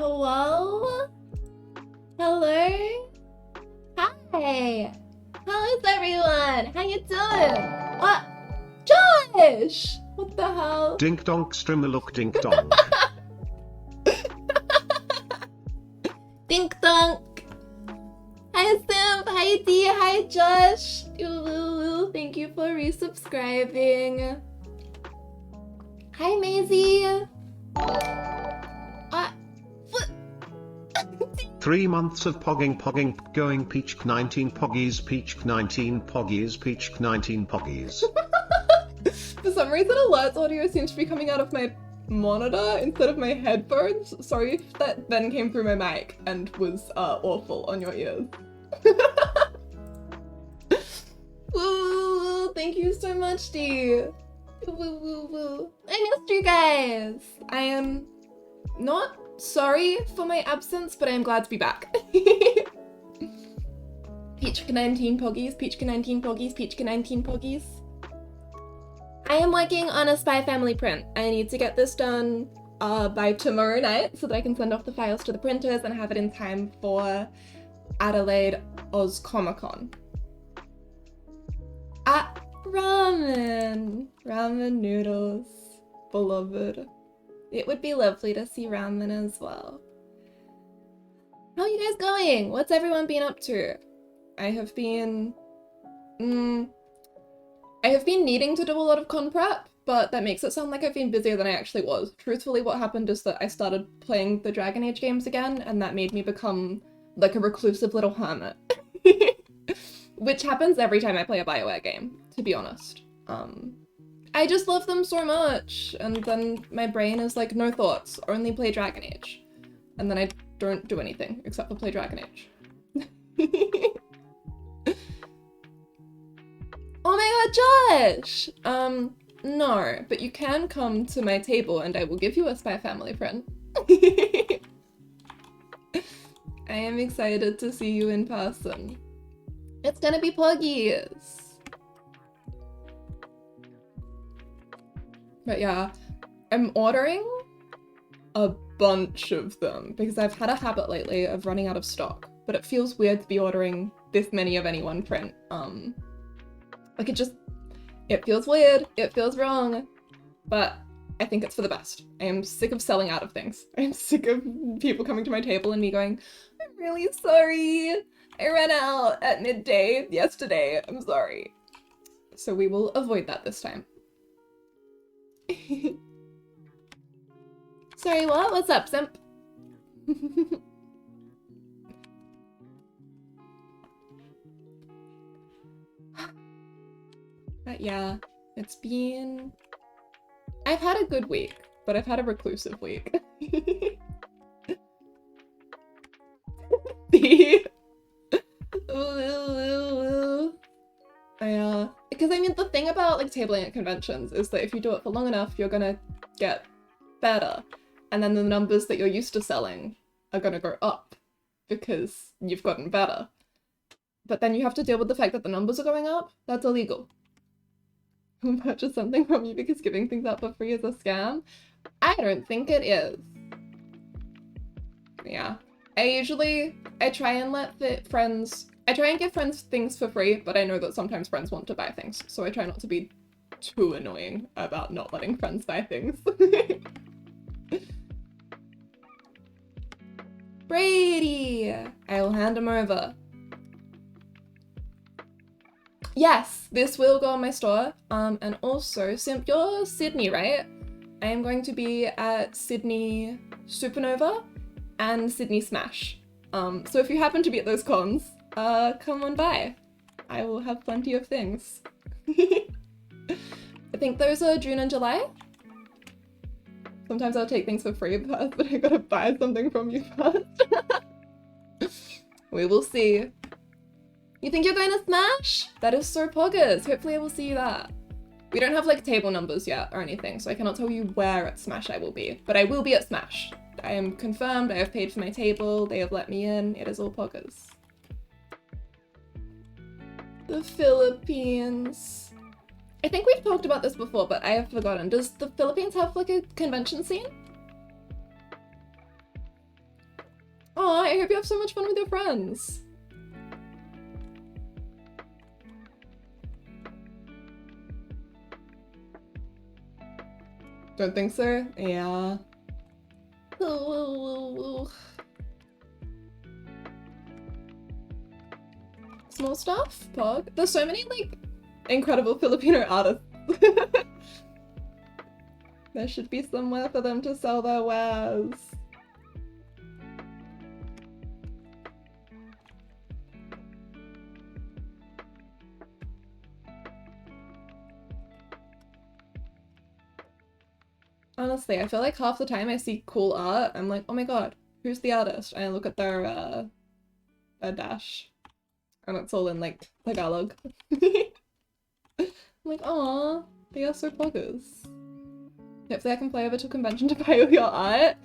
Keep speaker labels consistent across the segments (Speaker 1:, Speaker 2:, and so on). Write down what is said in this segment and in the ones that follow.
Speaker 1: Hello? Hello? Hi! How is everyone? How you doing? What? Josh! What the hell?
Speaker 2: Dink donk strimmer look dink donk.
Speaker 1: Dink donk! Hi Simp! Hi Dee! Hi Josh! Thank you for resubscribing. Hi Maisie!
Speaker 2: 3 months of pogging going peach 19 poggies 19 poggies.
Speaker 1: For some reason, alerts audio seems to be coming out of my monitor instead of my headphones. Sorry if that then came through my mic and was awful on your ears. Woo, thank you so much, Dee. Woo. I missed you guys. I am not sorry for my absence, but I am glad to be back. Peachka 19 poggies, Peachka 19 poggies, Peachka 19 poggies. I am working on a Spy Family print. I need to get this done by tomorrow night so that I can send off the files to the printers and have it in time for Adelaide Oz Comic Con. Ramen noodles, beloved. It would be lovely to see ramen as well. How are you guys going? What's everyone been up to? I have been needing to do a lot of con prep, but that makes it sound like I've been busier than I actually was. Truthfully, what happened is that I started playing the Dragon Age games again, and that made me become like a reclusive little hermit. Which happens every time I play a BioWare game, to be honest. I just love them so much, and then my brain is like, no thoughts, only play Dragon Age. And then I don't do anything except for play Dragon Age. Oh my god, Josh! No, but you can come to my table and I will give you a Spy Family friend. I am excited to see you in person. It's gonna be poggies! But yeah, I'm ordering a bunch of them because I've had a habit lately of running out of stock, but it feels weird to be ordering this many of any one print. Like it feels weird, it feels wrong, but I think it's for the best. I am sick of selling out of things. I'm sick of people coming to my table and me going, I'm really sorry. I ran out at midday yesterday. I'm sorry. So we will avoid that this time. Sorry, what? What's up, Simp? But yeah, it's been... I've had a good week, but I've had a reclusive week. Because I mean, the thing about like tabling at conventions is that if you do it for long enough, you're gonna get better. And then the numbers that you're used to selling are gonna go up because you've gotten better. But then you have to deal with the fact that the numbers are going up. That's illegal. Purchase something from you because giving things out for free is a scam? I don't think it is. Yeah. I try and give friends things for free, but I know that sometimes friends want to buy things, so I try not to be too annoying about not letting friends buy things. Brady! I will hand him over. Yes, this will go on my store. And also, Simp, you're Sydney, right? I am going to be at Sydney Supernova and Sydney Smash. So if you happen to be at those cons, come on by. I will have plenty of things. I think those are June and July. Sometimes I'll take things for free first, but I gotta buy something from you first. We will see. You think you're going to Smash? That is so poggers. Hopefully I will see you there. We don't have like table numbers yet or anything, so I cannot tell you where at Smash I will be, but I will be at Smash. I am confirmed, I have paid for my table, they have let me in, it is all poggers. The Philippines. I think we've talked about this before, but I have forgotten. Does the Philippines have like a convention scene? Oh, I hope you have so much fun with your friends. Don't think so? Yeah. Small stuff? Pog? There's so many, like, incredible Filipino artists. There should be somewhere for them to sell their wares. Honestly, I feel like half the time I see cool art, I'm like, oh my god, who's the artist? And I look at their dash. And it's all in, like, Tagalog. I'm like, aw, they are so poggers. Hopefully I can fly over to a convention to buy all your art.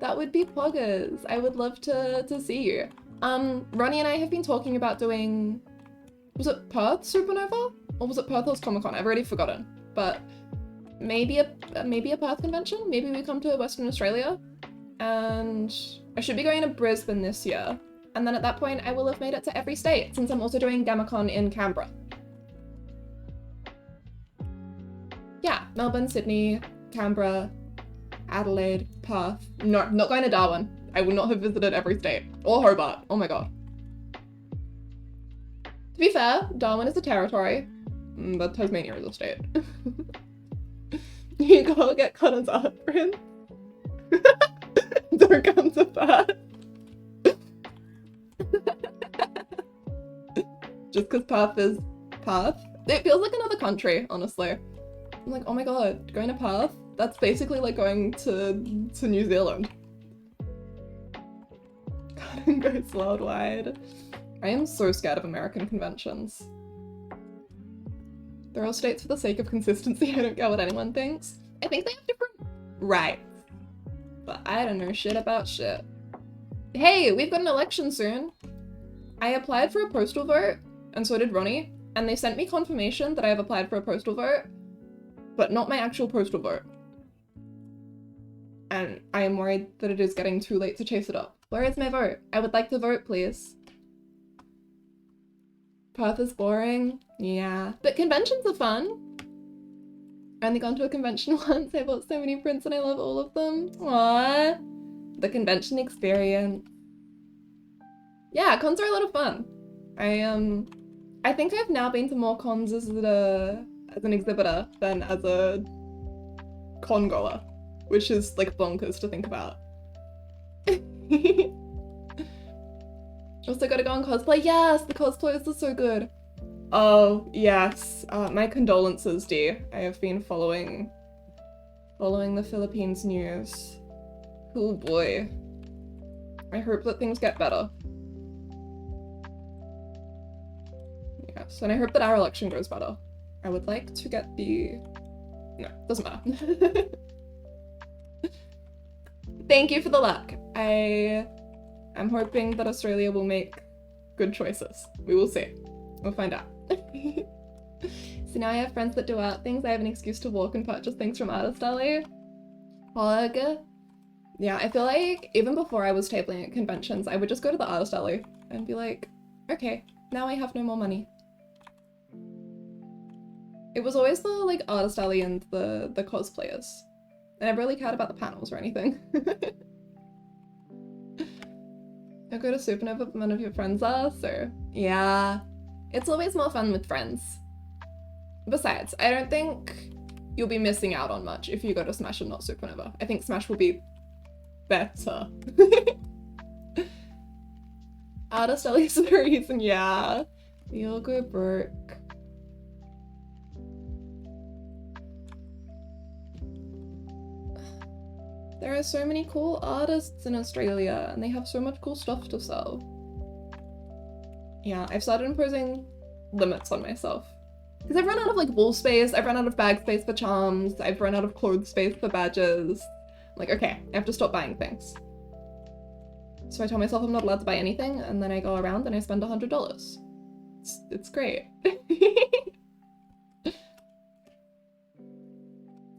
Speaker 1: That would be poggers. I would love to see you. Ronnie and I have been talking about doing... Was it Perth Supernova? Or was it Perth Hills Comic Con? I've already forgotten. But maybe a Perth convention? Maybe we come to Western Australia? And I should be going to Brisbane this year. And then at that point, I will have made it to every state, since I'm also doing Gamacon in Canberra. Yeah, Melbourne, Sydney, Canberra, Adelaide, Perth. No, not going to Darwin. I would not have visited every state. Or Hobart. Oh my god. To be fair, Darwin is a territory, but Tasmania is a state. You gotta get Connor's art print. Don't come to Perth. Just because Perth is Perth. It feels like another country, honestly. I'm like, oh my god, going to Perth? That's basically like going to New Zealand. God, goes worldwide. I am so scared of American conventions. They're all states for the sake of consistency. I don't care what anyone thinks. I think they have different rights. But I don't know shit about shit. Hey, we've got an election soon. I applied for a postal vote, and so did Ronnie, and they sent me confirmation that I have applied for a postal vote, but not my actual postal vote. And I am worried that it is getting too late to chase it up. Where is my vote? I would like to vote, please. Perth is boring. Yeah. But conventions are fun. I only gone to a convention once. I bought so many prints and I love all of them. Aww. The convention experience. Yeah, cons are a lot of fun. I think I've now been to more cons as an exhibitor than as a con goer, which is like bonkers to think about. Also gotta go on cosplay. Yes, the cosplayers are so good. Oh, yes. My condolences, D. I have been following the Philippines news. Oh boy. I hope that things get better. Yes, and I hope that our election goes better. I would like to get the... No, doesn't matter. Thank you for the luck. I'm hoping that Australia will make good choices. We will see. We'll find out. So now I have friends that do art things. I have an excuse to walk and purchase things from Artist Alley. Hog. Yeah, I feel like even before I was tabling at conventions, I would just go to the Artist Alley and be like, okay, now I have no more money. It was always the like Artist Alley and the cosplayers. I never really cared about the panels or anything. I'll go to Supernova if one of your friends are, so yeah. It's always more fun with friends. Besides, I don't think you'll be missing out on much if you go to Smash and not Supernova. I think Smash will be better. Artist Alley for the reason, yeah. You'll go broke. There are so many cool artists in Australia, and they have so much cool stuff to sell. Yeah, I've started imposing limits on myself. Because I've run out of like wool space, I've run out of bag space for charms, I've run out of clothes space for badges. I'm like, okay, I have to stop buying things. So I tell myself I'm not allowed to buy anything, and then I go around and I spend $100. It's great.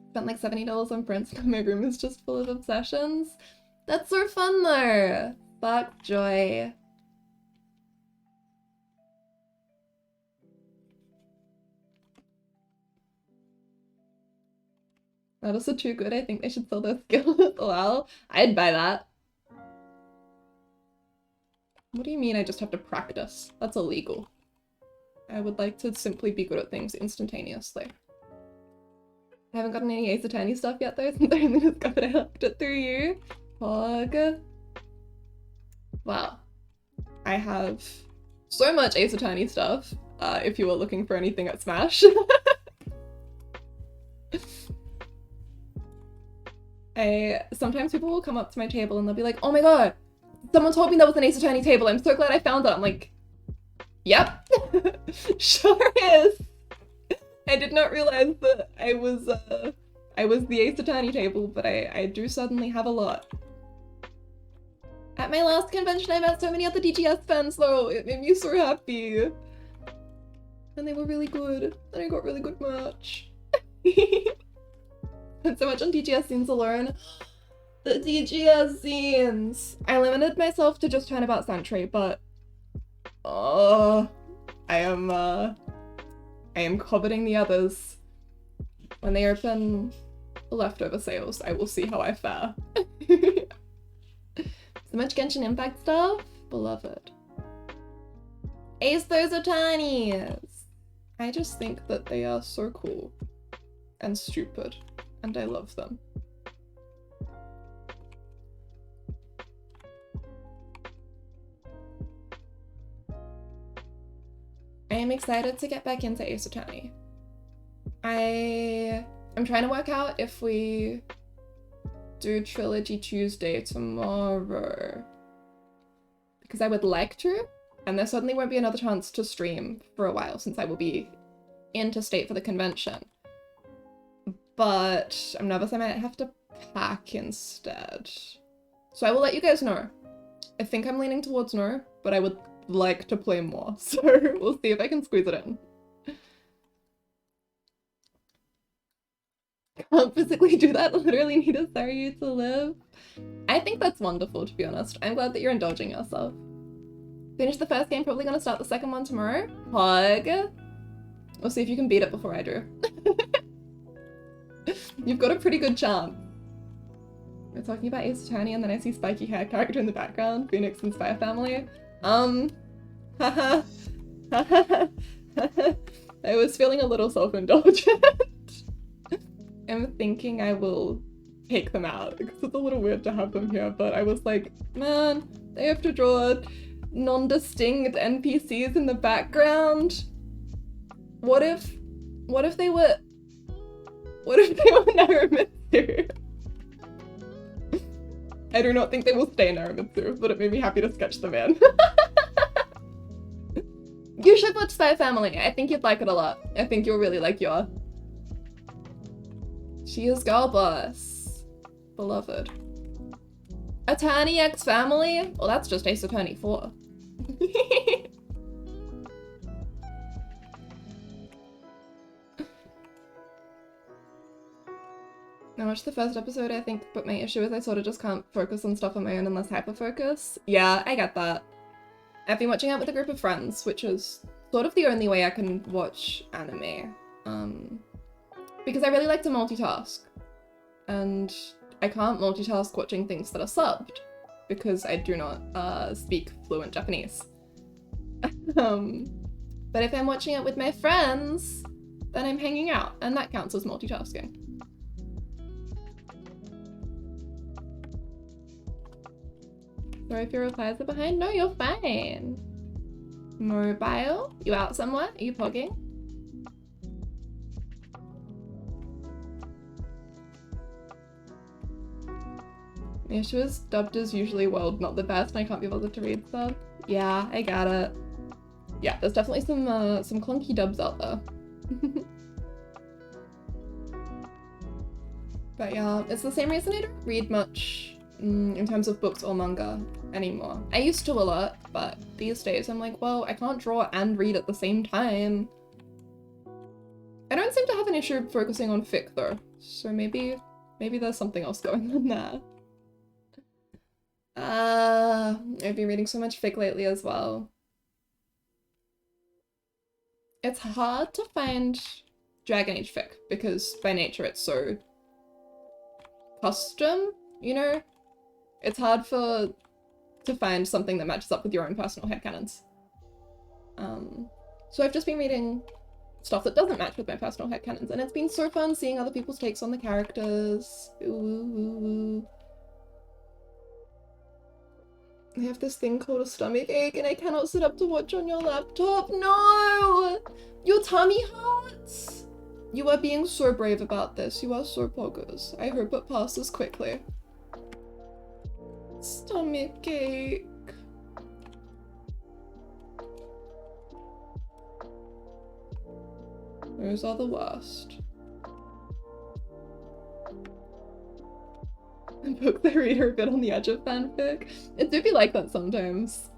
Speaker 1: Spent like $70 on prints, and my room is just full of obsessions. That's so fun though. Fuck Joy. That is so too good. I think they should sell their skill as well. I'd buy that. What do you mean I just have to practice? That's illegal. I would like to simply be good at things instantaneously. I haven't gotten any Ace Attorney stuff yet though, since I only discovered I looked it through you. Pog. Wow. I have so much Ace Attorney stuff, if you are looking for anything at Smash. Sometimes people will come up to my table and they'll be like, oh my god, someone told me there was an Ace Attorney table, I'm so glad I found it. I'm like, yep, sure is. I did not realize that I was the Ace Attorney table, but I do suddenly have a lot. At my last convention, I met so many other DGS fans though, it made me so happy. And they were really good, and I got really good merch. And so much on DGS scenes alone. The DGS scenes! I limited myself to just Turnabout Sentry, but I am coveting the others. When they open the leftover sales, I will see how I fare. So much Genshin Impact stuff? Beloved. Ace, those are tinies! I just think that they are so cool. And stupid. And I love them. I am excited to get back into Ace Attorney. I'm trying to work out if we do Trilogy Tuesday tomorrow. Because I would like to, and there certainly won't be another chance to stream for a while since I will be interstate for the convention. But I'm nervous I might have to pack instead. So I will let you guys know. I think I'm leaning towards no, but I would like to play more, so we'll see if I can squeeze it in. Can't physically do that, literally need a Saryu to live. I think that's wonderful, to be honest. I'm glad that you're indulging yourself. Finish the first game, probably gonna start the second one tomorrow. Hug. We'll see if you can beat it before I do. You've got a pretty good chance. We're talking about Ace Attorney and then I see spiky hair character in the background, Phoenix and Spy Family. Haha. I was feeling a little self-indulgent. I'm thinking I will take them out because it's a little weird to have them here, but I was like, man, they have to draw non-distinct NPCs in the background. What if they were Naramitsu? I do not think they will stay Naramitsu, but it made me happy to sketch them in. You should watch Spy Family. I think you'd like it a lot. I think you'll really like Yor. She is girl boss. Beloved. Attorney X Family? Well, that's just Ace Attorney 4. I watched the first episode, I think, but my issue is I sort of just can't focus on stuff on my own unless hyper-focus. Yeah, I get that. I've been watching it with a group of friends, which is sort of the only way I can watch anime. Because I really like to multitask. And I can't multitask watching things that are subbed, because I do not speak fluent Japanese. But if I'm watching it with my friends, then I'm hanging out, and that counts as multitasking. Sorry if your replies are behind. No, you're fine. Mobile? You out somewhere? Are you pogging? Yeah, she was dubbed as usually world not the best, and I can't be bothered to read sub. Yeah, I got it. Yeah, there's definitely some clunky dubs out there. But yeah, it's the same reason I don't read much in terms of books or manga anymore. I used to a lot, but these days I'm like, well, I can't draw and read at the same time. I don't seem to have an issue focusing on fic though, so maybe there's something else going on there. I've been reading so much fic lately as well. It's hard to find Dragon Age fic because by nature it's so custom, you know? It's hard to find something that matches up with your own personal headcanons. So I've just been reading stuff that doesn't match with my personal headcanons, and it's been so fun seeing other people's takes on the characters. Ooh, ooh, ooh. I have this thing called a stomach ache and I cannot sit up to watch on your laptop. No! Your tummy hurts! You are being so brave about this. You are so poggers. I hope it passes quickly. Stomach ache. Those are the worst. Books I read are a bit on the edge of fanfic. It do be like that sometimes.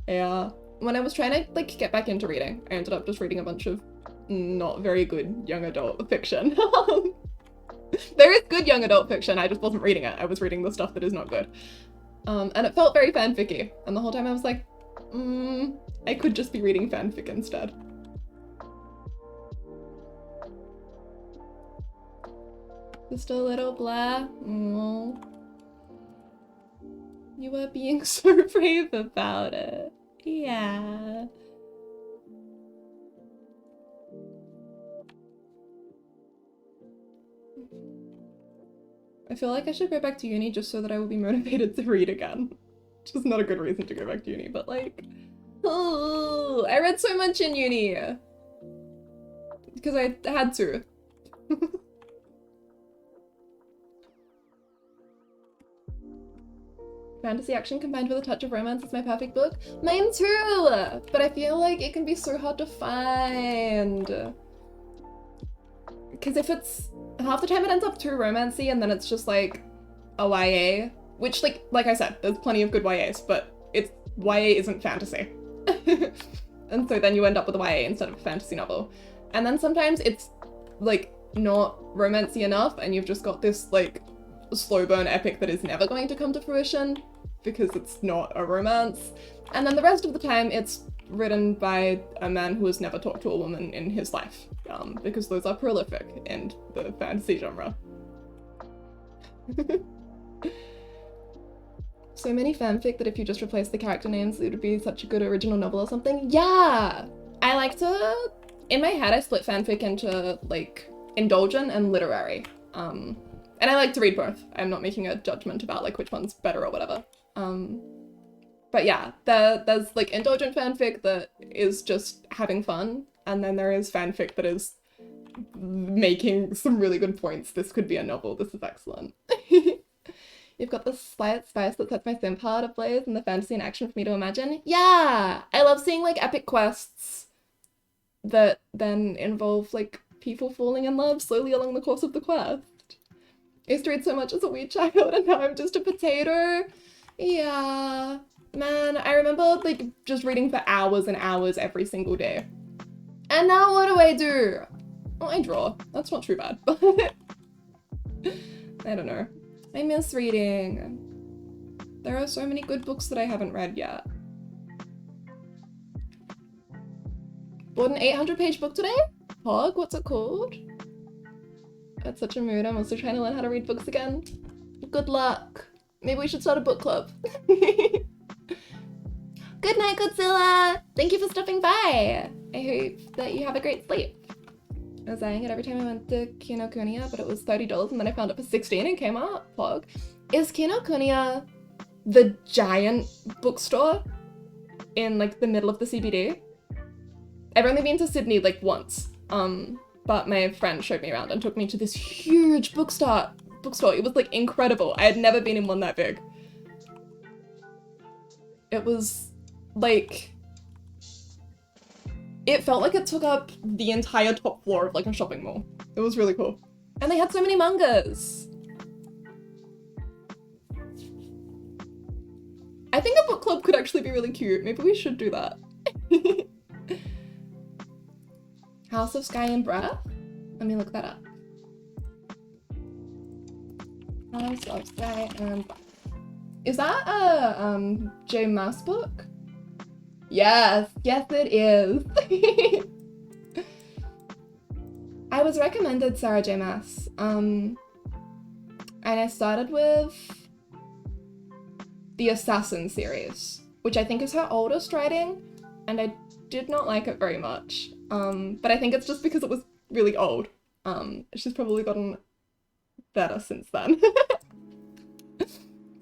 Speaker 1: Yeah. When I was trying to like get back into reading, I ended up just reading a bunch of not very good young adult fiction. There is good young adult fiction, I just wasn't reading it. I was reading the stuff that is not good. And it felt very fanficky. And the whole time I was like, I could just be reading fanfic instead. Just a little blah. Aww. You are being so brave about it. Yeah. I feel like I should go back to uni just so that I will be motivated to read again. Which is not a good reason to go back to uni, but like... Oh, I read so much in uni! Because I had to. Fantasy action combined with a touch of romance is my perfect book. Mine too! But I feel like it can be so hard to find. Because if it's... half the time it ends up too romancy and then it's just like a YA. Which like I said, there's plenty of good YAs, but YA isn't fantasy. And so then you end up with a YA instead of a fantasy novel. And then sometimes it's like not romancy enough and you've just got this like slow burn epic that is never going to come to fruition because it's not a romance. And then the rest of the time it's written by a man who has never talked to a woman in his life, because those are prolific in the fantasy genre. So many fanfic that if you just replace the character names, it would be such a good original novel or something. Yeah! I like to... in my head, I split fanfic into, like, indulgent and literary. And I like to read both. I'm not making a judgment about, like, which one's better or whatever. But yeah, there's, like, indulgent fanfic that is just having fun, and then there is fanfic that is making some really good points. This could be a novel. This is excellent. You've got the slight spice that sets my simp heart ablaze and the fantasy and action for me to imagine. Yeah! I love seeing, like, epic quests that then involve, like, people falling in love slowly along the course of the quest. I used to read so much as a wee child and now I'm just a potato. Yeah. Man, I remember, like, just reading for hours and hours every single day. And now what do? Oh, I draw. That's not too bad, but... I don't know. I miss reading. There are so many good books that I haven't read yet. Bought an 800-page book today? Pog, what's it called? That's such a mood. I'm also trying to learn how to read books again. Good luck. Maybe we should start a book club. Good night, Godzilla! Thank you for stopping by! I hope that you have a great sleep. I was eyeing it every time I went to Kinokuniya, but it was $30 and then I found it for $16 and came out. Pog. Is Kinokuniya the giant bookstore in like the middle of the CBD? I've only been to Sydney like once, but my friend showed me around and took me to this huge bookstore. It was like incredible. I had never been in one that big. It was like... it felt like it took up the entire top floor of like a shopping mall. It was really cool. And they had so many mangas. I think a book club could actually be really cute. Maybe we should do that. House of Sky and Breath? Let me look that up. House of Sky and Black. Is that a J Maas book? Yes, yes it is. I was recommended Sarah J Maas, and I started with the Assassin series, which I think is her oldest writing, and I did not like it very much. But I think it's just because it was really old. She's probably gotten better since then.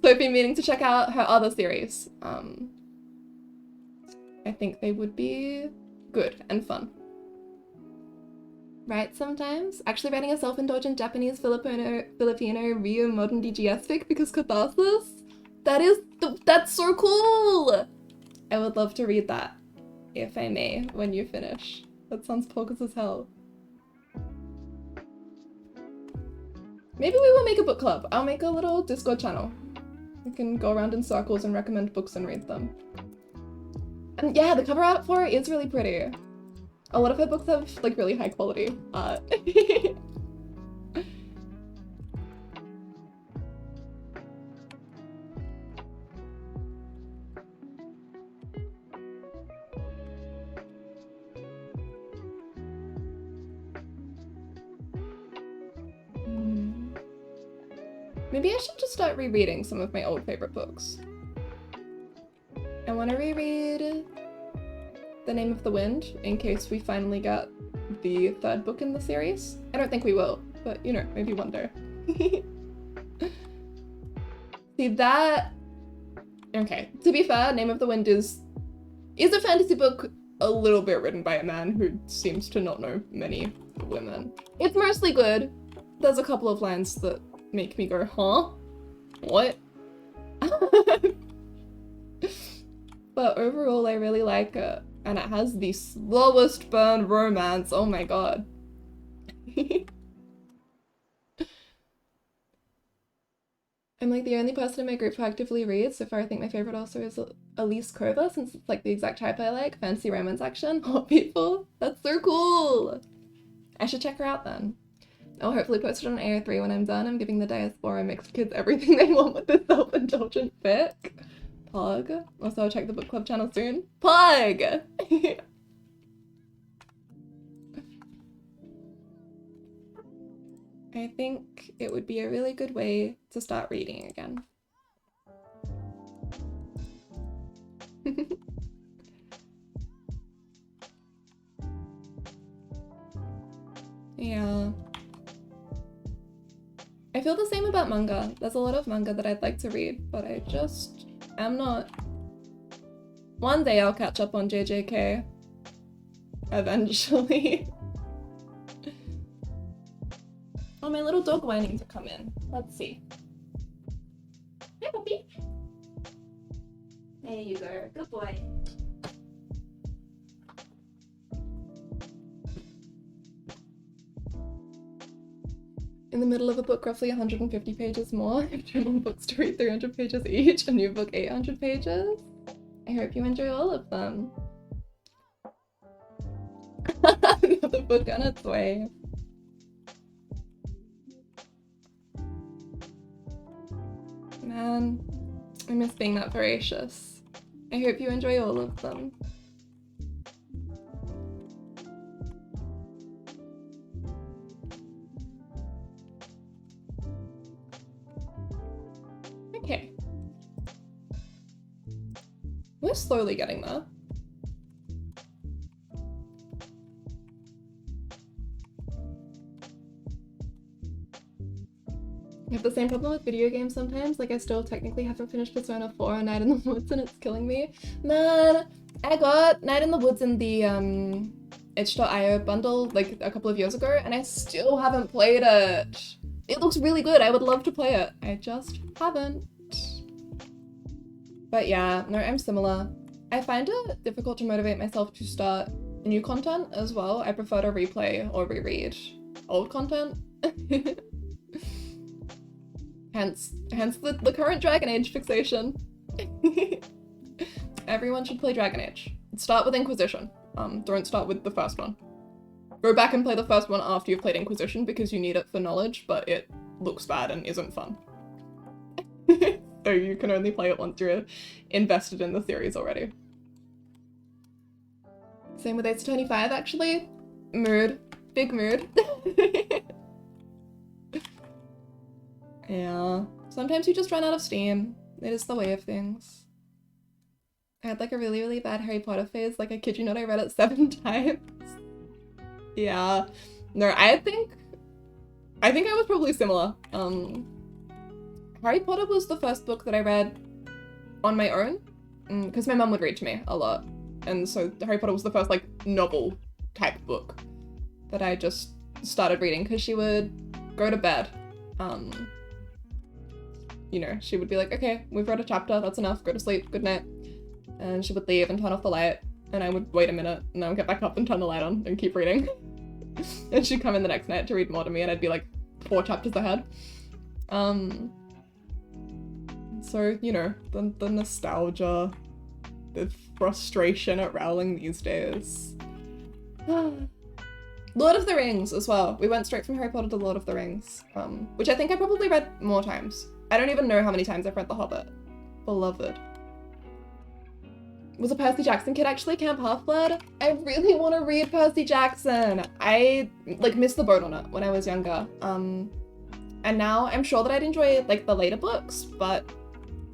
Speaker 1: So I've been meaning to check out her other series. I think they would be good and fun. Write sometimes? Actually writing a self-indulgent Japanese Filipino Rio modern DGS fic because catharsis? That's so cool! I would love to read that, if I may, when you finish. That sounds pogus as hell. Maybe we will make a book club. I'll make a little Discord channel. We can go around in circles and recommend books and read them. And yeah, the cover art for it is really pretty. A lot of her books have like really high quality art. Maybe I should just start rereading some of my old favorite books. I want to reread The Name of the Wind in case we finally get the third book in the series. I don't think we will, but you know, maybe one day. See that? Okay, to be fair, Name of the Wind is a fantasy book a little bit written by a man who seems to not know many women. It's mostly good. There's a couple of lines that make me go, huh? What? But overall, I really like it. And it has the slowest burn romance. Oh my god. I'm like the only person in my group who actively reads. So far, I think my favorite also is Elise Kova, since it's like the exact type I like. Fantasy romance action. Hot people. That's so cool. I should check her out then. I'll hopefully post it on AO3 when I'm done. I'm giving the diaspora mixed kids everything they want with this self-indulgent fic. Pug. Also, I'll check the book club channel soon. Pug! I think it would be a really good way to start reading again. Yeah. I feel the same about manga. There's a lot of manga that I'd like to read, but I just am not. One day I'll catch up on JJK. Eventually. Oh, my little dog whining to come in. Let's see. Hi, puppy. There you go. Good boy. In the middle of a book roughly 150 pages more. If German books to read 300 pages each, a new book 800 pages. I hope you enjoy all of them. Another book on its way. Man, I miss being that voracious. I hope you enjoy all of them. Okay. We're slowly getting there. I have the same problem with video games sometimes. Like, I still technically haven't finished Persona 4 Night in the Woods and it's killing me. Man, I got Night in the Woods in the itch.io bundle like a couple of years ago and I still haven't played it. It looks really good. I would love to play it. I just haven't. But yeah, no, I'm similar. I find it difficult to motivate myself to start new content as well. I prefer to replay or reread old content. Hence the current Dragon Age fixation. Everyone should play Dragon Age. Start with Inquisition. Don't start with the first one. Go back and play the first one after you've played Inquisition because you need it for knowledge, but it looks bad and isn't fun. So you can only play it once you're invested in the series already. Same with Ace Attorney 5, actually. Mood. Big mood. Yeah. Sometimes you just run out of steam. It is the way of things. I had like a really, really bad Harry Potter phase. Like, I kid you not, I read it 7 times. Yeah. No, I think I was probably similar. Harry Potter was the first book that I read on my own, because my mum would read to me a lot. And so Harry Potter was the first, like, novel type book that I just started reading, because she would go to bed. You know, she would be like, okay, we've read a chapter, that's enough, go to sleep, good night. And she would leave and turn off the light, and I would wait a minute, and I would get back up and turn the light on and keep reading. And she'd come in the next night to read more to me, and I'd be like 4 chapters ahead. So, you know, the nostalgia, the frustration at Rowling these days. Lord of the Rings as well. We went straight from Harry Potter to Lord of the Rings, which I think I probably read more times. I don't even know how many times I've read The Hobbit. Beloved. Was a Percy Jackson kid actually, Camp Half-Blood? I really want to read Percy Jackson. I, like, missed the boat on it when I was younger. And now I'm sure that I'd enjoy, like, the later books, but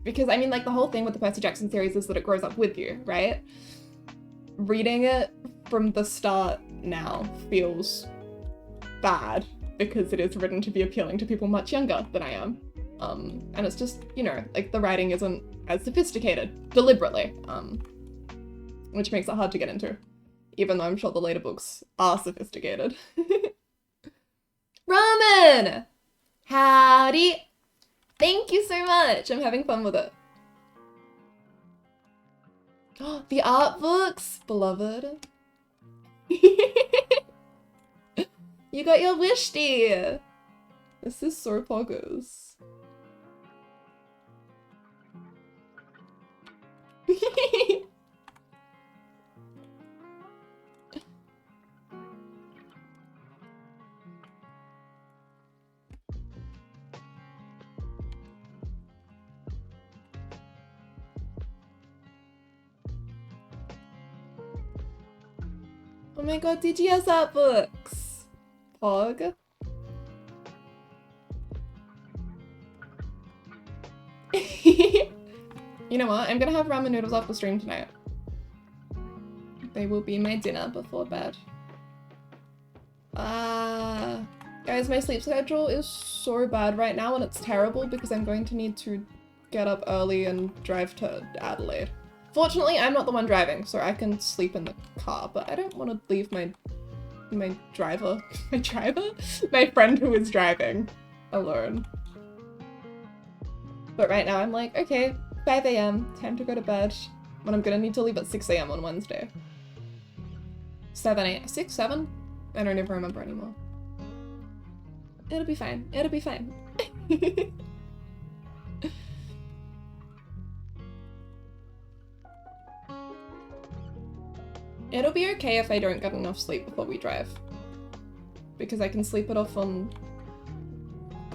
Speaker 1: because, I mean, like, the whole thing with the Percy Jackson series is that it grows up with you, right? Reading it from the start now feels bad because it is written to be appealing to people much younger than I am. And it's just, you know, like, the writing isn't as sophisticated, deliberately, which makes it hard to get into, even though I'm sure the later books are sophisticated. Ramen! Howdy! Thank you so much! I'm having fun with it. The art books! Beloved. You got your wish, dear! This is so poggers. Oh my god, DGS art books! Pog. You know what? I'm gonna have ramen noodles off the stream tonight. They will be my dinner before bed. Guys, my sleep schedule is so bad right now, and it's terrible because I'm going to need to get up early and drive to Adelaide. Fortunately, I'm not the one driving, so I can sleep in the car, but I don't want to leave my friend who is driving alone. But right now I'm like, okay, 5 AM, time to go to bed, when I'm gonna need to leave at 6 AM on Wednesday. 7 AM, 6, 7? I don't even remember anymore. It'll be fine, it'll be fine. It'll be okay if I don't get enough sleep before we drive, because I can sleep it off on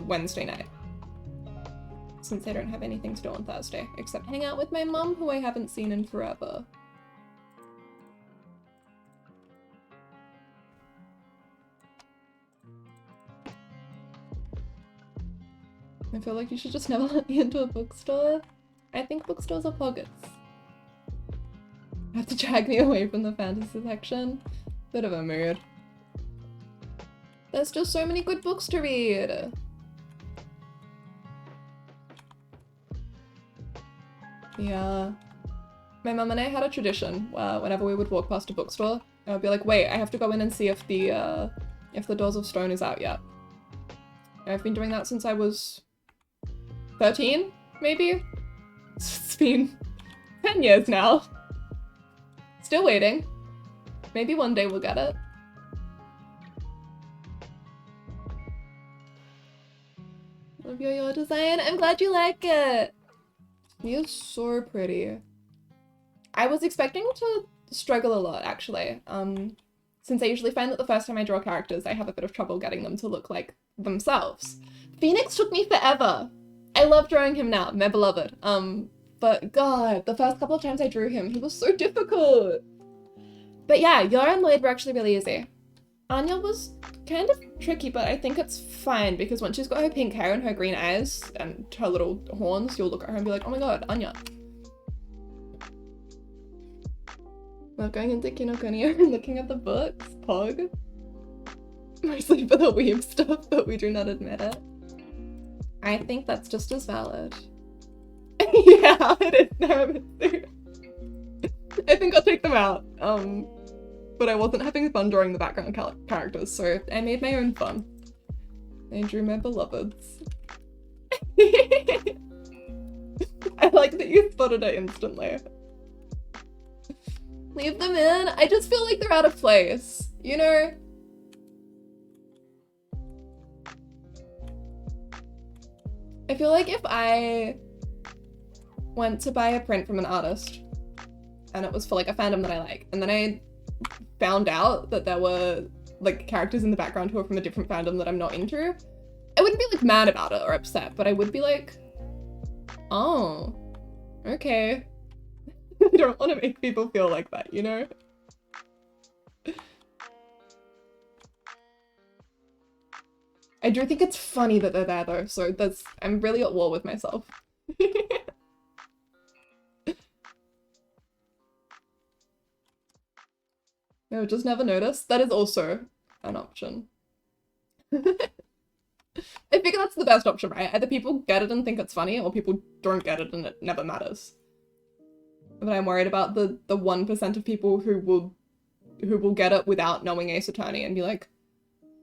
Speaker 1: Wednesday night, since I don't have anything to do on Thursday, except hang out with my mum, who I haven't seen in forever. I feel like you should just never let me into a bookstore. I think bookstores are pockets. Have to drag me away from the fantasy section. Bit of a mood. There's just so many good books to read. Yeah. My mum and I had a tradition where whenever we would walk past a bookstore, I would be like, wait, I have to go in and see if the Doors of Stone is out yet. And I've been doing that since I was 13, maybe? It's been 10 years now. Still waiting. Maybe one day we'll get it. Love your design. I'm glad you like it. He is so pretty. I was expecting to struggle a lot, actually. Since I usually find that the first time I draw characters, I have a bit of trouble getting them to look like themselves. Phoenix took me forever. I love drawing him now, my beloved. But God, the first couple of times I drew him, he was so difficult. But yeah, Yara and Lloyd were actually really easy. Anya was kind of tricky, but I think it's fine because once she's got her pink hair and her green eyes and her little horns, you'll look at her and be like, oh my god, Anya. Love going into Kinokuniya and looking at the books, Pog. Mostly for the weeb stuff, but we do not admit it. I think that's just as valid. Yeah, it is Naramitsu. I think I'll take them out. But I wasn't having fun drawing the background characters, so I made my own fun. I drew my beloveds. I like that you spotted it instantly. Leave them in. I just feel like they're out of place, you know? I feel like if I went to buy a print from an artist and it was for like a fandom that I like, and then I found out that there were like characters in the background who are from a different fandom that I'm not into, I wouldn't be like mad about it or upset, but I would be like, oh, okay. I don't want to make people feel like that, you know? I do think it's funny that they're there though, so I'm really at war with myself. No, just never noticed. That is also an option. I figure that's the best option, right? Either people get it and think it's funny, or people don't get it and it never matters. But I'm worried about the 1% of people who will get it without knowing Ace Attorney and be like,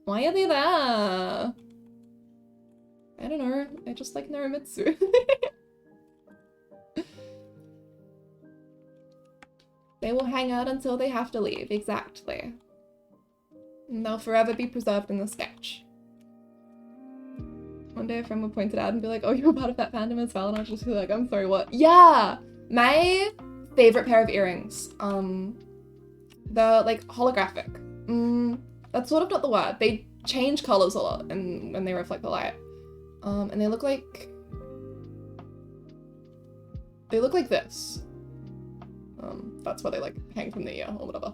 Speaker 1: why are they there? I don't know. I just like Naramitsu. They will hang out until they have to leave, exactly. And they'll forever be preserved in the sketch. One day a friend would point it out and be like, oh, you're part of that fandom as well, and I'll just be like, I'm sorry, what? Yeah! My favorite pair of earrings. They're like holographic. That's sort of not the word. They change colors a lot when they reflect the light. And they look like this. That's why they like hang from the ear or whatever.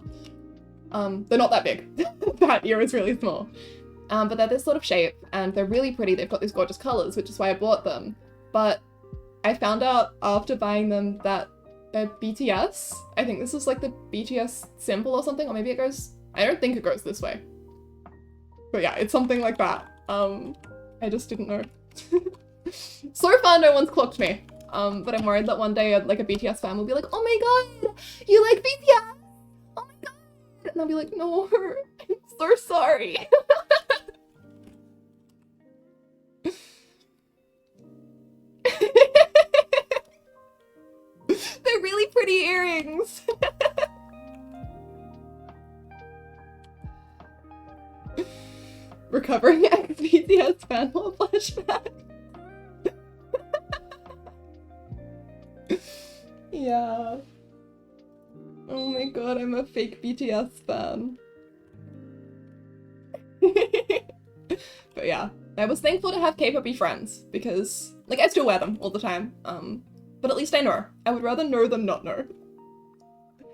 Speaker 1: They're not that big. That ear is really small. But they're this sort of shape and they're really pretty. They've got these gorgeous colors, which is why I bought them. But I found out after buying them that they're BTS. I think this is like the BTS symbol or something, or maybe it goes, I don't think it goes this way. But yeah, it's something like that. I just didn't know. So far, no one's clocked me. But I'm worried that one day like a BTS fan will be like, oh my god, you like BTS? Oh my god. And I'll be like, no, I'm so sorry. They're really pretty earrings. Recovering ex-BTS fan while flashback. Yeah. Oh my god, I'm a fake BTS fan. But yeah, I was thankful to have K-pop-y friends because, like, I still wear them all the time. But at least I know. I would rather know than not know. I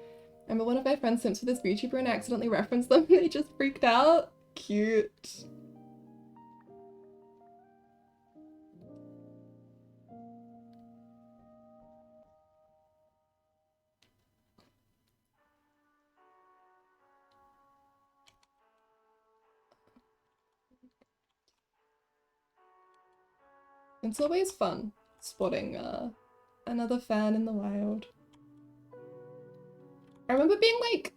Speaker 1: remember one of my friends sent to this VTuber and I accidentally referenced them and they just freaked out. Cute. It's always fun spotting another fan in the wild. I remember being like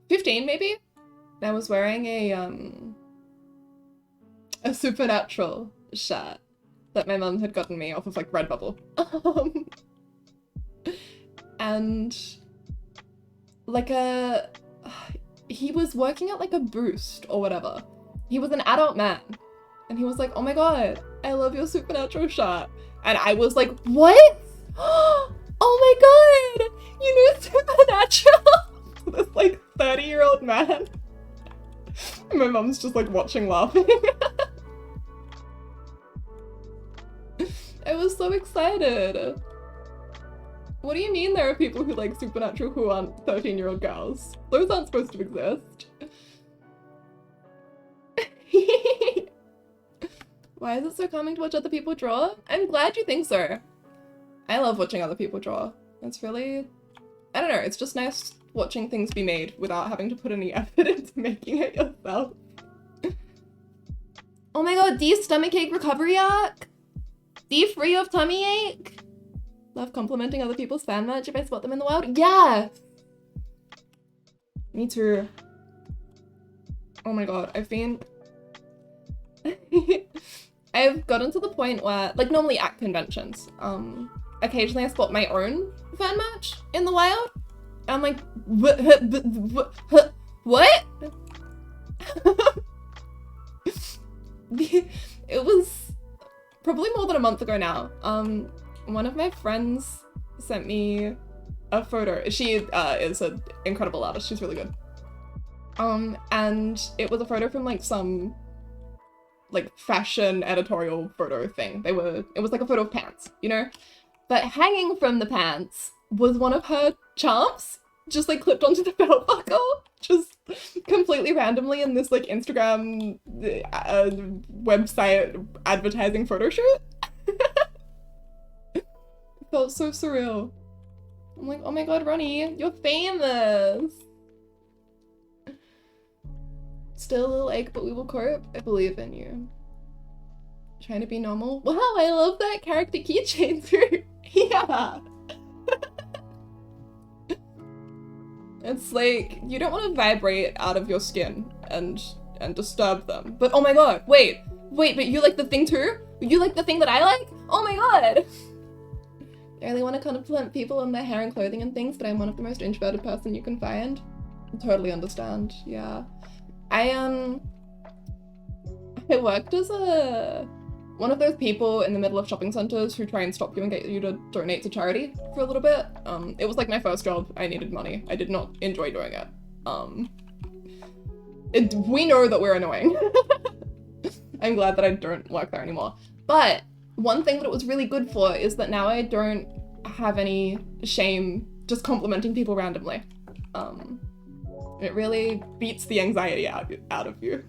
Speaker 1: 15 maybe? And I was wearing a Supernatural shirt that my mum had gotten me off of like Redbubble. And like he was working at like a Boost or whatever. He was an adult man. And he was like, oh my god, I love your Supernatural shirt. And I was like, what? Oh my god, you knew Supernatural? This like 30-year-old man. And my mum's just like watching laughing. I was so excited. What do you mean there are people who like Supernatural who aren't 13-year-old girls? Those aren't supposed to exist. Why is it so calming to watch other people draw? I'm glad you think so. I love watching other people draw. It's really, I don't know, it's just nice watching things be made without having to put any effort into making it yourself. Oh my god, D stomachache recovery arc? D free of tummy ache? Love complimenting other people's fan merch if I spot them in the wild? Yeah! Me too. Oh my god, I've gotten to the point where, like normally at conventions, occasionally I spot my own fan merch in the wild. I'm like, what? It was probably more than a month ago now. One of my friends sent me a photo. She is an incredible artist. She's really good. And it was a photo from like some like fashion editorial photo thing. It was like a photo of pants, you know? But hanging from the pants was one of her charms, just like clipped onto the belt buckle, just completely randomly in this like Instagram website advertising photo shoot. It felt so surreal. I'm like, oh my god, Ronnie, you're famous. Still a little ache, but we will cope. I believe in you. Trying to be normal. Wow, I love that character keychain too. Yeah. It's like, you don't want to vibrate out of your skin and disturb them. But oh my god, wait, but you like the thing too? You like the thing that I like? Oh my god. I really want to compliment people on their hair and clothing and things, but I'm one of the most introverted person you can find. Totally understand, yeah. I worked as one of those people in the middle of shopping centers who try and stop you and get you to donate to charity for a little bit. It was like my first job. I needed money. I did not enjoy doing it. We know that we're annoying. I'm glad that I don't work there anymore. But one thing that it was really good for is that now I don't have any shame just complimenting people randomly. It really beats the anxiety out of you.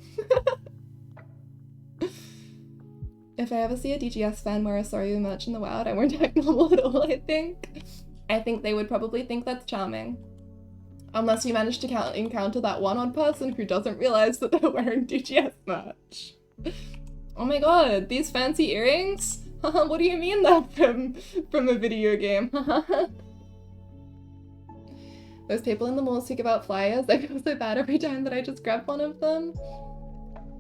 Speaker 1: If I ever see a DGS fan wear a Sorry merch in the wild, I won't act normal at all, I think. I think they would probably think that's charming. Unless you manage to encounter that one odd person who doesn't realize that they're wearing DGS merch. Oh my god, these fancy earrings? What do you mean they're from a video game? Those people in the malls who give out flyers, I feel so bad every time that I just grab one of them.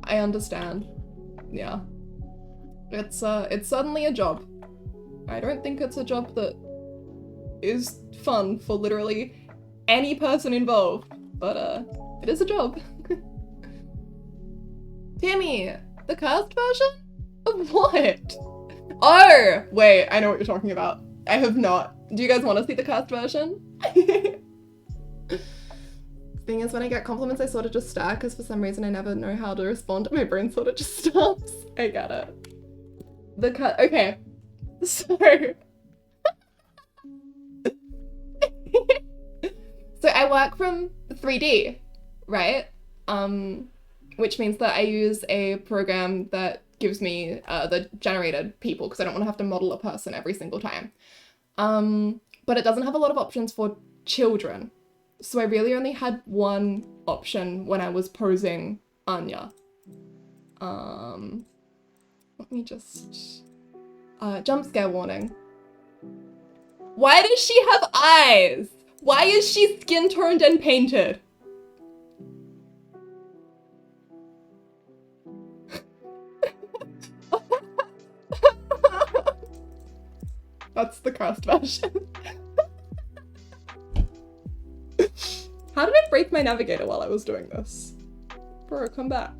Speaker 1: I understand. Yeah. It's certainly a job. I don't think it's a job that is fun for literally any person involved, but it is a job. Timmy, the cast version? Of what? Oh! Wait, I know what you're talking about. I have not. Do you guys want to see the cast version? Thing is, when I get compliments, I sort of just stare, because for some reason I never know how to respond. My brain sort of just stops. I get it. Okay. So... so I work from 3D, right? Which means that I use a program that gives me the generated people, because I don't want to have to model a person every single time. But it doesn't have a lot of options for children. So I really only had one option when I was posing Anya. Let me just... jump scare warning. Why does she have eyes? Why is she skin toned and painted? That's the cast version. How did I break my navigator while I was doing this? Bro, come back.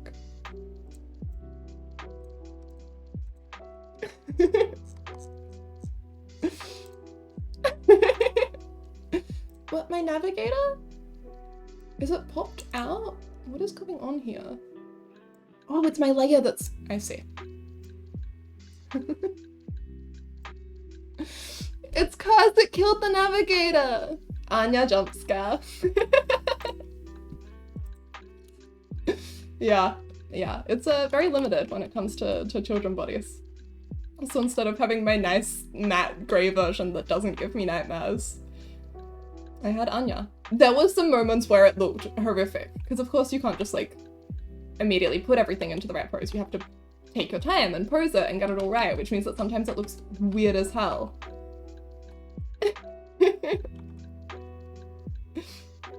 Speaker 1: What, my navigator? Is it popped out? What is going on here? Oh, it's my layer that's... I see. It's cause it killed the navigator. Anya jump scare. Yeah, it's very limited when it comes to children bodies. So instead of having my nice matte grey version that doesn't give me nightmares, I had Anya. There was some moments where it looked horrific, because of course you can't just like immediately put everything into the right pose. You have to take your time and pose it and get it all right, which means that sometimes it looks weird as hell.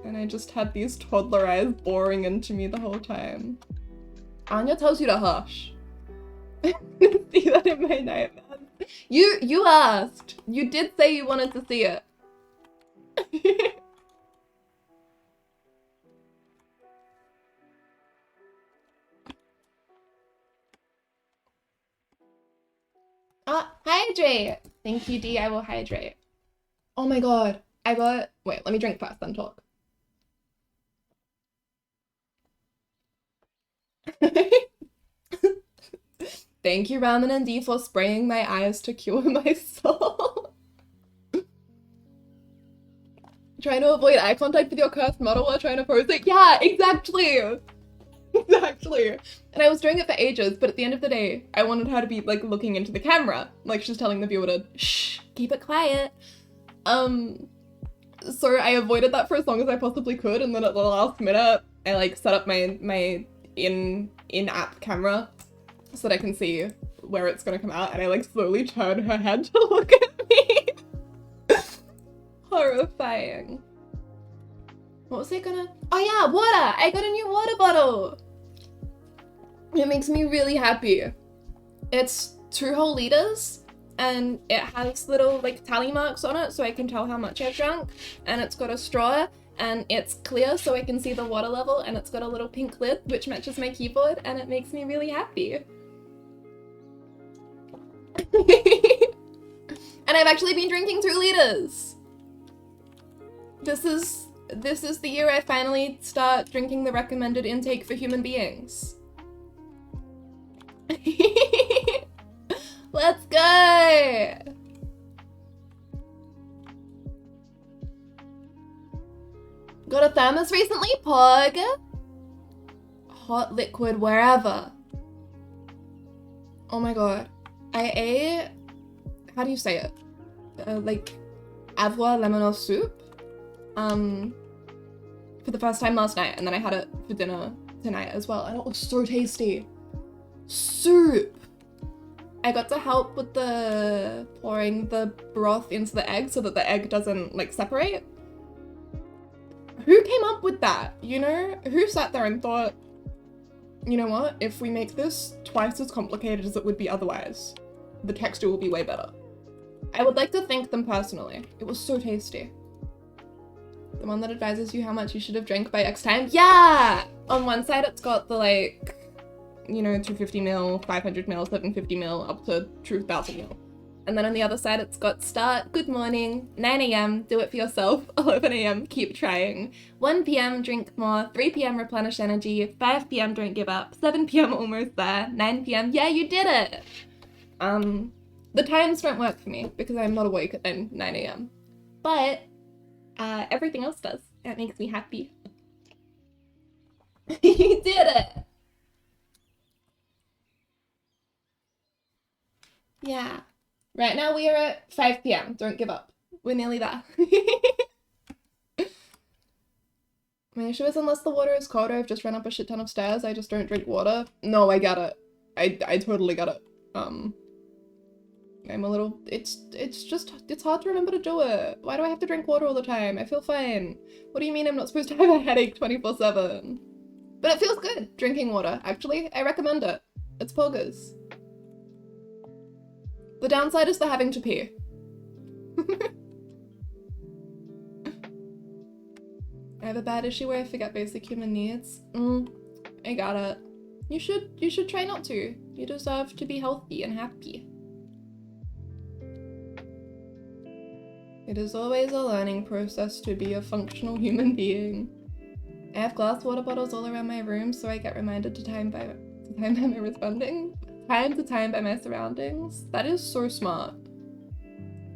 Speaker 1: And I just had these toddler eyes boring into me the whole time. Anya tells you to hush. See that in my nightmares. You asked. You did say you wanted to see it. Hydrate! Thank you, D. I will hydrate. Oh my god. Wait, let me drink first, then talk. Thank you, Ramen and D, for spraying my eyes to cure my soul. Trying to avoid eye contact with your cursed model while trying to pose it? Yeah, exactly! Exactly. And I was doing it for ages, but at the end of the day, I wanted her to be, like, looking into the camera. Like, she's telling the viewer to, shh, keep it quiet. So I avoided that for as long as I possibly could, and then at the last minute, I, like, set up my in-app camera so that I can see where it's gonna come out, and I, like, slowly turn her head to look at me. Horrifying. What was I gonna... Oh yeah, water! I got a new water bottle! It makes me really happy. It's 2 whole liters, and it has little, like, tally marks on it so I can tell how much I've drunk, and it's got a straw, and it's clear so I can see the water level, and it's got a little pink lid which matches my keyboard, and it makes me really happy. And I've actually been drinking 2 liters. This is the year I finally start drinking the recommended intake for human beings. Let's go! Got a thermos recently, Pog? Hot liquid wherever. Oh my god. I ate, how do you say it? Like, avoir lemon soup? For the first time last night, and then I had it for dinner tonight as well, and it was so tasty. Soup! I got to help with the pouring the broth into the egg so that the egg doesn't, like, separate. Who came up with that, you know? Who sat there and thought, you know what, if we make this twice as complicated as it would be otherwise, the texture will be way better. I would like to thank them personally. It was so tasty. The one that advises you how much you should have drank by X time? Yeah! On one side it's got the, like, you know, 250ml, 500ml, 750ml, up to 2000ml. And then on the other side it's got start, good morning, 9 AM, do it for yourself, 11 AM, keep trying, 1 PM, drink more, 3 PM, replenish energy, 5 PM, don't give up, 7 PM, almost there, 9 PM, yeah, you did it! The times don't work for me because I'm not awake at 9 AM. But everything else does. That makes me happy. You did it! Yeah. Right now we are at 5 PM. Don't give up. We're nearly there. My issue is unless the water is cold or I've just run up a shit ton of stairs, I just don't drink water. No, I get it. I totally get it. I'm a little, it's hard to remember to do it. Why do I have to drink water all the time? I feel fine. What do you mean I'm not supposed to have a headache 24/7? But it feels good, drinking water, actually. I recommend it. It's poggers. The downside is the having to pee. I have a bad issue where I forget basic human needs. I got it. You should try not to. You deserve to be healthy and happy. It is always a learning process to be a functional human being. I have glass water bottles all around my room, so I get reminded time to time by my surroundings. That is so smart.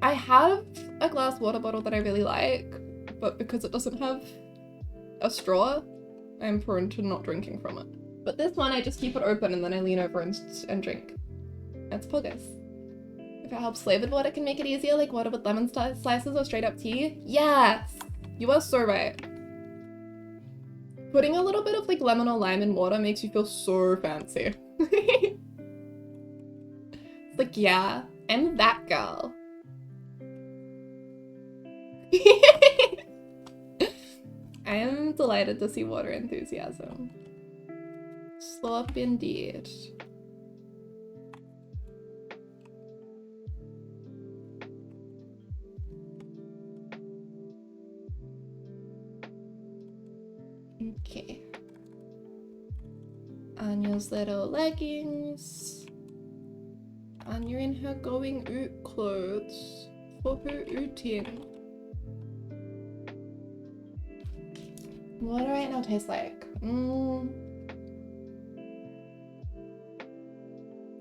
Speaker 1: I have a glass water bottle that I really like, but because it doesn't have a straw, I'm prone to not drinking from it. But this one, I just keep it open and then I lean over and drink. That's poggers. If it helps flavored water can make it easier, like water with lemon slices or straight up tea. Yes! You are so right. Putting a little bit of like lemon or lime in water makes you feel so fancy. It's like, yeah, I'm that girl. I am delighted to see water enthusiasm. Slop indeed. Okay. Anya's little leggings. Anya in her going out clothes for her outing. What do right now taste like?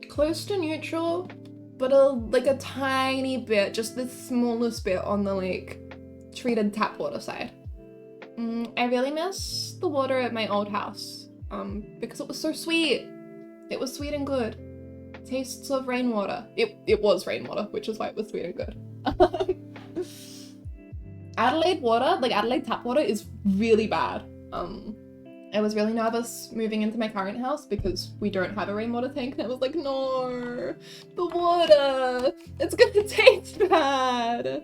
Speaker 1: Close to neutral, but like a tiny bit, just the smallest bit on the like treated tap water side. I really miss the water at my old house because it was so sweet. It was sweet and good. Tastes of rainwater. It was rainwater, which is why it was sweet and good. Adelaide water, like Adelaide tap water, is really bad. I was really nervous moving into my current house because we don't have a rainwater tank, and I was like, no, the water, it's gonna taste bad.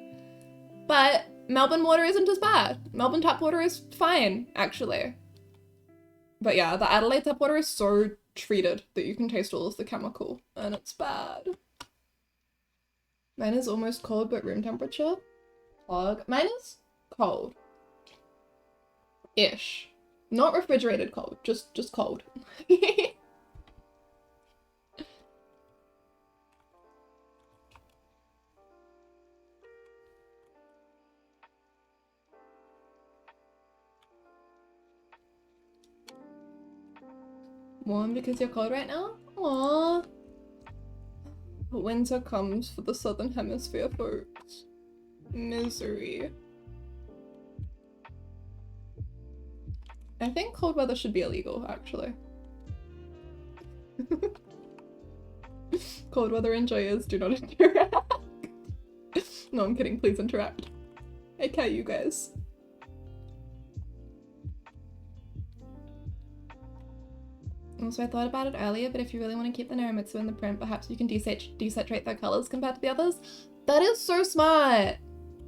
Speaker 1: But Melbourne water isn't as bad. Melbourne tap water is fine, actually. But yeah, the Adelaide tap water is so treated that you can taste all of the chemical, and it's bad. Mine is almost cold, but room temperature. Mine is cold. Ish. Not refrigerated cold, just cold. Warm because you're cold right now? Aww. Winter comes for the Southern Hemisphere, folks. Misery. I think cold weather should be illegal, actually. Cold weather enjoyers do not interact. No, I'm kidding. Please interact. I care, you guys. Also, I thought about it earlier, but if you really want to keep the Naramitsu in the print, perhaps you can desaturate their colors compared to the others. That is so smart!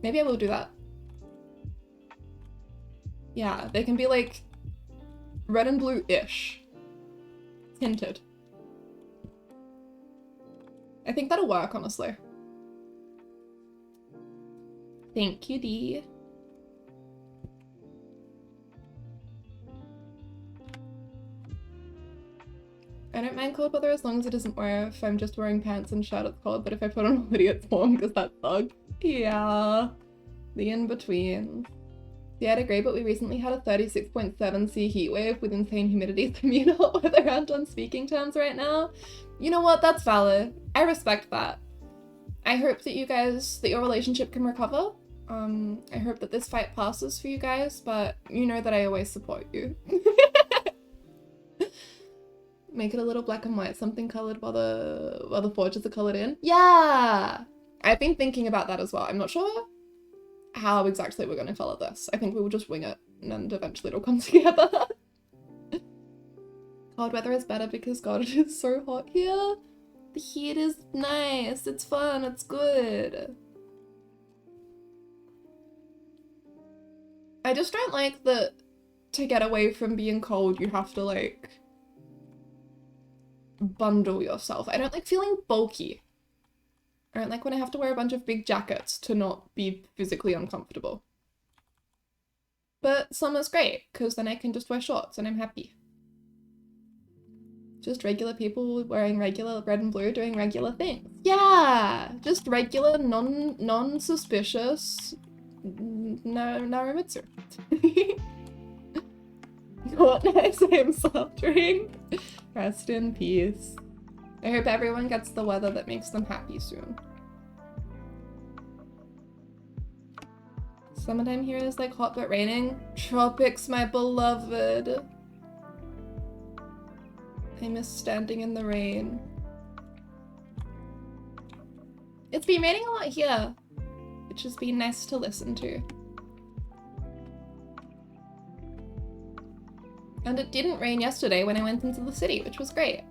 Speaker 1: Maybe I will do that. Yeah, they can be like red and blue-ish. Tinted. I think that'll work, honestly. Thank you, Dee. I don't mind cold weather as long as it doesn't wear if I'm just wearing pants and shirt it's cold, but if I put on a hoodie it's warm because that sucks. Yeah. The in-between. Yeah, I'd agree, but we recently had a 36.7C heat wave with insane humidity, so me and hot weather aren't on speaking terms right now. You know what? That's valid. I respect that. I hope that you guys, that your relationship can recover. I hope that this fight passes for you guys, but you know that I always support you. Make it a little black and white, something colored while the forges are colored in. Yeah! I've been thinking about that as well. I'm not sure how exactly we're going to color this. I think we will just wing it and eventually it'll come together. Cold weather is better because God, it is so hot here. The heat is nice, it's fun, it's good. I just don't like that to get away from being cold you have to like bundle yourself. I don't like feeling bulky. I don't like when I have to wear a bunch of big jackets to not be physically uncomfortable. But summer's great, because then I can just wear shorts and I'm happy. Just regular people wearing regular red and blue doing regular things. Yeah! Just regular, non-suspicious Naramitsu. What nice same soft drink. Rest in peace. I hope everyone gets the weather that makes them happy soon. Summertime here is like hot but raining. Tropics, my beloved. I miss standing in the rain. It's been raining a lot here, which has been nice to listen to. And it didn't rain yesterday when I went into the city, which was great.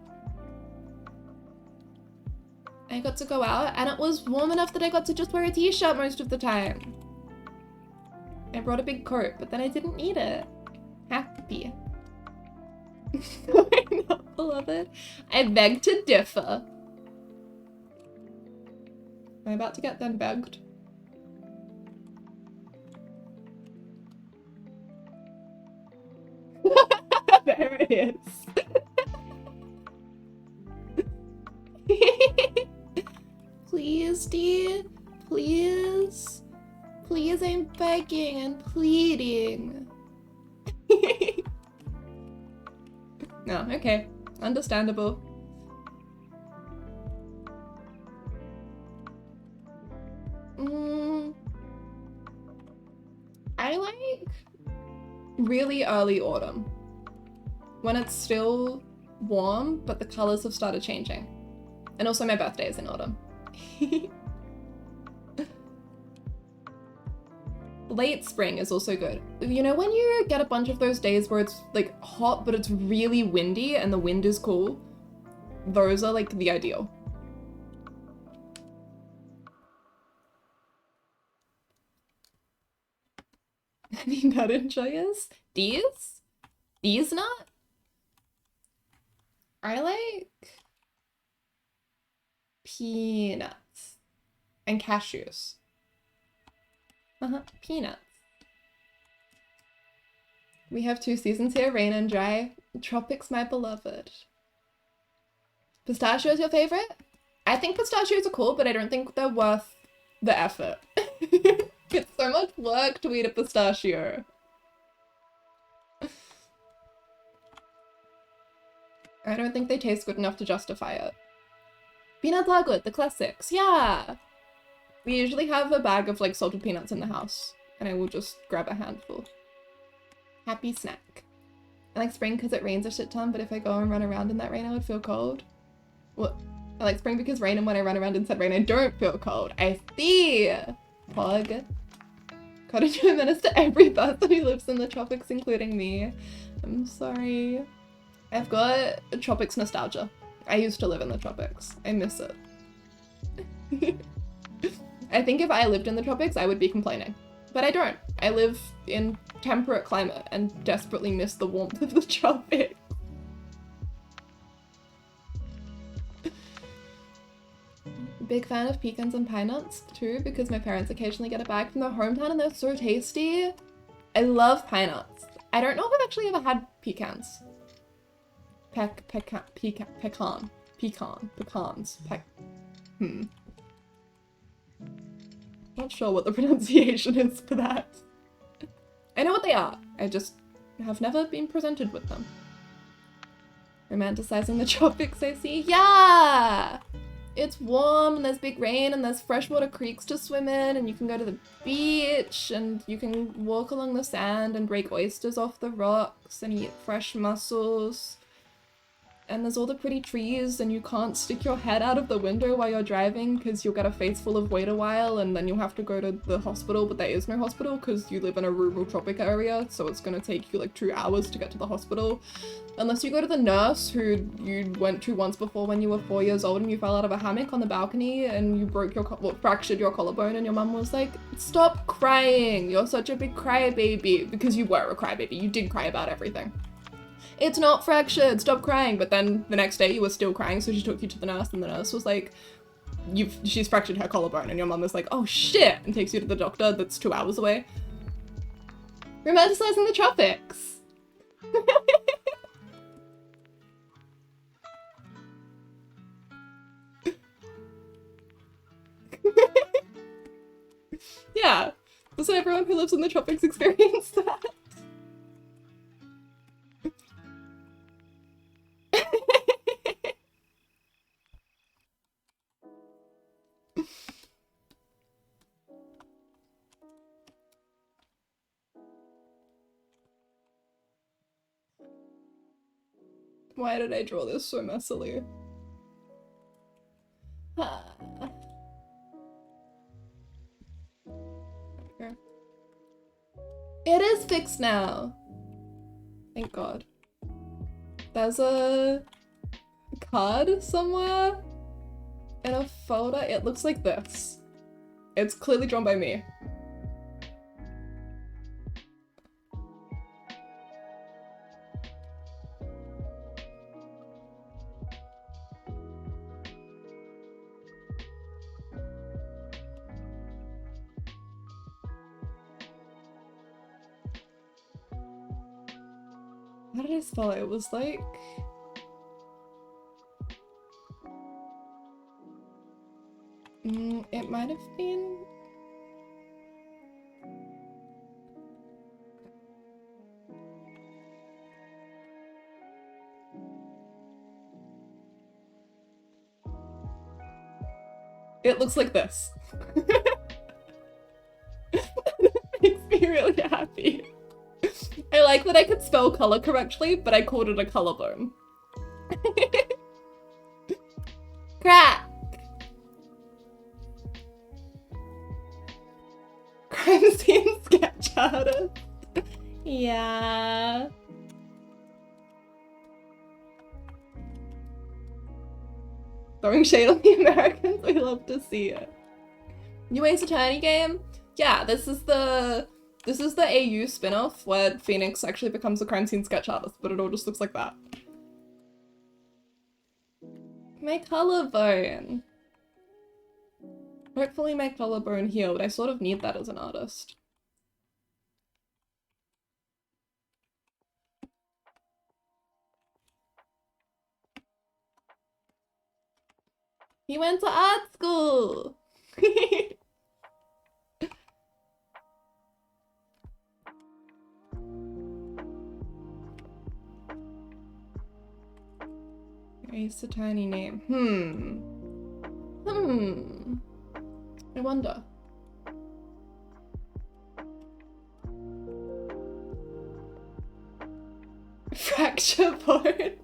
Speaker 1: I got to go out and it was warm enough that I got to just wear a t-shirt most of the time. I brought a big coat, but then I didn't need it. Happy. Not beloved. I beg to differ. Am I about to get then begged? There it is. Please, dear. Please. Please, I'm begging and pleading. No, okay. Understandable. I like really early autumn. When it's still warm, but the colors have started changing. And also my birthday is in autumn. Late spring is also good. You know when you get a bunch of those days where it's like hot, but it's really windy and the wind is cool? Those are like the ideal. Any nut enjoyers? These? These nut? I like peanuts and cashews. Peanuts. We have 2 seasons here, rain and dry. Tropics, my beloved. Pistachios your favorite? I think pistachios are cool, but I don't think they're worth the effort. It's so much work to eat a pistachio. I don't think they taste good enough to justify it. Peanuts are good, the classics, yeah! We usually have a bag of like salted peanuts in the house, and I will just grab a handful. Happy snack. I like spring because it rains a shit ton, but if I go and run around in that rain, I would feel cold. What? I like spring because rain, and when I run around in said rain, I don't feel cold. I see! Pog. Gotta do a menace to every person who lives in the tropics, including me. I'm sorry. I've got tropics nostalgia. I used to live in the tropics. I miss it. I think if I lived in the tropics, I would be complaining. But I don't. I live in temperate climate and desperately miss the warmth of the tropics. Big fan of pecans and pine nuts too, because my parents occasionally get a bag from their hometown and they're so tasty. I love pine nuts. I don't know if I've actually ever had pecans. Pecans. Not sure what the pronunciation is for that. I know what they are. I just have never been presented with them. Romanticizing the tropics, I see. Yeah! It's warm and there's big rain and there's freshwater creeks to swim in and you can go to the beach and you can walk along the sand and break oysters off the rocks and eat fresh mussels. And there's all the pretty trees and you can't stick your head out of the window while you're driving because you'll get a face full of wait a while and then you'll have to go to the hospital, but there is no hospital because you live in a rural tropic area, so it's gonna take you like 2 hours to get to the hospital. Unless you go to the nurse who you went to once before when you were 4 years old and you fell out of a hammock on the balcony and you broke your fractured your collarbone and your mum was like, stop crying, you're such a big crybaby, because you were a crybaby, you did cry about everything. It's not fractured, stop crying. But then the next day you were still crying, so she took you to the nurse and the nurse was like, she's fractured her collarbone, and your mum was like, oh shit, and takes you to the doctor that's 2 hours away. Romanticizing the tropics. Yeah, so everyone who lives in the tropics experienced that. Why did I draw this so messily? Okay. It is fixed now. Thank God. There's a card somewhere in a folder. It looks like this. It's clearly drawn by me. How did I spell it? It was like... it might have been... It looks like this. Makes me really happy. I like that I could spell color correctly, but I called it a collarbone. Crack! Crime scene sketch artist. Yeah. Throwing shade on the Americans, we love to see it. New Ace Attorney game? Yeah, this is the AU spin-off where Phoenix actually becomes a crime scene sketch artist, but it all just looks like that. My collarbone. Hopefully my collarbone healed. I sort of need that as an artist. He went to art school! It's a tiny name. I wonder. Fracture bone.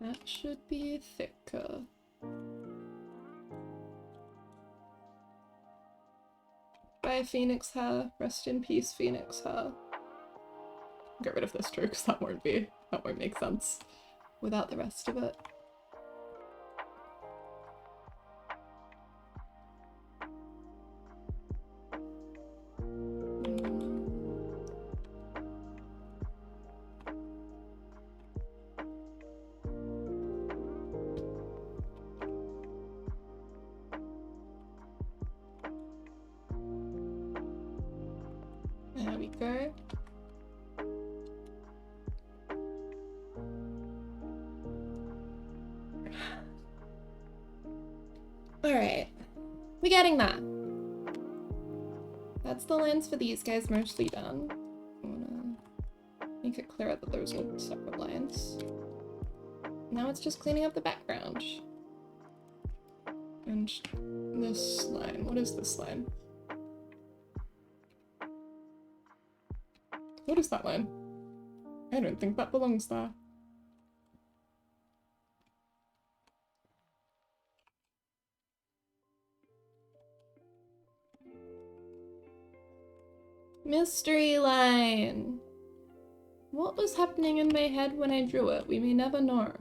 Speaker 1: That should be thicker. Bye, Phoenix hair. Rest in peace, Phoenix hair. Get rid of this too, because that won't make sense without the rest of it. There we go. Alright. We're getting that. That's the lines for these guys mostly done. I wanna make it clearer that those are separate lines. Now it's just cleaning up the background. And this line. What is this line? What is that line? I don't think that belongs there. Mystery line! What was happening in my head when I drew it? We may never know.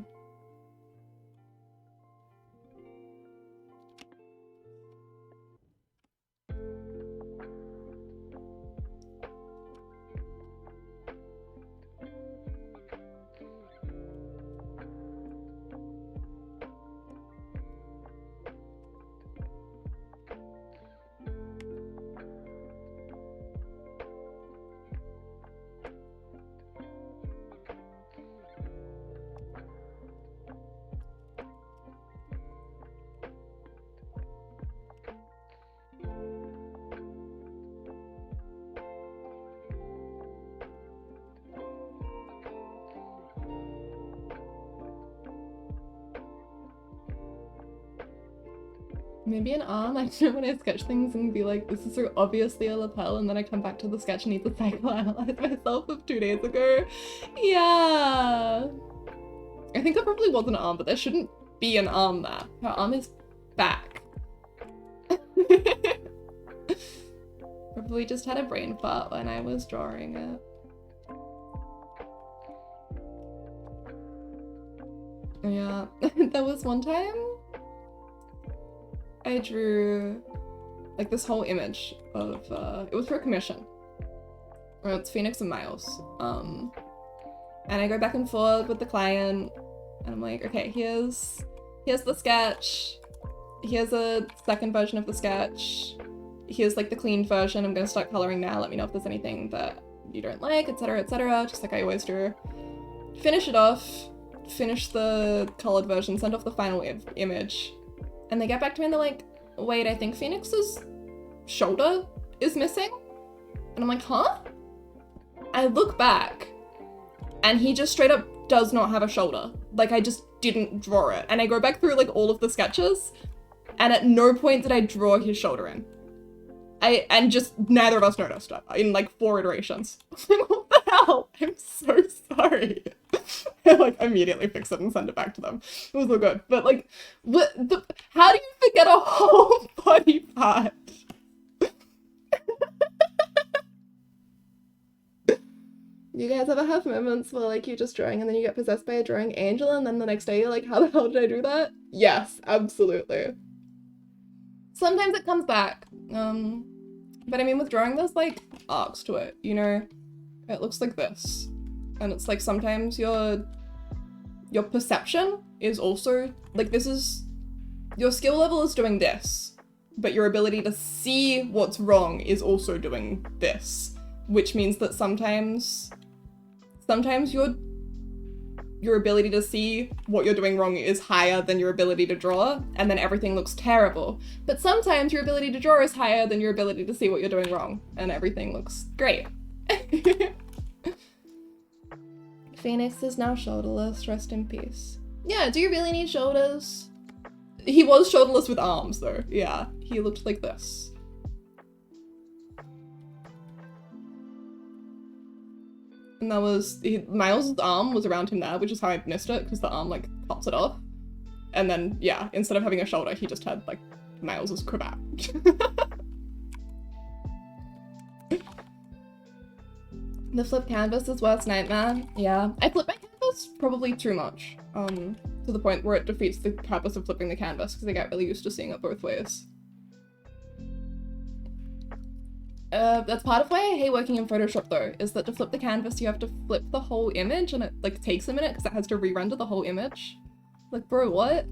Speaker 1: Maybe an arm. I don't know when I sketch things and be like, this is so obviously a lapel, and then I come back to the sketch and need to psychoanalyze myself of 2 days ago. Yeah. I think that probably was an arm, but there shouldn't be an arm there. Her arm is back. Probably just had a brain fart when I was drawing it. Yeah, there was one time I drew like this whole image of, it was for a commission. Well, it's Phoenix and Miles. And I go back and forth with the client and I'm like, okay, here's the sketch. Here's a second version of the sketch. Here's like the clean version. I'm gonna start coloring now. Let me know if there's anything that you don't like, etc., just like I always do. Finish it off, finish the colored version, send off the final image. And they get back to me and they're like, wait, I think Phoenix's shoulder is missing. And I'm like, huh? I look back and he just straight up does not have a shoulder. Like, I just didn't draw it. And I go back through like all of the sketches and at no point did I draw his shoulder in. And just neither of us noticed it in like 4 iterations. Like, what the hell? I'm so sorry. I like immediately fix it and send it back to them. It was all good. But like, how do you forget a whole body part? You guys ever have moments where like you're just drawing and then you get possessed by a drawing angel and then the next day you're like, how the hell did I do that? Yes, absolutely. Sometimes it comes back. But I mean with drawing there's like arcs to it, you know? It looks like this. And it's like sometimes your perception is also, like this is, your skill level is doing this, but your ability to see what's wrong is also doing this, which means that sometimes your ability to see what you're doing wrong is higher than your ability to draw, and then everything looks terrible. But sometimes your ability to draw is higher than your ability to see what you're doing wrong, and everything looks great. Phoenix is now shoulderless, rest in peace. Yeah, do you really need shoulders? He was shoulderless with arms though, yeah. He looked like this. And that was, Miles' arm was around him there, which is how I missed it, because the arm like pops it off. And then, yeah, instead of having a shoulder, he just had like Miles' cravat. The flip canvas is worst nightmare. Yeah, I flip my canvas probably too much. To the point where it defeats the purpose of flipping the canvas because I get really used to seeing it both ways. That's part of why I hate working in Photoshop though, is that to flip the canvas you have to flip the whole image and it like takes a minute because it has to re-render the whole image. Like, bro, what?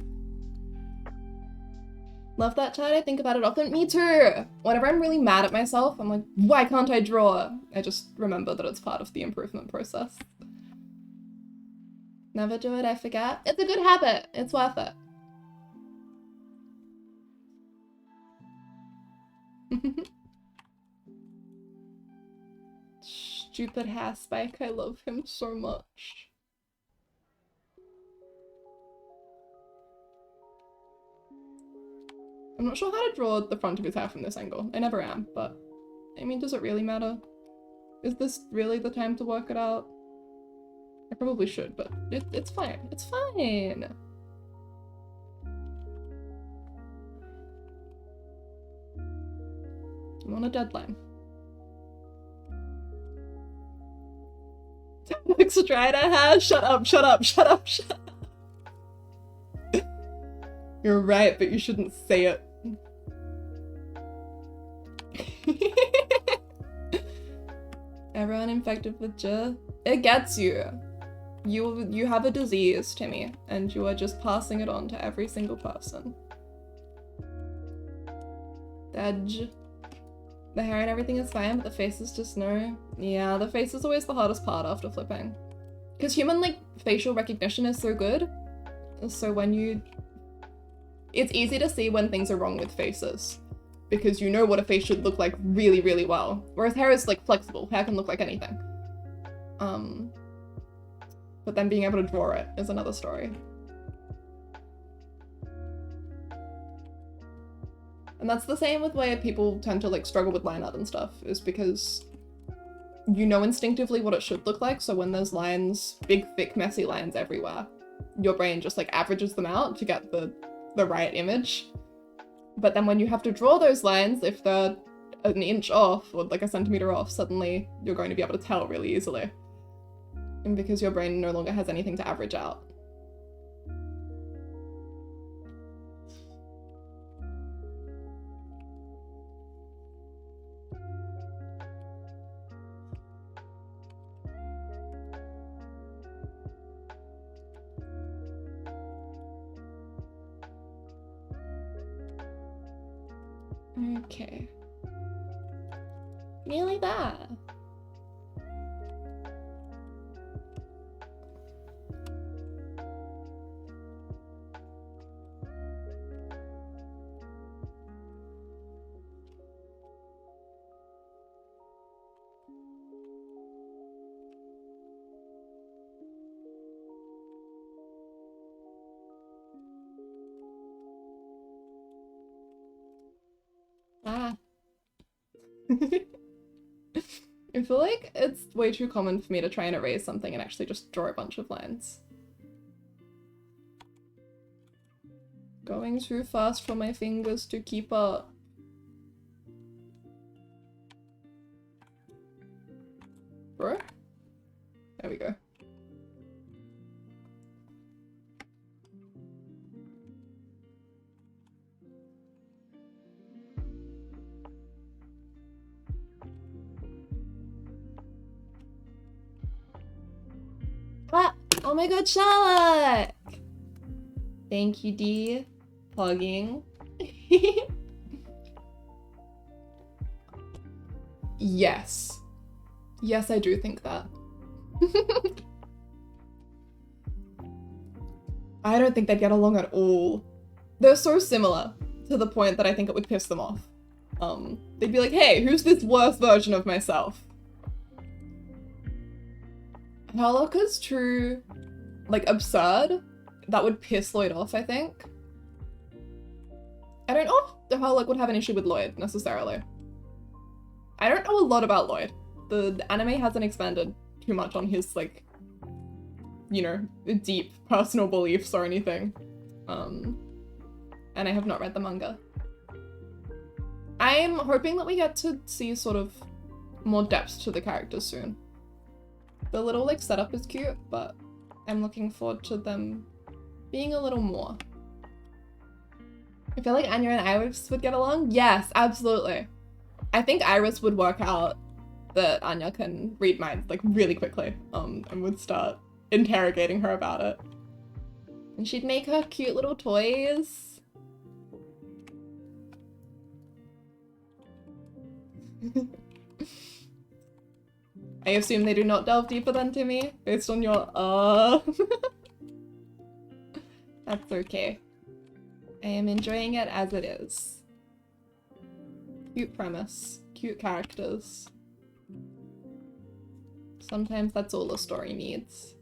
Speaker 1: Love that chat, I think about it often. Me too! Whenever I'm really mad at myself, I'm like, why can't I draw? I just remember that it's part of the improvement process. Never do it, I forget. It's a good habit, it's worth it. Stupid hair spike, I love him so much. I'm not sure how to draw the front of his hair from this angle. I never am, but I mean, does it really matter? Is this really the time to work it out? I probably should, but it's fine. It's fine. I'm on a deadline. Strider hair? Shut up, shut up, shut up, shut up. You're right, but you shouldn't say it. Everyone infected with J? It gets you. You have a disease, Timmy, and you are just passing it on to every single person. Edge. The hair and everything is fine, but the face is just no. Yeah, the face is always the hardest part after flipping. Because human, like, facial recognition is so good. So when you... It's easy to see when things are wrong with faces. Because you know what a face should look like really, really well. Whereas hair is, like, flexible. Hair can look like anything. But then being able to draw it is another story. And that's the same with where people tend to like struggle with line art and stuff, is because you know instinctively what it should look like, so when there's lines, big, thick, messy lines everywhere, your brain just like averages them out to get the right image. But then when you have to draw those lines, if they're an inch off or like a centimeter off, suddenly you're going to be able to tell really easily. And because your brain no longer has anything to average out. Okay. Nearly there. Ah. I feel like it's way too common for me to try and erase something and actually just draw a bunch of lines. Going too fast for my fingers to keep up. Bro? There we go. Ah! Oh my god, Charlotte! Thank you, D. Hugging. Yes. Yes, I do think that. I don't think they'd get along at all. They're so similar to the point that I think it would piss them off. They'd be like, hey, who's this worse version of myself? Harlock is true, like, absurd. That would piss Lloyd off, I think. I don't know if Harlock would have an issue with Lloyd, necessarily. I don't know a lot about Lloyd. The anime hasn't expanded too much on his, like, you know, deep personal beliefs or anything. And I have not read the manga. I'm hoping that we get to see sort of more depth to the characters soon. The little, like, setup is cute, but I'm looking forward to them being a little more. I feel like Anya and Iris would get along. Yes, absolutely. I think Iris would work out that Anya can read minds, like, really quickly, and would start interrogating her about it. And she'd make her cute little toys. I assume they do not delve deeper than Timmy, based on your That's okay. I am enjoying it as it is. Cute premise, cute characters. Sometimes that's all a story needs.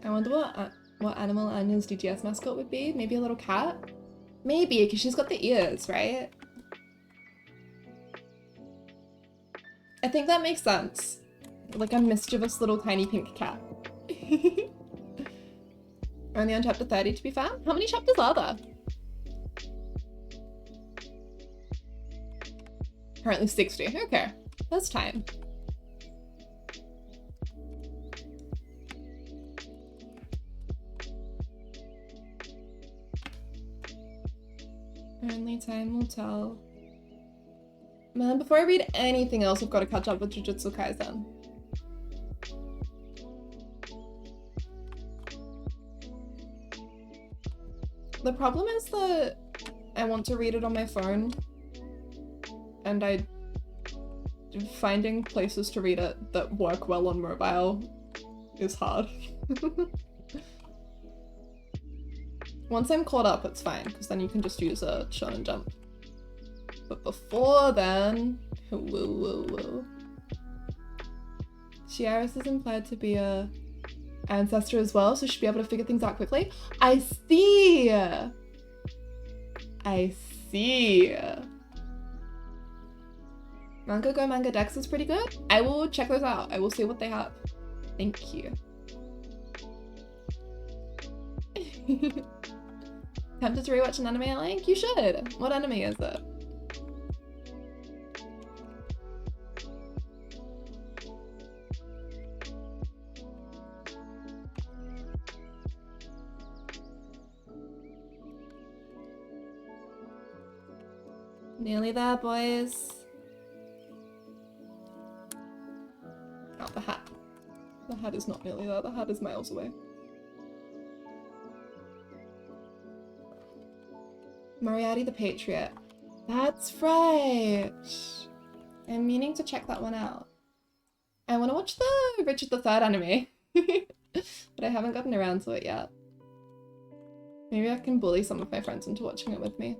Speaker 1: I wonder what animal Anya's DGS mascot would be? Maybe a little cat? Maybe, because she's got the ears, right? I think that makes sense. Like a mischievous little tiny pink cat. Only on chapter 30 to be fair. How many chapters are there? Currently 60. Okay, that's time. Only time will tell. Man, before I read anything else, I've got to catch up with Jujutsu Kaisen. The problem is that I want to read it on my phone, and finding places to read it that work well on mobile is hard. Once I'm caught up, it's fine, because then you can just use a Shonen Jump. But before then, woo. Shiaris is implied to be a ancestor as well, so she'll be able to figure things out quickly. I see. I see. Manga Go Manga Dex is pretty good. I will check those out. I will see what they have. Thank you. Tempted to rewatch an anime I like? You should. What anime is it? Nearly there, boys. Oh, the hat. The hat is not nearly there. The hat is miles away. Moriarty the Patriot. That's right. I'm meaning to check that one out. I want to watch the Richard III anime, but I haven't gotten around to it yet. Maybe I can bully some of my friends into watching it with me.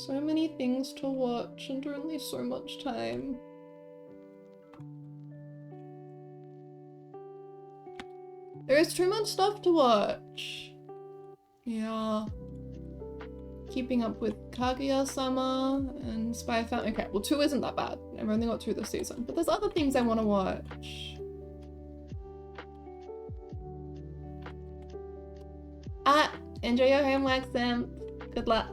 Speaker 1: So many things to watch and only so much time. There is too much stuff to watch. Yeah. Keeping up with Kaguya-sama and Spy Family. Okay, well 2 isn't that bad. I've only got 2 this season. But there's other things I want to watch. Enjoy your homework, Sam. Good luck.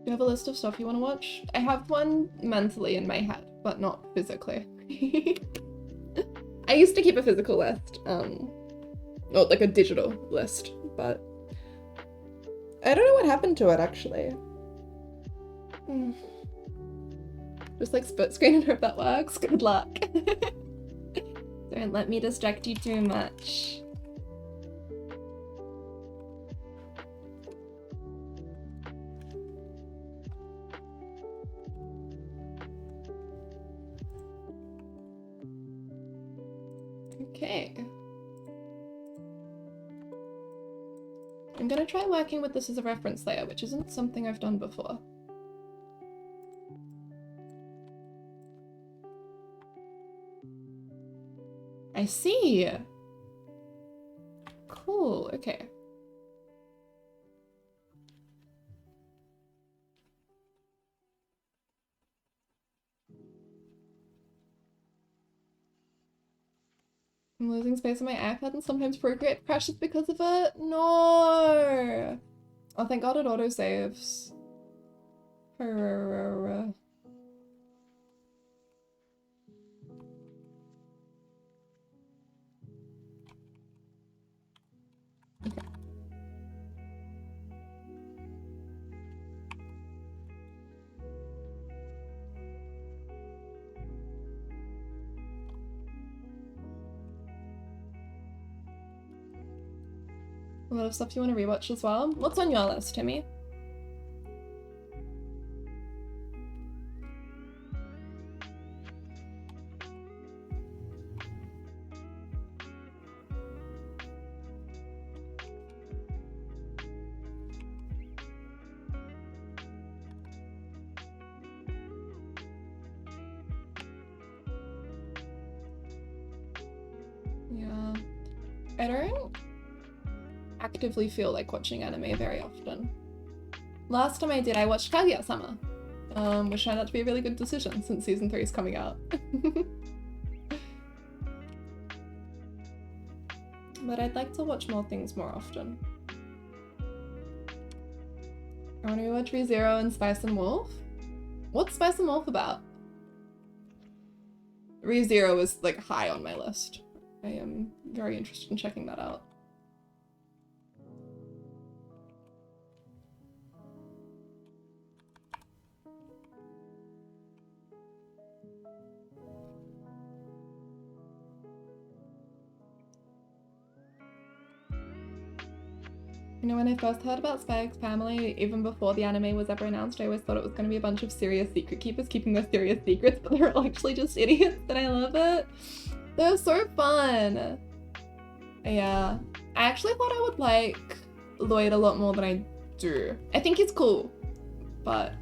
Speaker 1: Do you have a list of stuff you want to watch? I have one mentally in my head, but not physically. I used to keep a physical list, or like a digital list, but I don't know what happened to it actually. Just like split screen and hope that works. Good luck. Don't let me distract you too much. Okay. I'm gonna try working with this as a reference layer, which isn't something I've done before. I see. Cool, okay. I'm losing space on my iPad and sometimes Procreate crashes because of it. No! Oh, thank God it autosaves. Okay. A lot of stuff you want to rewatch as well. What's on your list, Timmy? Yeah. I don't actively feel like watching anime very often. Last time I did, I watched Kaguya-sama, which turned out to be a really good decision since season 3 is coming out. But I'd like to watch more things more often. I want to watch ReZero and Spice and Wolf. What's Spice and Wolf about? ReZero is like high on my list. I am very interested in checking that out. You know, when I first heard about Spy X Family, even before the anime was ever announced, I always thought it was going to be a bunch of serious secret keepers keeping their serious secrets, but they're all actually just idiots, and I love it. They're so fun. Yeah. I actually thought I would like Lloyd a lot more than I do. I think he's cool, but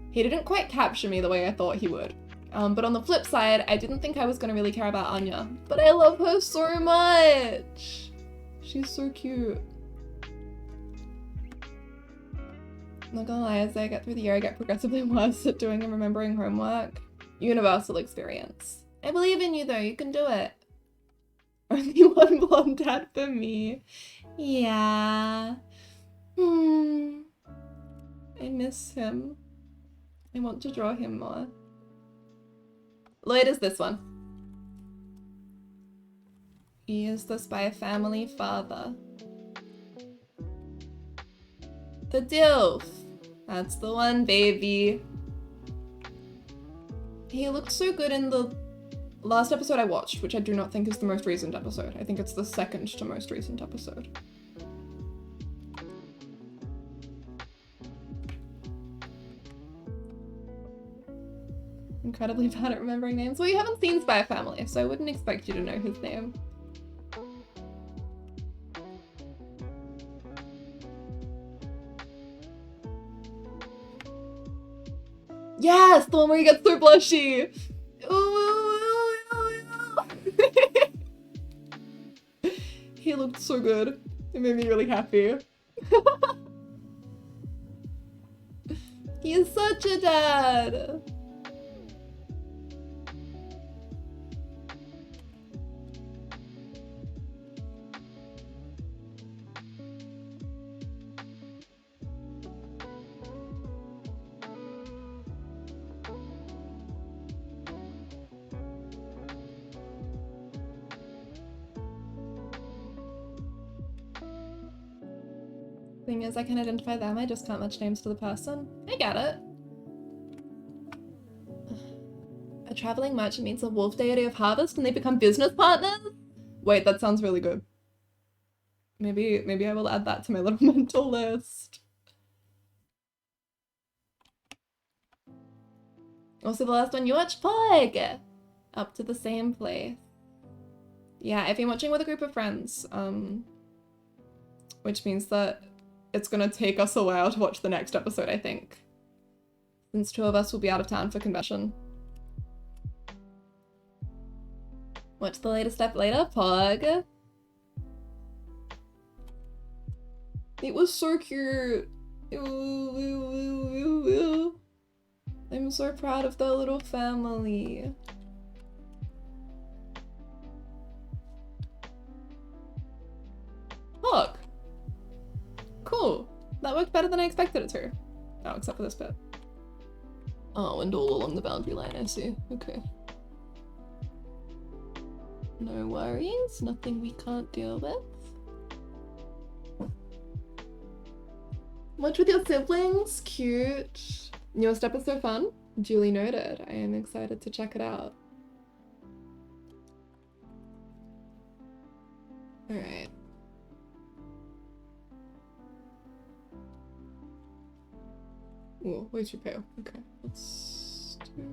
Speaker 1: he didn't quite capture me the way I thought he would. But on the flip side, I didn't think I was going to really care about Anya, but I love her so much. She's so cute. Not gonna lie, as I get through the year, I get progressively worse at doing and remembering homework. Universal experience. I believe in you though, you can do it. Only one blonde dad for me. Yeah. I miss him. I want to draw him more. Lloyd is this one. He is the Spy Family father. The DILF. That's the one, baby. He looked so good in the last episode I watched, which I do not think is the most recent episode. I think it's the second to most recent episode. Incredibly bad at remembering names. Well, you haven't seen Spy Family, so I wouldn't expect you to know his name. Yes, the one where you get so blushy. He looked so good. It made me really happy. He is such a dad. Thing is, I can identify them, I just can't match names to the person. I get it. A traveling merchant meets a wolf deity of harvest and they become business partners? Wait, that sounds really good. Maybe I will add that to my little mental list. Also, the last one you watched, Pog! Up to the same place. Yeah, I've been watching with a group of friends, which means that it's gonna take us a while to watch the next episode, I think. Since 2 of us will be out of town for convention. Watch the latest step later, Pog. It was so cute. I'm so proud of their little family. Pog. Cool. That worked better than I expected it to. Oh, except for this bit. Oh, and all along the boundary line, I see. Okay. No worries. Nothing we can't deal with. Watch with your siblings? Cute. Newest episode fun? Duly noted. I am excited to check it out. Alright. Oh, way too pale. Okay, let's do...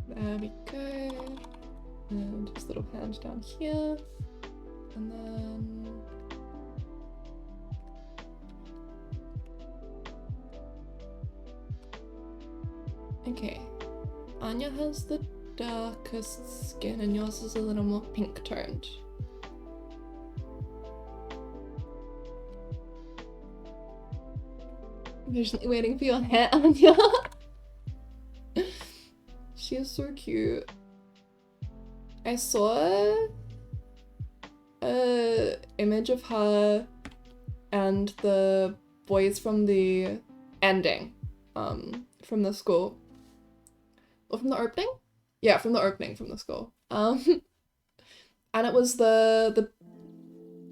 Speaker 1: There we go. And just little hand down here. And then... Okay. Anya has the darkest skin and yours is a little more pink toned. I'm patiently waiting for your hair, Anya. She is so cute. I saw a image of her and the boys from the ending, from the school. Or from the opening? Yeah, from the opening from the school. And it was the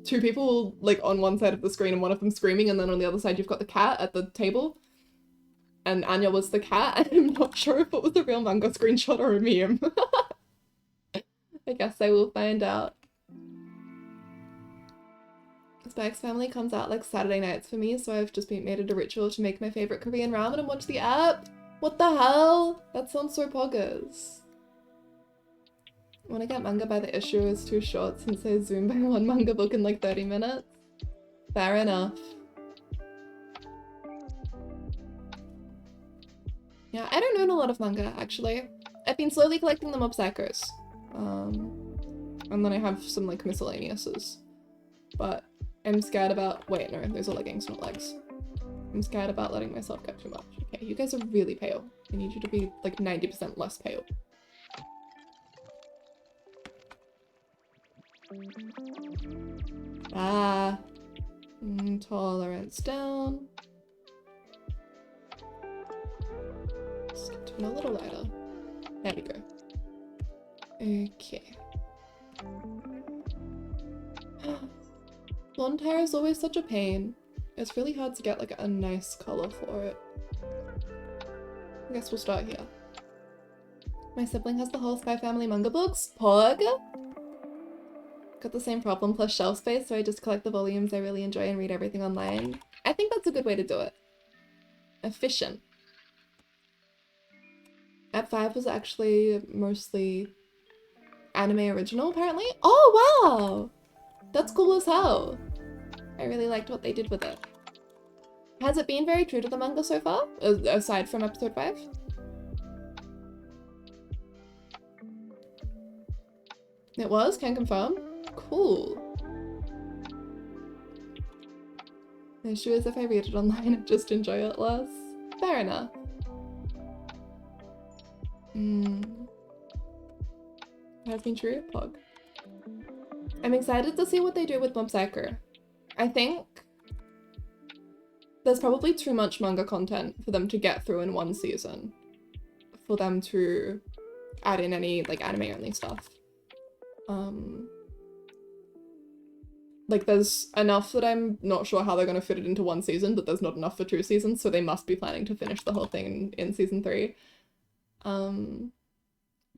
Speaker 1: two people like on one side of the screen and one of them screaming, and then on the other side you've got the cat at the table. And Anya was the cat, and I'm not sure if it was a real manga screenshot or a meme. I guess I will find out. Spike's Family comes out like Saturday nights for me, so I've just made it a ritual to make my favorite Korean ramen and watch the app. What the hell? That sounds so poggers. I want to get manga by the issue is too short since I zoom by one manga book in like 30 minutes. Fair enough. Yeah, I don't own a lot of manga, actually. I've been slowly collecting the Mob Psychos. And then I have some, like, miscellaneouses. But I'm scared about- wait, no, those are leggings, not legs. I'm scared about letting myself get too much. Okay, you guys are really pale. I need you to be, like, 90% less pale. Ah. Tolerance down. Turn a little lighter. There we go. Okay. Blonde hair is always such a pain. It's really hard to get like a nice color for it. I guess we'll start here. My sibling has the whole Spy Family manga books. Pog! Got the same problem plus shelf space, so I just collect the volumes I really enjoy and read everything online. I think that's a good way to do it. Efficient. At 5 was actually mostly anime original, apparently. Oh, wow! That's cool as hell. I really liked what they did with it. Has it been very true to the manga so far, aside from episode 5? It was? Can confirm? Cool. The issue is if I read it online and just enjoy it less. Fair enough. Has been true? Pog. I'm excited to see what they do with Mob Psycho. I think there's probably too much manga content for them to get through in one season. For them to add in any, like, anime-only stuff. Like, there's enough that I'm not sure how they're gonna fit it into one season, but there's not enough for 2 seasons, so they must be planning to finish the whole thing in season 3.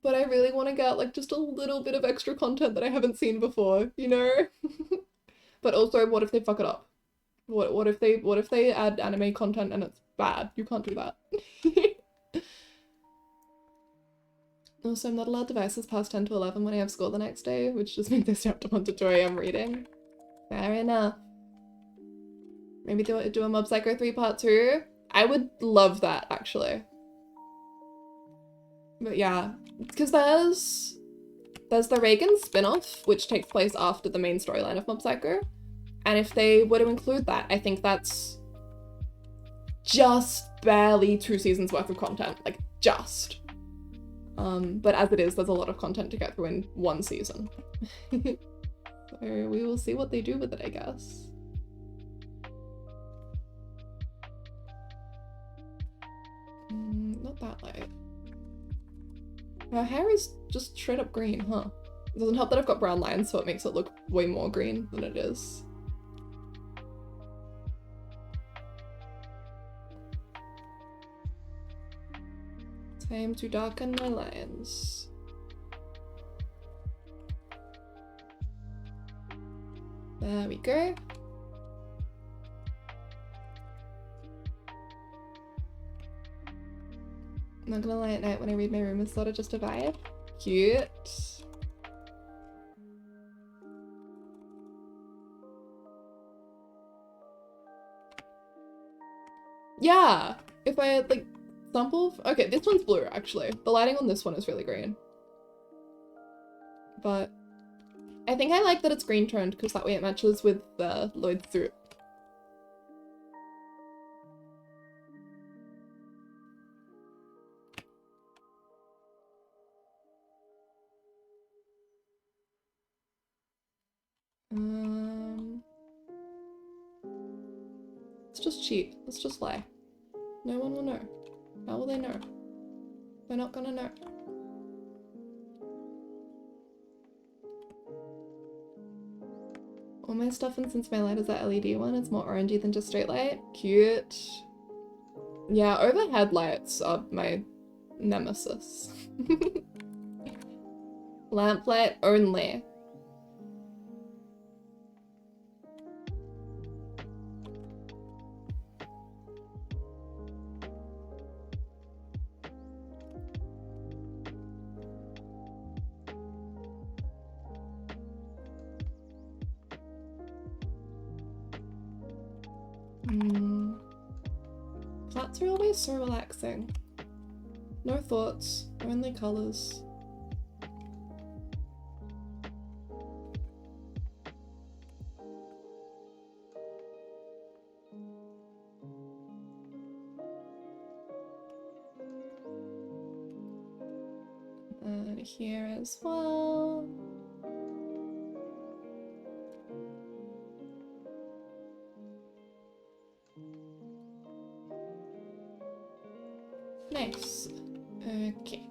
Speaker 1: But I really want to get, like, just a little bit of extra content that I haven't seen before, you know? But also, what if they fuck it up? What if they add anime content and it's bad? You can't do that. Also, I'm not allowed devices past 10 to 11 when I have school the next day, which just means I stay up to 1 to 2 AM reading. Fair enough. Maybe do a Mob Psycho 3 part 2? I would love that, actually. But yeah, because there's the Reagan spin-off, which takes place after the main storyline of Mob Psycho. And if they were to include that, I think that's just barely 2 seasons worth of content. Like, just. But as it is, there's a lot of content to get through in 1 season. So we will see what they do with it, I guess. Not that light. Her hair is just straight up green, huh? It doesn't help that I've got brown lines, so it makes it look way more green than it is. Time to darken my lines. There we go. I'm not gonna lie, at night when I read my room is sort of just a vibe. Cute. Yeah, if I like sample. Okay, this one's blue actually. The lighting on this one is really green. But I think I like that it's green toned because that way it matches with Lloyd's suit. Let's just cheat. Let's just lie. No one will know. How will they know? They're not gonna know. All my stuff, and since my light is that LED one, it's more orangey than just straight light. Cute. Yeah, overhead lights are my nemesis. Lamplight only. Flats are always so relaxing. No thoughts, only colours. And here as well. Nice. Okay.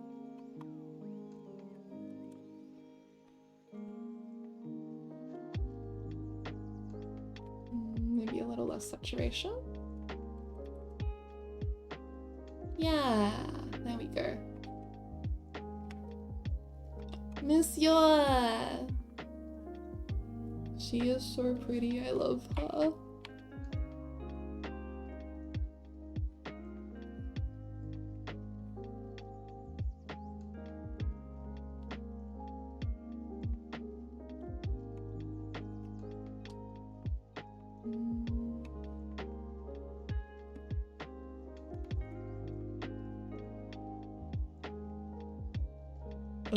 Speaker 1: Maybe a little less saturation. Yeah, there we go. Monsieur! She is so pretty, I love her.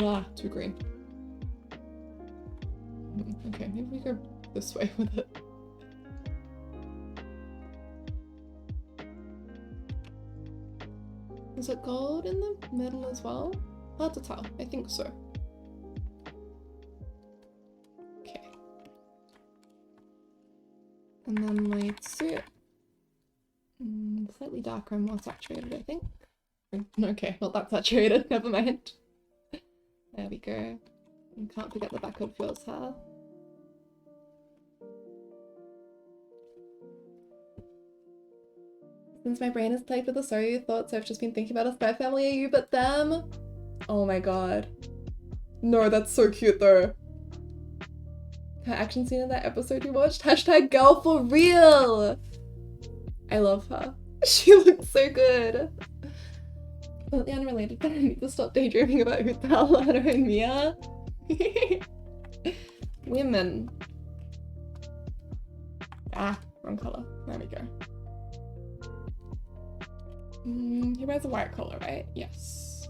Speaker 1: Ah, too green. Okay, maybe we go this way with it. Is it gold in the middle as well? Hard to tell. I think so. Okay. And then my suit. Slightly darker and more saturated, I think. Okay, not that saturated. Never mind. There we go. And can't forget the back of Phil's hair. Since my brain is plagued with the sorry thoughts, I've just been thinking about a spy family. Are you but them? Oh my god. No, that's so cute though. Her action scene in that episode you watched? Hashtag girl for real! I love her. She looks so good. Completely unrelated, but I need to stop daydreaming about Uthal, Lana, and Mia. Women. Ah, wrong color. There we go. He wears a white collar, right? Yes.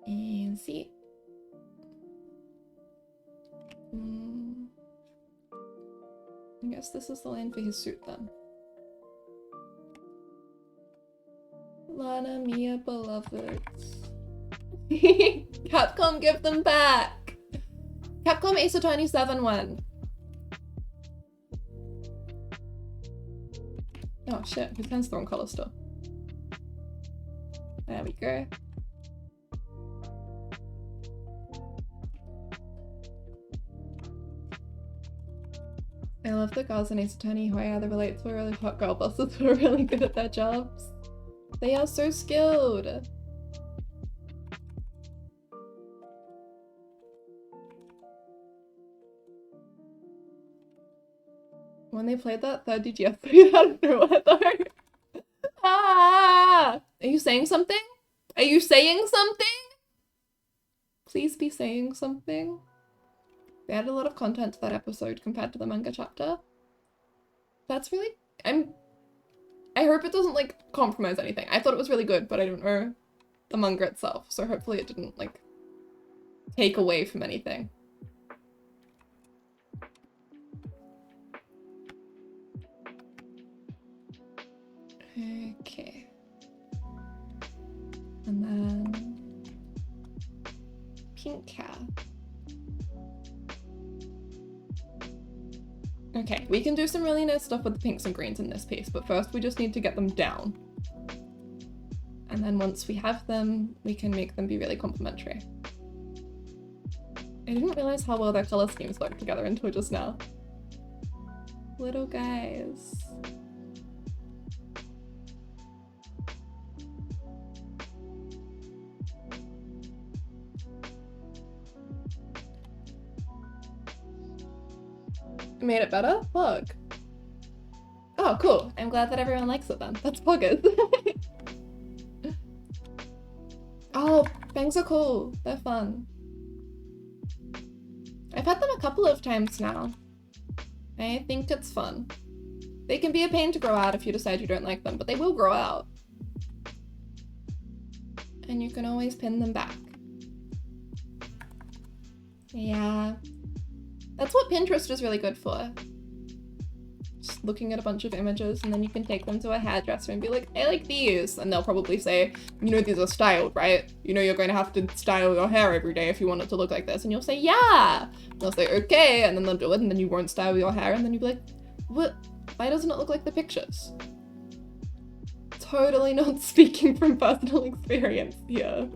Speaker 1: And see. I guess this is the line for his suit then. Lana, Mia, beloveds. Capcom, give them back! Capcom Ace Attorney 7-1. Oh shit, his hand's the wrong color still. There we go. I love the girls in Ace Attorney who either relate to really hot girl bosses who are really good at their jobs. They are so skilled. When they played that third DGF3 out of nowhere though. Ah! Are you saying something? Are you saying something? Please be saying something. They added a lot of content to that episode compared to the manga chapter. That's really... I hope it doesn't, like, compromise anything. I thought it was really good, but I don't know the manga itself, so hopefully it didn't, like, take away from anything. Okay. And then... pink hair. Okay, we can do some really nice stuff with the pinks and greens in this piece, but first we just need to get them down. And then once we have them, we can make them be really complementary. I didn't realize how well their color schemes work together until just now. Little guys. Made it better? Pug. Oh, cool. I'm glad that everyone likes it then. That's Puggers. Oh, bangs are cool. They're fun. I've had them a couple of times now. I think it's fun. They can be a pain to grow out if you decide you don't like them, but they will grow out. And you can always pin them back. Yeah. That's what Pinterest is really good for. Just looking at a bunch of images and then you can take them to a hairdresser and be like, I like these. And they'll probably say, you know, these are styled, right? You know, you're going to have to style your hair every day if you want it to look like this. And you'll say, yeah. And they'll say, okay. And then they'll do it and then you won't style your hair. And then you'll be like, what? Why doesn't it look like the pictures? Totally not speaking from personal experience here.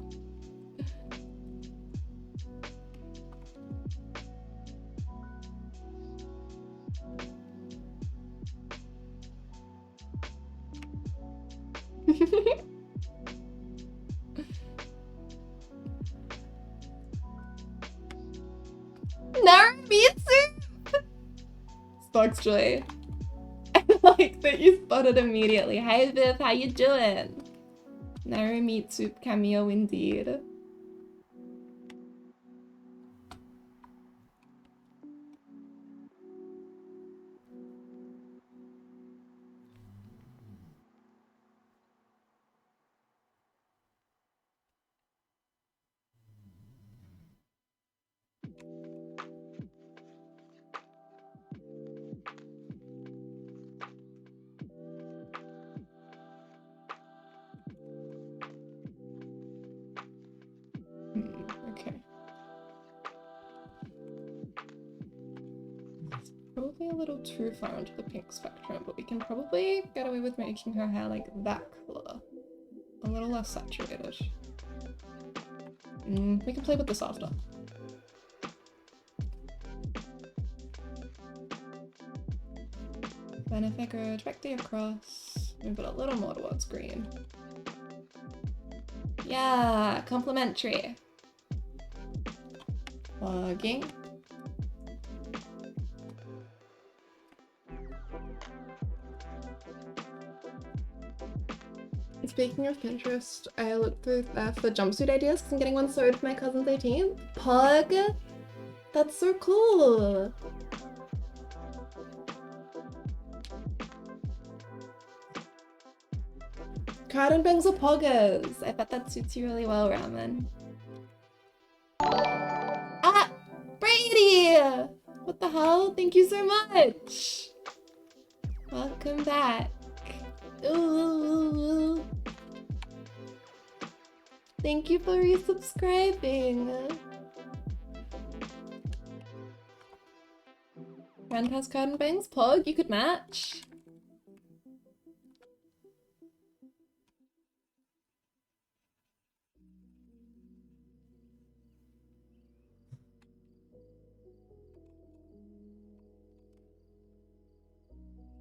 Speaker 1: Naramitsu! Sparks Joy. I like that you spotted immediately. Hi Viv, how you doing? Naramitsu cameo indeed. Okay. Probably a little too far into the pink spectrum, but we can probably get away with making her hair like that color. A little less saturated. We can play with this after. Then if I go directly across, move it a little more towards green. Yeah, complimentary. Plugging. Speaking of Pinterest, I looked through there for jumpsuit ideas because I'm getting one sewed for my cousin's 18th. Pug! That's so cool! Card bangs are poggers! I bet that suits you really well, Ramen. Ah! Brady! What the hell? Thank you so much! Welcome back. Ooh. Thank you for resubscribing. Friend has card and bangs. Pog, you could match.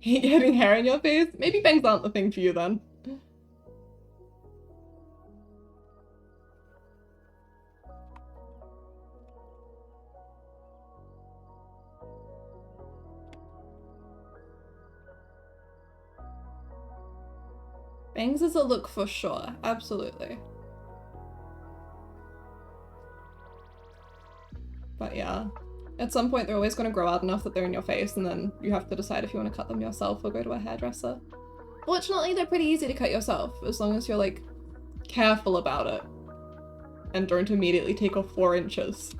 Speaker 1: Hate getting hair in your face? Maybe bangs aren't the thing for you then. Bangs is a look for sure, absolutely. But yeah, at some point they're always going to grow out enough that they're in your face and then you have to decide if you want to cut them yourself or go to a hairdresser. Fortunately, they're pretty easy to cut yourself as long as you're like careful about it and don't immediately take off 4 inches.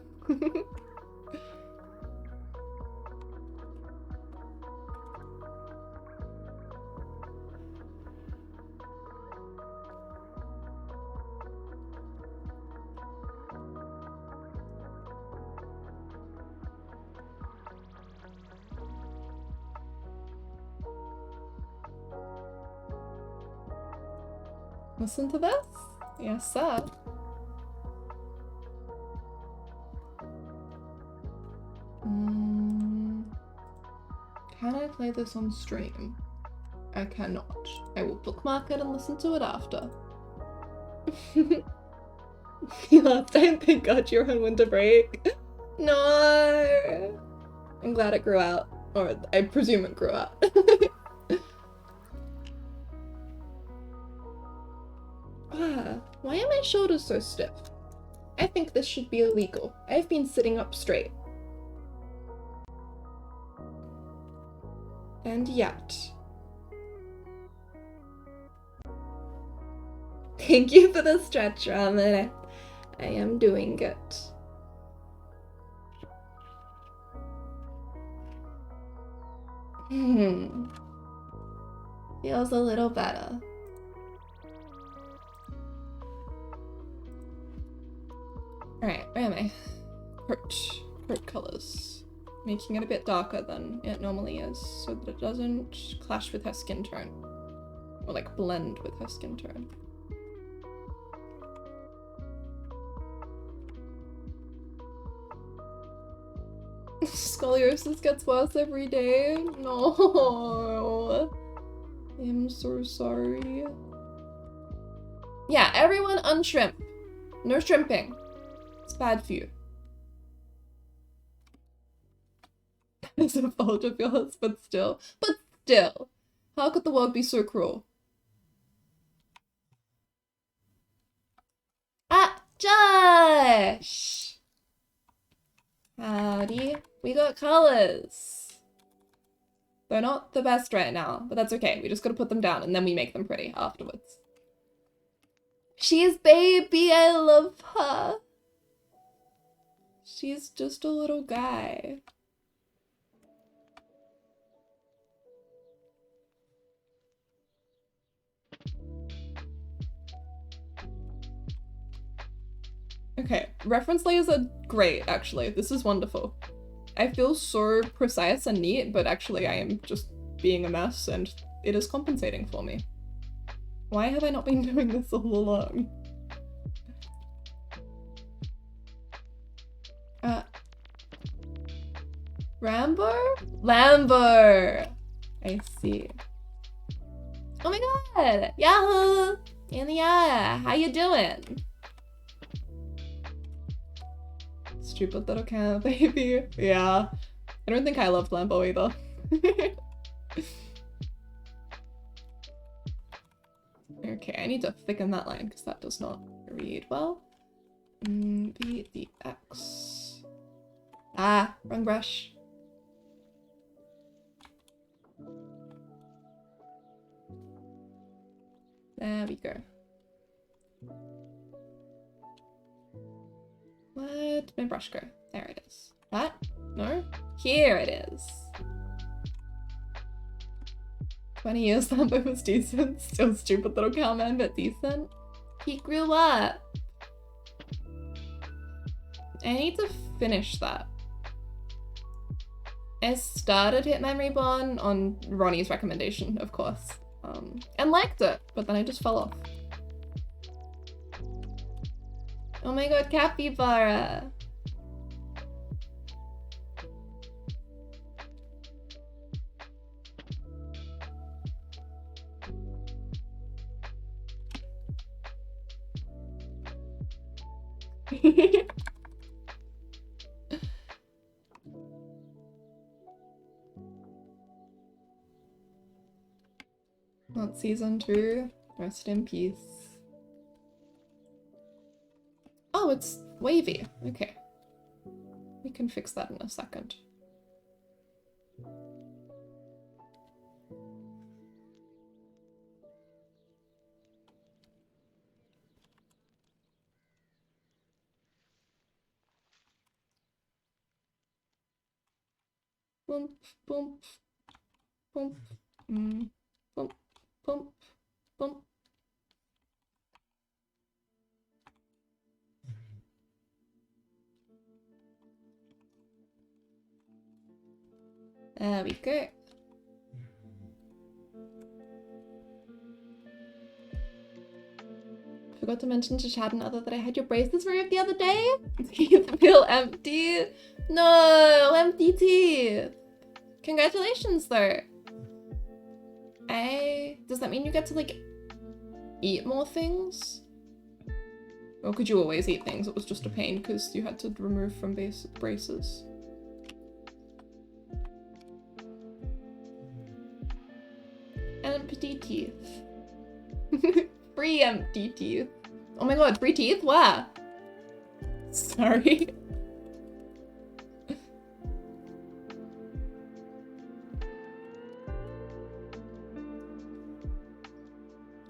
Speaker 1: Listen to this? Yes, sir. Can I play this on stream? I cannot. I will bookmark it and listen to it after. Last time, thank God you're on winter break. No! I'm glad it grew out. Or I presume it grew out. Why are my shoulders so stiff? I think this should be illegal. I've been sitting up straight. And yet. Thank you for the stretch, Ramen. I am doing it. Feels a little better. Alright, where am I? Coat colors. Making it a bit darker than it normally is so that it doesn't clash with her skin tone. Or like blend with her skin tone. Scoliosis gets worse every day. No. I'm so sorry. Yeah, everyone unshrimp. No shrimping. It's bad for you. It's a fault of yours, but still. How could the world be so cruel? Ah, Josh! Howdy. We got colors. They're not the best right now, but that's okay. We just gotta put them down and then we make them pretty afterwards. She's baby, I love her. She's just a little guy. Okay, reference layers are great, actually. This is wonderful. I feel so precise and neat, but actually I am just being a mess and it is compensating for me. Why have I not been doing this all along? Rambo? Lambo! I see. Oh my god! Yahoo! Yeah, how you doing? Stupid little cat baby. Yeah. I don't think I loved Lambo either. Okay, I need to thicken that line because that does not read well. B, the X. Ah, wrong brush. There we go. Where'd my brush go? There it is. That? No? Here it is. 20 years Lambo was decent. Still stupid little cowman, but decent. He grew up. I need to finish that. I started Hit Memory Bond on Ronnie's recommendation, of course. And liked it, but then I just fell off. Oh my god, capybara! Not season 2. Rest in peace. Oh, it's wavy. Okay. We can fix that in a second. Boom, boom, boom, boom, boom, boom. There we go. Forgot to mention to Chad and other that I had your braces removed the other day. Teeth feel empty. No, empty teeth. Congratulations though. Does that mean you get to like eat more things? Or could you always eat things? It was just a pain because you had to remove from braces. Empty teeth. Free empty teeth. Oh my god, free teeth? Where? Sorry.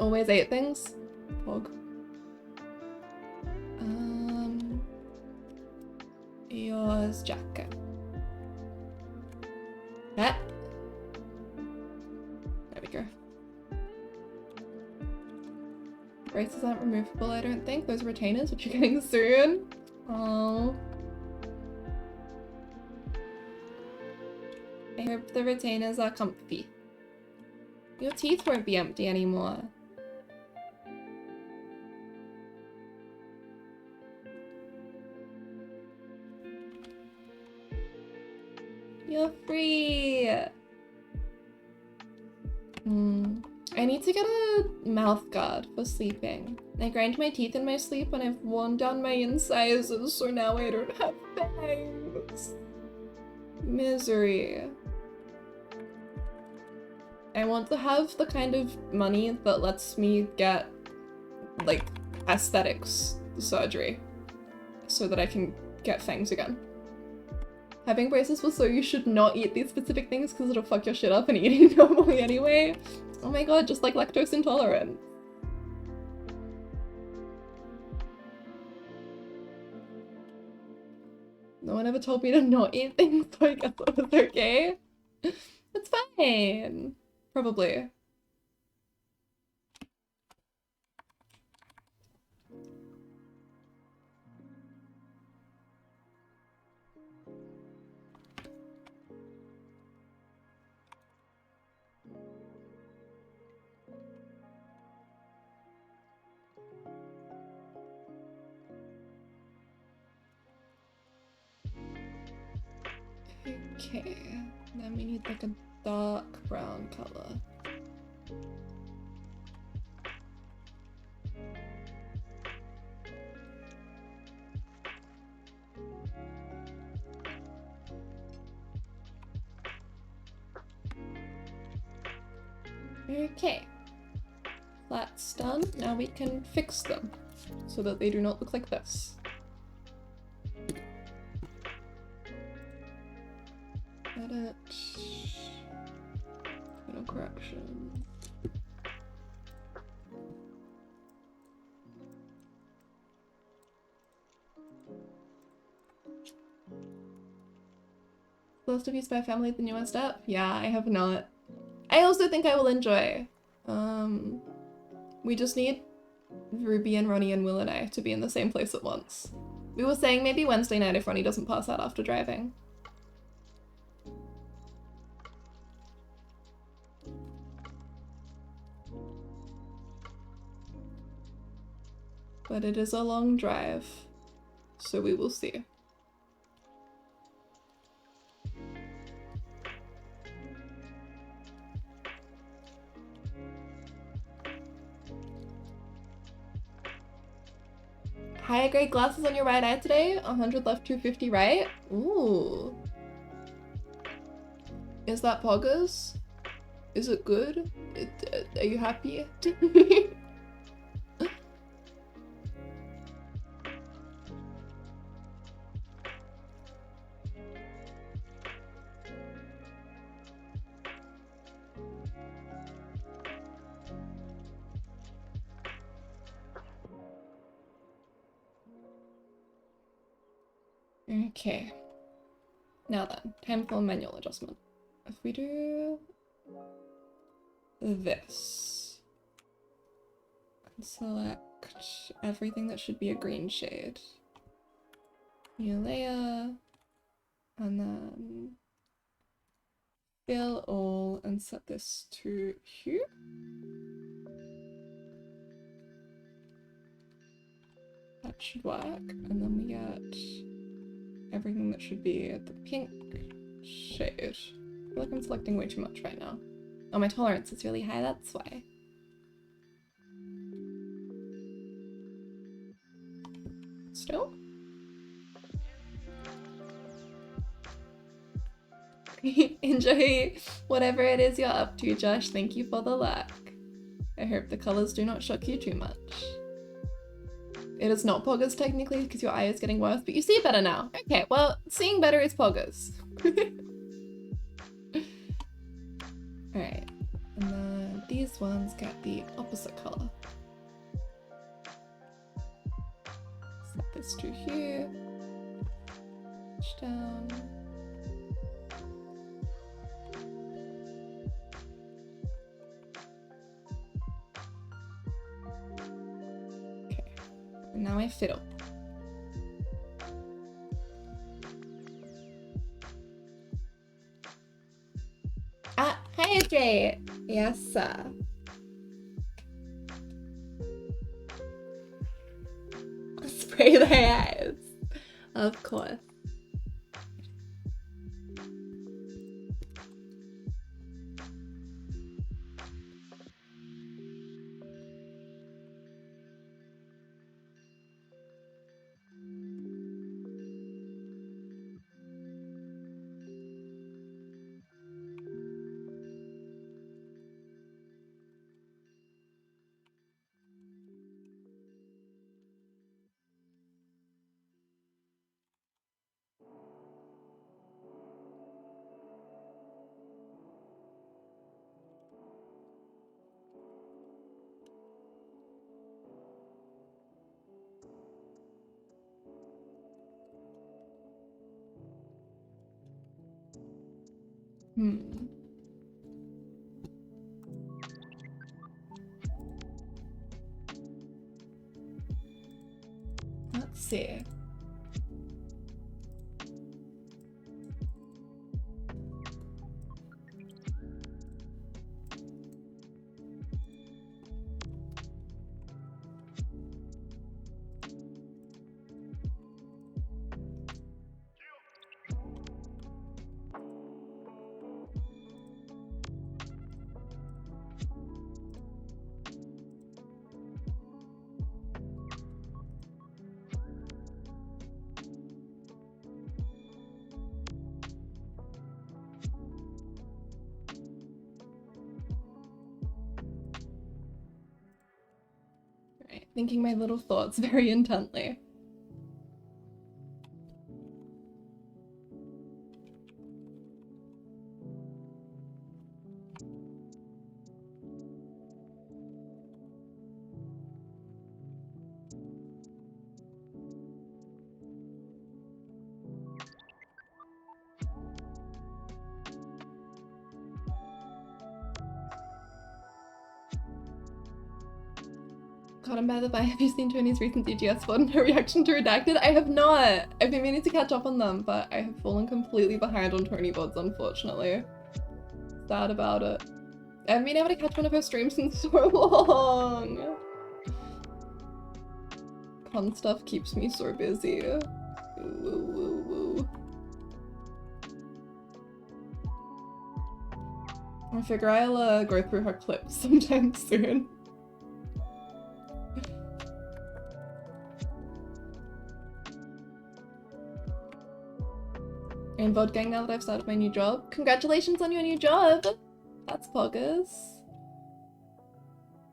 Speaker 1: Always ate things? Pog. Yours jacket. That. There we go. Braces aren't removable, I don't think. Those retainers, which you're getting soon. Oh. I hope the retainers are comfy. Your teeth won't be empty anymore. You're free! I need to get a mouth guard for sleeping. I grind my teeth in my sleep and I've worn down my incisors, so now I don't have bangs. Misery. I want to have the kind of money that lets me get, like, aesthetics surgery so that I can get fangs again. Having braces will so you should not eat these specific things because it'll fuck your shit up and eating normally anyway. Oh my god, just like lactose intolerant. No one ever told me to not eat things, so I guess it was okay. It's fine. Probably. Okay, then we need like a dark brown color. Okay, that's done. Now we can fix them so that they do not look like this. Edit. No correction. Last of You Spy Family, the newest app? Yeah, I have not. I also think I will enjoy. We just need Ruby and Ronnie and Will and I to be in the same place at once. We were saying maybe Wednesday night if Ronnie doesn't pass out after driving. But it is a long drive, so we will see. Higher grade glasses on your right eye today. 100 left, 250 right. Ooh. Is that poggers? Is it good? Are you happy? Okay. Now then, time for manual adjustment. If we do this and select everything that should be a green shade. New layer, and then fill all and set this to hue. That should work. And then we get everything that should be at the pink shade. I feel like I'm selecting way too much right now. Oh, my tolerance is really high, that's why. Still? Enjoy whatever it is you're up to, Josh. Thank you for the luck. I hope the colors do not shock you too much. It is not poggers technically because your eye is getting worse, but you see better now. Okay, well, seeing better is poggers. Alright, and then these ones get the opposite color. Set this to here. Push down. And now I fiddle. Ah, hi Jay. Yes, sir. Spray their eyes. Of course. Let's see. Thinking my little thoughts very intently. Caught him by the by. Have you seen Tony's recent DGS one? Her reaction to Redacted? I have not! I've been meaning to catch up on them, but I have fallen completely behind on Tony VODs, unfortunately. Sad about it. I haven't been able to catch one of her streams in so long! Con stuff keeps me so busy. Woo, woo, woo. I figure I'll go through her clips sometime soon. In VOD gang now that I've started my new job. Congratulations on your new job! That's poggers.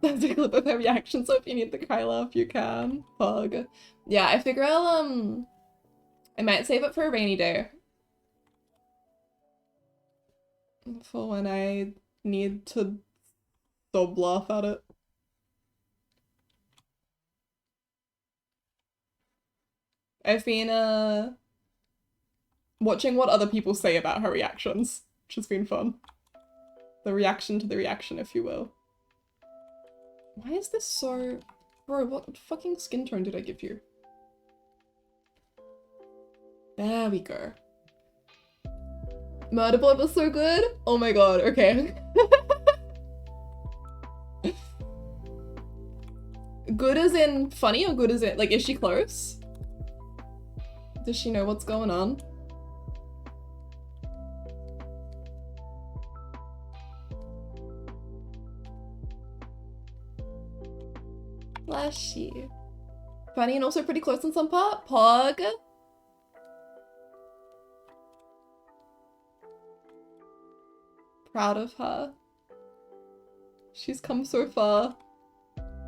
Speaker 1: That's a clip of her reaction, so if you need the cry laugh, you can. Pog. Yeah, I figure I'll, I might save it for a rainy day. For when I need to sob laugh at it. I've been, watching what other people say about her reactions, which has been fun. The reaction to the reaction, if you will. Why is this so... Bro, what fucking skin tone did I give you? There we go. Murderboard was so good? Oh my god, okay. Good as in funny or good as in, like, is she close? Does she know what's going on? Flashy. Funny and also pretty close in some part. Pog. Proud of her. She's come so far.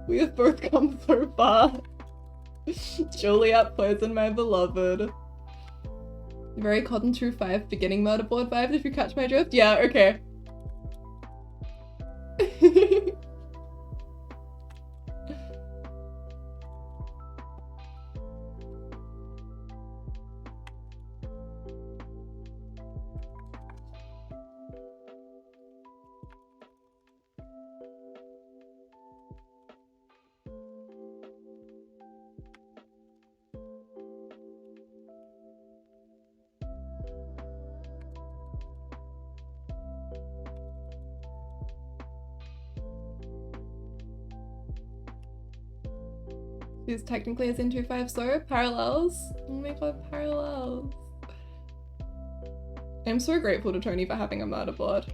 Speaker 1: We have both come so far. Juliet Poison, my beloved. Very Cotton True 5, beginning murderboard vibe, if you catch my drift. Yeah, okay. She's technically as in 2-5, so parallels. Oh my god, parallels. I'm so grateful to Tony for having a murder board.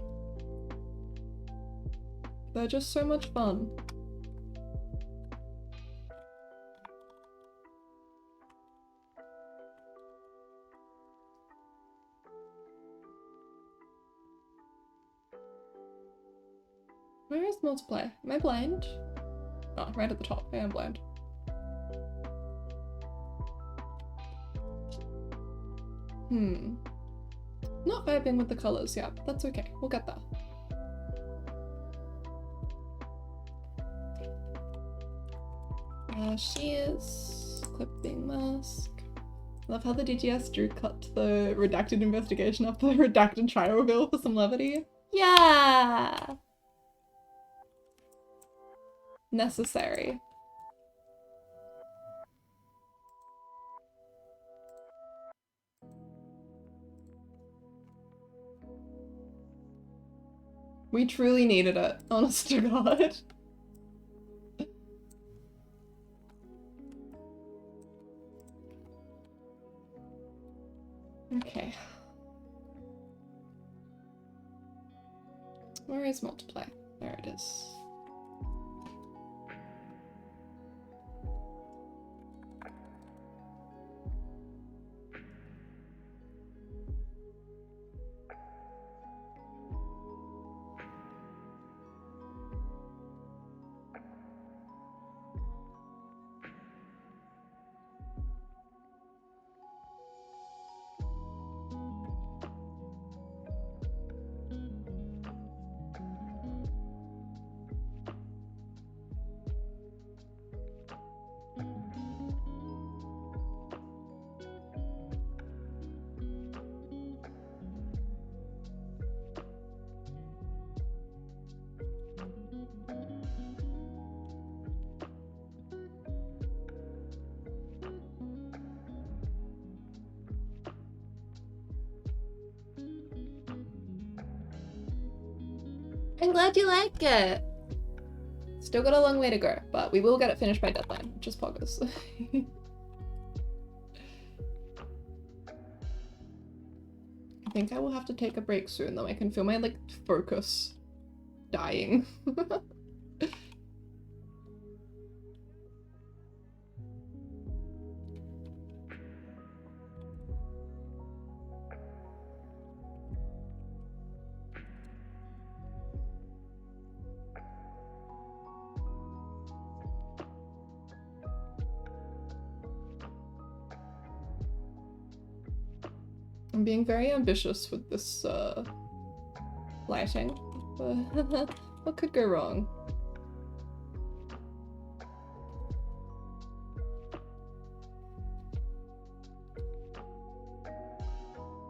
Speaker 1: They're just so much fun. Where is multiply? Am I blind? Oh, right at the top. I am blind. Not vibing with the colors yet, but that's okay. We'll get there. She is clipping mask. Love how the DGS drew cut to the redacted investigation after the redacted trial reveal for some levity. Yeah! Necessary. We truly needed it, honest to God. Okay. Where is multiply? There it is. I'm glad you like it. Still got a long way to go, but we will get it finished by deadline, which is poggers. I think I will have to take a break soon, though. I can feel my, like, focus dying. I'm being very ambitious with this lighting. What could go wrong?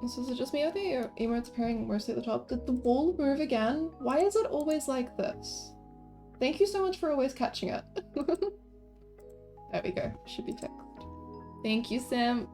Speaker 1: So is it just me or the emotes appearing mostly at the top? Did the wall move again? Why is it always like this? Thank you so much for always catching it. There we go. Should be fixed. Thank you, Sam.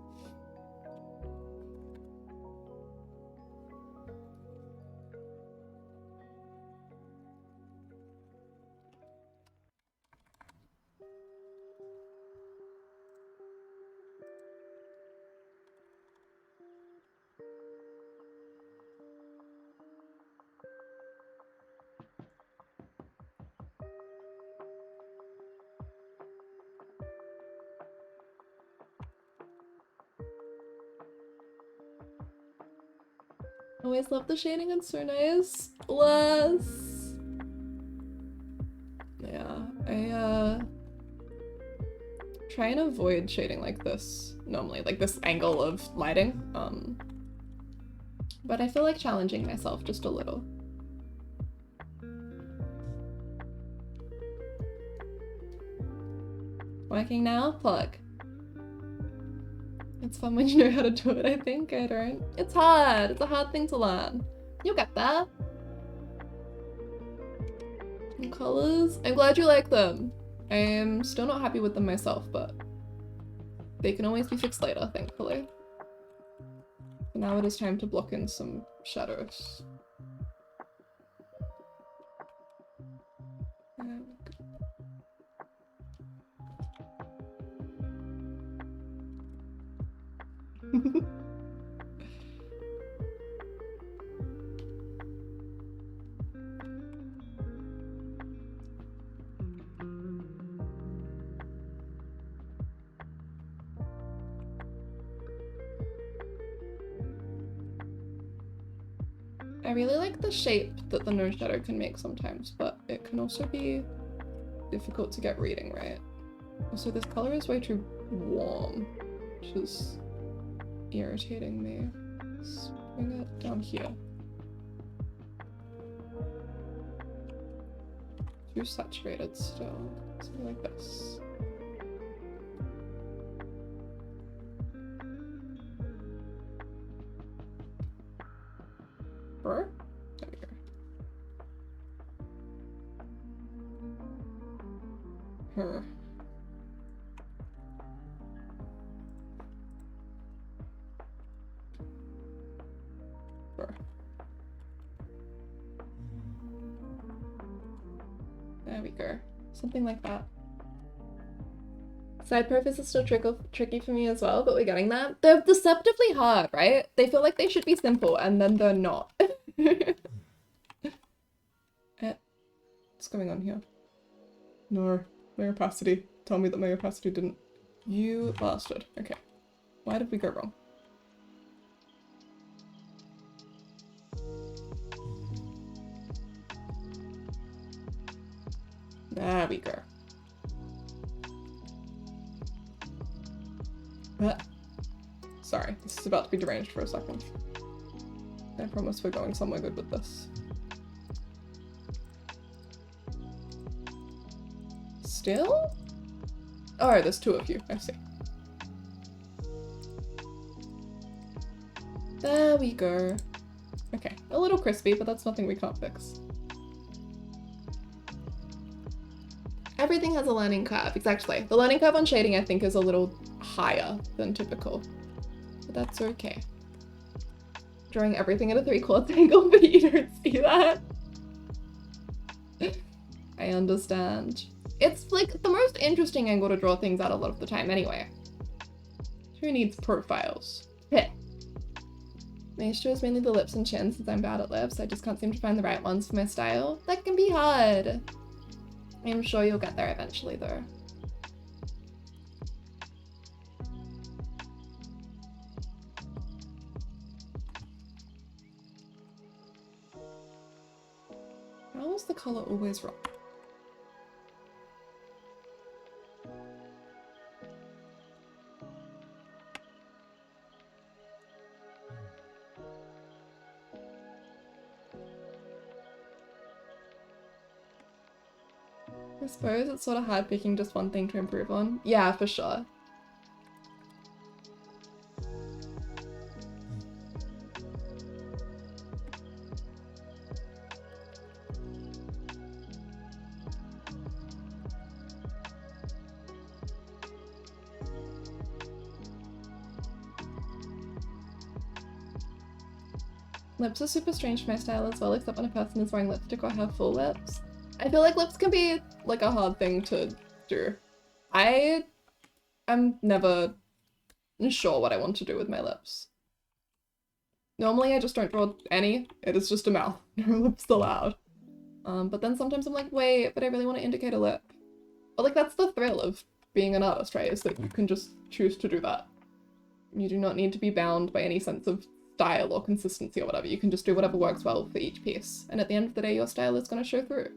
Speaker 1: Always love the shading, it's so nice. Bless. Yeah, I try and avoid shading like this normally, like this angle of lighting. But I feel like challenging myself just a little. Working now? Plug. It's fun when you know how to do it, I think. I don't. It's hard. It's a hard thing to learn. You'll get there. And colors. I'm glad you like them. I am still not happy with them myself, but they can always be fixed later, thankfully. So now it is time to block in some shadows. I really like the shape that the nose shadow can make sometimes, but it can also be difficult to get reading right. Also, this color is way too warm, which is irritating me. Let's bring it down here. Too saturated still. Something like this. There we go. Her. There we go. Something like that. Side profiles are still tricky for me as well, but we're getting there. They're deceptively hard, right? They feel like they should be simple, and then they're not. What's going on here? No. My opacity. Tell me that my opacity didn't. You bastard. Okay. Why did we go wrong? There we go. Sorry, this is about to be deranged for a second. I promise we're going somewhere good with this. Still? Oh, there's two of you. I see. There we go. Okay, a little crispy, but that's nothing we can't fix. Everything has a learning curve, exactly. The learning curve on shading, I think, is a little higher than typical. But that's okay. Drawing everything at a 3/4 angle, but you don't see that. I understand. It's like the most interesting angle to draw things at a lot of the time anyway. Who needs profiles? Heh. My issue is mainly the lips and chin since I'm bad at lips. I just can't seem to find the right ones for my style. That can be hard. I'm sure you'll get there eventually though. How was the color always wrong? I suppose it's sort of hard picking just one thing to improve on. Yeah, for sure. Lips are super strange for my style as well, except when a person is wearing lipstick or have full lips. I feel like lips can be like a hard thing to do. I am never sure what I want to do with my lips. Normally I just don't draw any, it is just a mouth, no lips allowed. But then sometimes I'm like, wait, but I really want to indicate a lip. But like that's the thrill of being an artist, right? Is that you can just choose to do that. You do not need to be bound by any sense of style or consistency or whatever. You can just do whatever works well for each piece. And at the end of the day, your style is going to show through.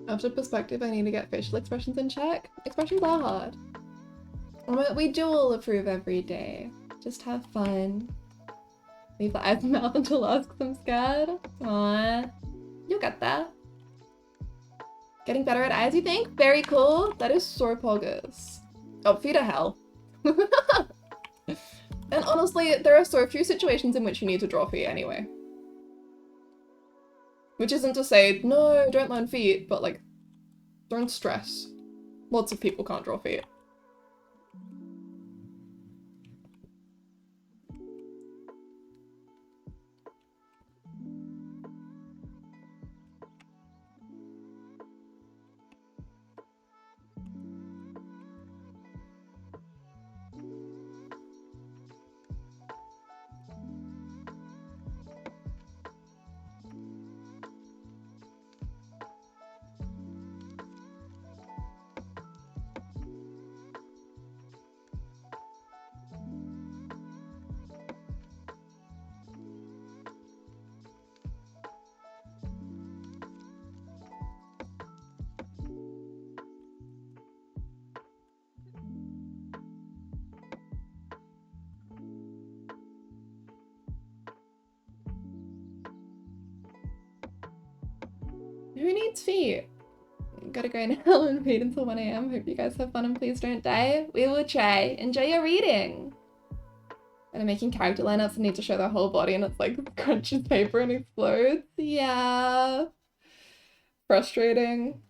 Speaker 1: After perspective, I need to get facial expressions in check. Expressions are hard. We do all approve every day. Just have fun. Leave the eyes and mouth until last because I'm scared. Aww. You'll get there. Getting better at eyes, you think? Very cool. That is so poggers. Oh, feet are hell. And honestly, there are so few situations in which you need to draw feet anyway. Which isn't to say, no, don't learn feet, but like, don't stress. Lots of people can't draw feet. Who needs feet? Gotta go now and read until 1 AM. Hope you guys have fun and please don't die. We will try. Enjoy your reading. And I'm making character lineups and need to show their whole body and it's like crunches paper and explodes. Yeah. Frustrating.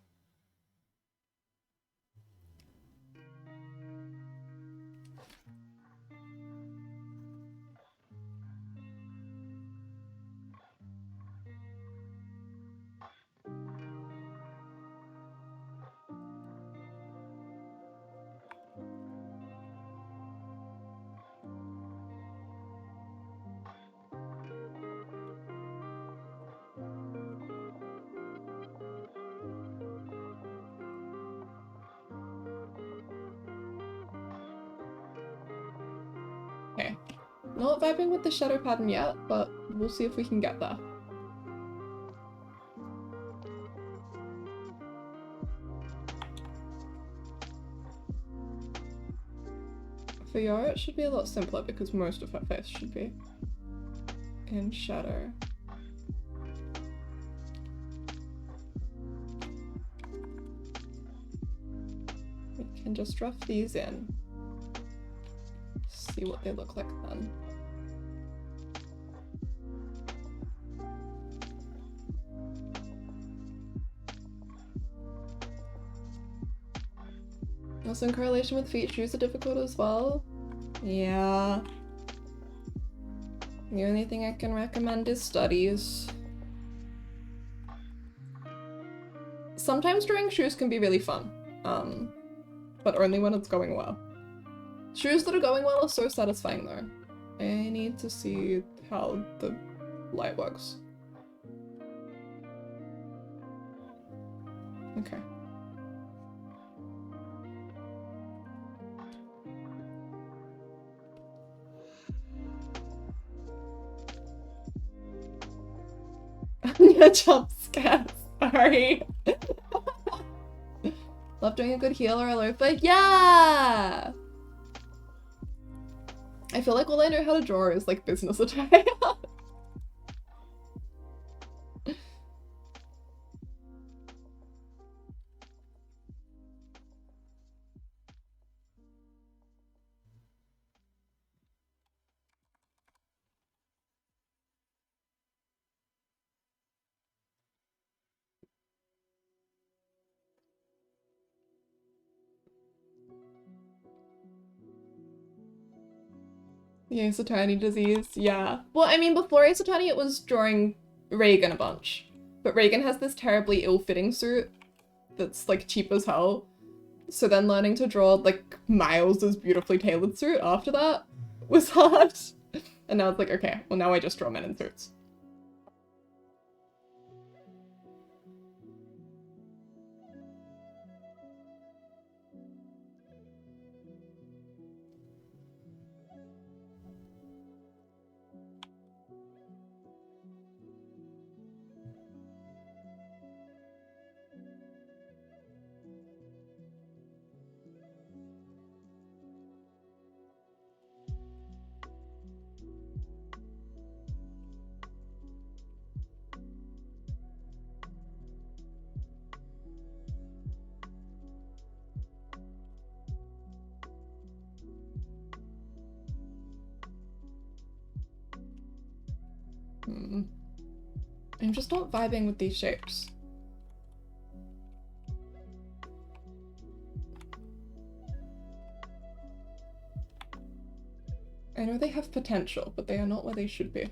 Speaker 1: Okay. Not vibing with the shadow pattern yet, but we'll see if we can get there. For Yara, it should be a lot simpler because most of her face should be in shadow. We can just rough these in. See what they look like then. Also in correlation with feet, shoes are difficult as well. Yeah. The only thing I can recommend is studies. Sometimes drawing shoes can be really fun, but only when it's going well. Shoes that are going well are so satisfying though. I need to see how the light works. Okay. Yeah, jump scares. Sorry. Love doing a good heel or a loafer. Yeah! I feel like all I know how to draw is like business attire. The Ace Attorney disease, yeah. Well, I mean, before Ace Attorney, it was drawing Reagan a bunch. But Reagan has this terribly ill-fitting suit that's, like, cheap as hell. So then learning to draw, like, Miles's beautifully tailored suit after that was hard. And now it's like, okay, well now I just draw men in suits. I'm just not vibing with these shapes. I know they have potential, but they are not where they should be.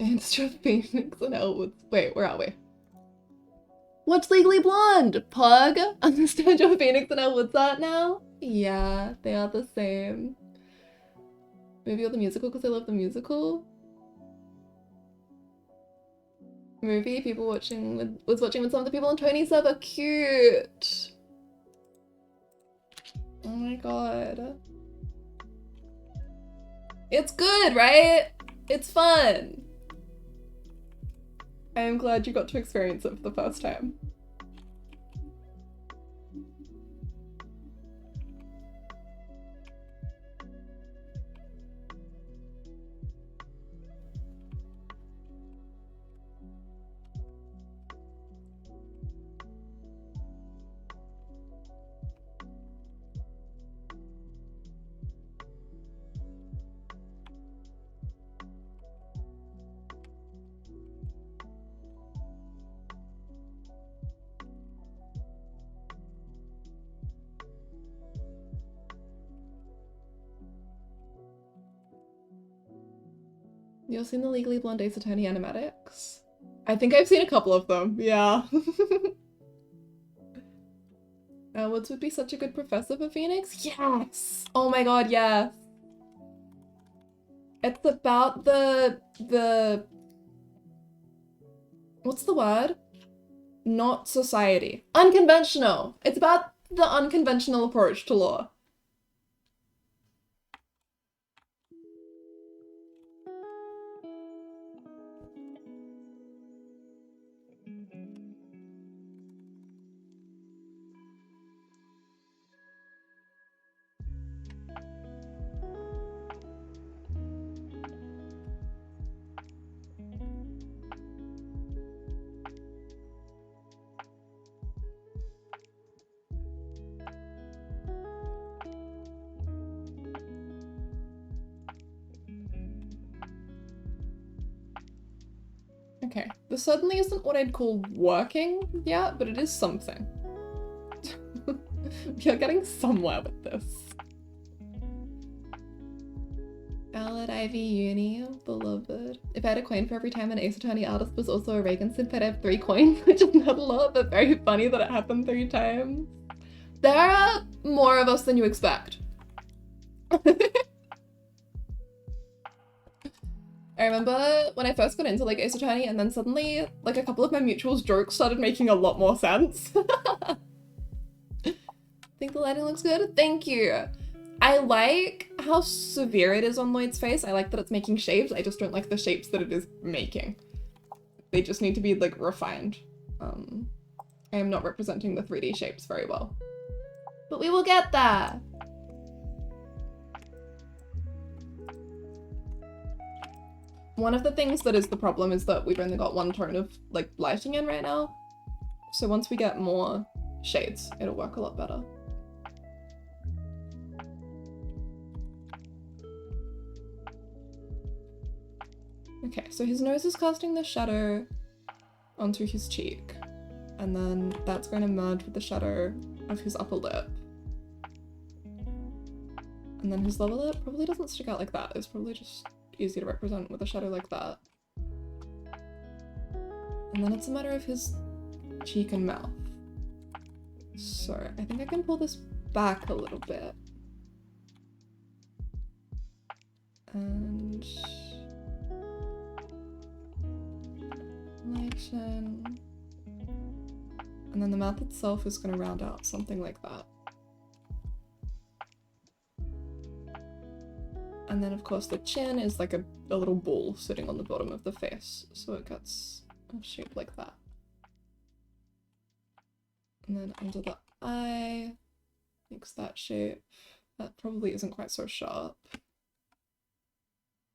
Speaker 1: Anstra Phoenix and Elwood. Wait, where are we? What's Legally Blonde? Pug? Understand your Phoenix and Elwood's art now? Yeah, they are the same. Movie or the musical because I love the musical. Movie people was watching with some of the people on Tony's server. Cute. Oh my god. It's good, right? It's fun. I am glad you got to experience it for the first time. You've seen the Legally Blonde Ace Attorney animatics? I think I've seen a couple of them, yeah. Woods would be such a good professor for Phoenix? Yes! Oh my god, yes! It's about the... What's the word? Not society. Unconventional! It's about the unconventional approach to law. Okay, this certainly isn't what I'd call working yet, but it is something. We are getting somewhere with this. Ballad Ivy Uni, beloved. If I had a coin for every time an Ace Attorney artist was also a Reagan simp, I'd have 3 coins, which is not a lot, but very funny that it happened 3 times. There are more of us than you expect. I remember when I first got into like Ace Attorney and then suddenly like a couple of my mutuals jokes started making a lot more sense. Think the lighting looks good? Thank you. I like how severe it is on Lloyd's face. I like that it's making shapes. I just don't like the shapes that it is making. They just need to be like refined. I am not representing the 3D shapes very well. But we will get there. One of the things that is the problem is that we've only got 1 tone of like lighting in right now. So once we get more shades, it'll work a lot better. Okay, so his nose is casting the shadow onto his cheek, and then that's going to merge with the shadow of his upper lip. And then his lower lip probably doesn't stick out like that. It's probably just easy to represent with a shadow like that. And then it's a matter of his cheek and mouth. So I think I can pull this back a little bit. And lighten. And then the mouth itself is going to round out something like that. And then of course the chin is like a little ball sitting on the bottom of the face, so it gets a shape like that. And then under the eye, makes that shape. That probably isn't quite so sharp.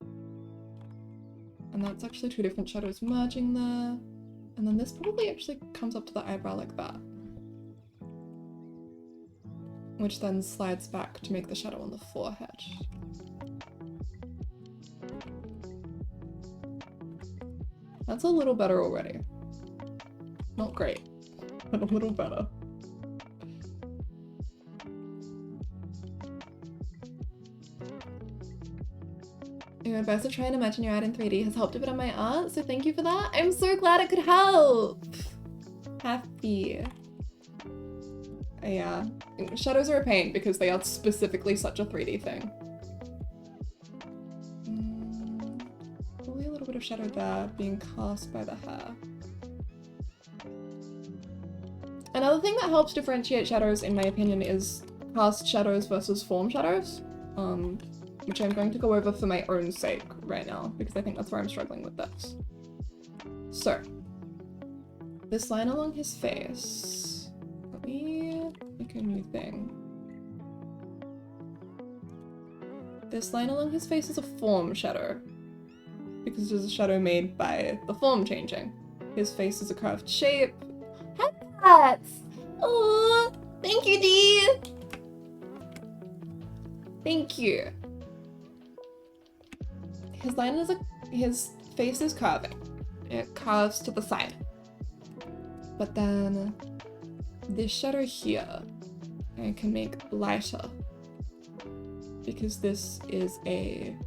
Speaker 1: And that's actually two different shadows merging there. And then this probably actually comes up to the eyebrow like that. Which then slides back to make the shadow on the forehead. That's a little better already. Not great, but a little better. Your advice to try and imagine your art in 3D has helped a bit on my art, so thank you for that. I'm so glad it could help. Happy. Yeah, shadows are a pain because they are specifically such a 3D thing. Probably a little bit of shadow there being cast by the hair. Another thing that helps differentiate shadows, in my opinion, is cast shadows versus form shadows, which I'm going to go over for my own sake right now, because I think that's where I'm struggling with this. So, this line along his face, let me make a new thing. This line along his face is a form shadow, because it is a shadow made by the form changing. His face is a curved shape. Oh, thank you, Dee. Thank you. His line is his face is curving. It curves to the side. But then this shadow here I can make lighter because this is a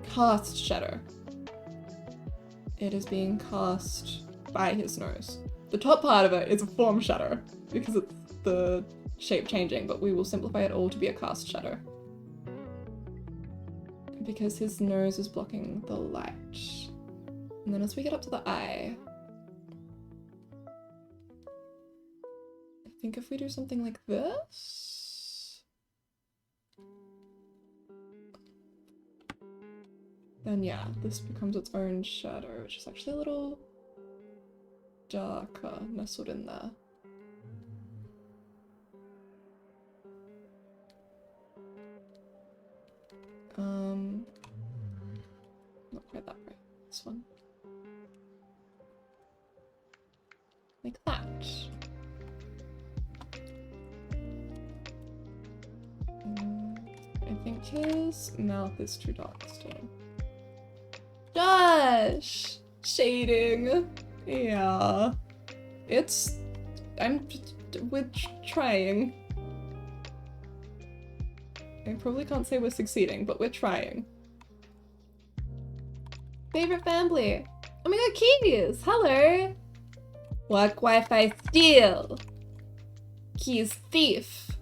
Speaker 1: cast shadow. It is being cast by his nose. The top part of it is a form shadow because it's the shape changing, but we will simplify it all to be a cast shadow. Because his nose is blocking the light. And then as we get up to the eye, I think if we do something like this, then yeah, this becomes its own shadow, which is actually a little darker nestled in there. Not quite that bright. This one. Like that. I think his mouth is too dark still. Gosh! Shading. Yeah. We're trying. I probably can't say we're succeeding, but we're trying. Favorite family. Oh my god, Keys! Hello! Work Wi-Fi steal! Keys thief!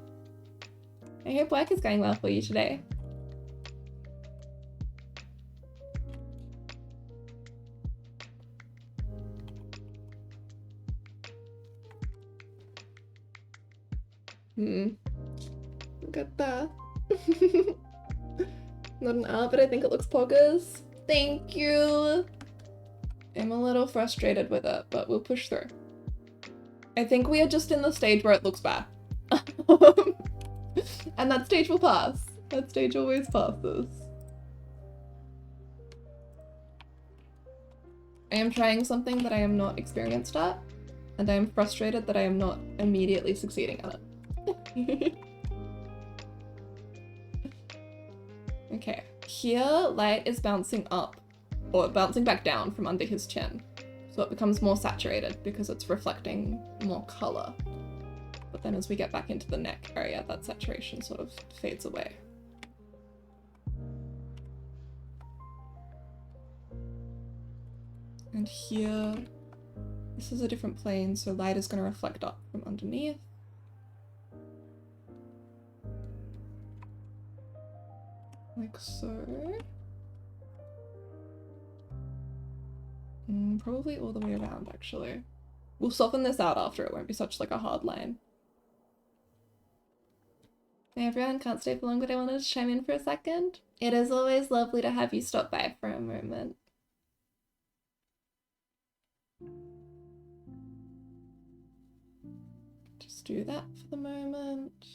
Speaker 1: I hope work is going well for you today. Look at that. Not an art, but I think it looks poggers. Thank you. I'm a little frustrated with it, but we'll push through. I think we are just in the stage where it looks bad. And that stage will pass. That stage always passes. I am trying something that I am not experienced at, and I am frustrated that I am not immediately succeeding at it. Okay, here light is bouncing up or bouncing back down from under his chin. So it becomes more saturated because it's reflecting more color. But then as we get back into the neck area, that saturation sort of fades away. And here, this is a different plane, so light is going to reflect up from underneath. Like so. Probably all the way around, actually. We'll soften this out after, it won't be such like a hard line. Hey everyone, can't stay for long, but I wanted to chime in for a second. It is always lovely to have you stop by for a moment. Just do that for the moment.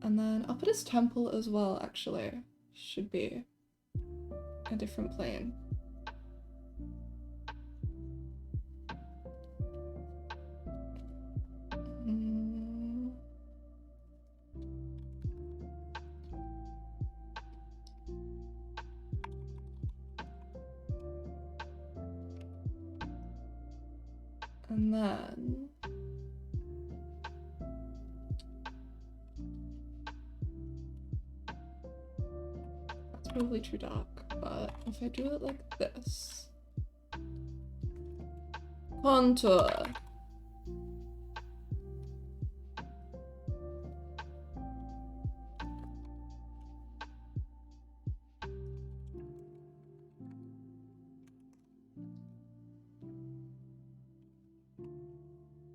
Speaker 1: And then up at his temple as well, actually. Should be a different plane. And then that's probably too dark, but if I do it like this, contour.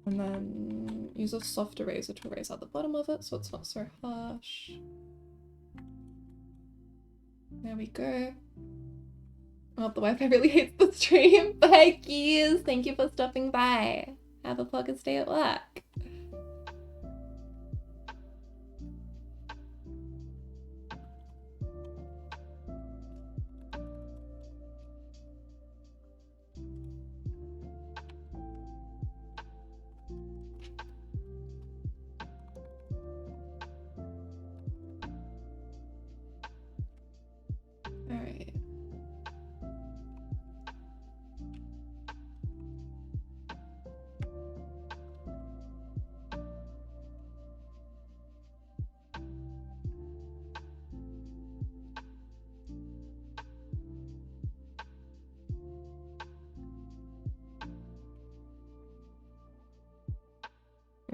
Speaker 1: And then use a soft eraser to erase out the bottom of it so it's not so harsh. There we go. Oh, the Wi-Fi really hates the stream. Bye, Keys. Thank you for stopping by. Have a pleasant day at work. Alright.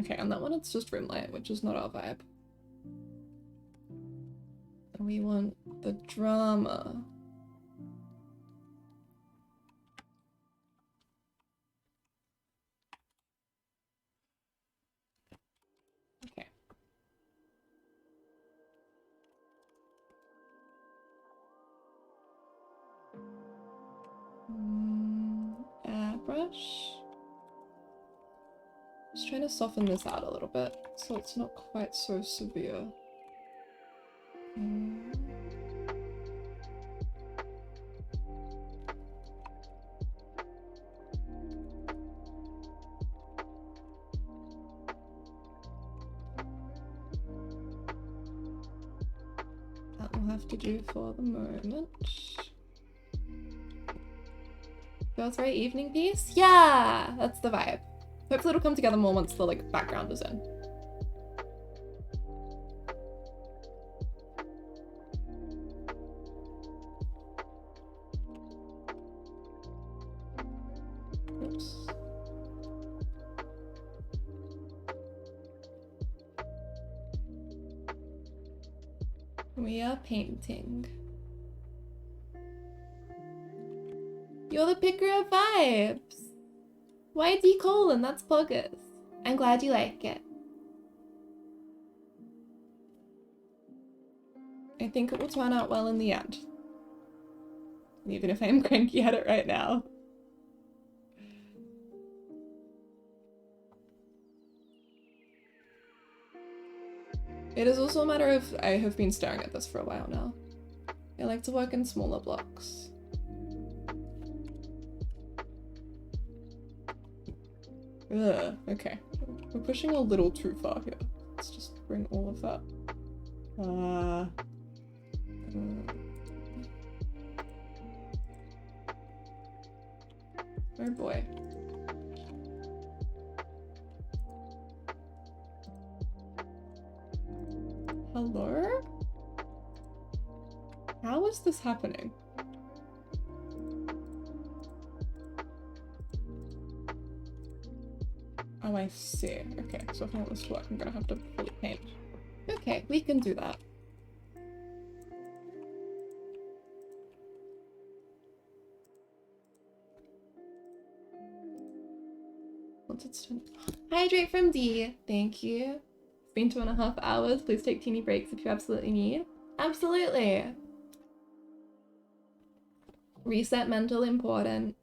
Speaker 1: Okay, on that one it's just room light, which is not our vibe. And we want the drama. Okay. Airbrush. Just trying to soften this out a little bit so it's not quite so severe. That will have to do for the moment. Feels very evening piece? Yeah, that's the vibe. Hopefully it'll come together more once the like background is in. Oops. We are painting. You're the picker of vibes. Why D colon? That's Poggers. I'm glad you like it. I think it will turn out well in the end. Even if I'm cranky at it right now. It is also a matter of I have been staring at this for a while now. I like to work in smaller blocks. Ugh, okay. We're pushing a little too far here. Let's just bring all of that. Oh boy. Hello? How is this happening? Oh, I see. Okay, so if I want this to work, I'm gonna have to fully paint. Okay, we can do that. Once it's done. Hydrate from D. Thank you. It's been 2.5 hours. Please take teeny breaks if you absolutely need. Absolutely. Reset mental important.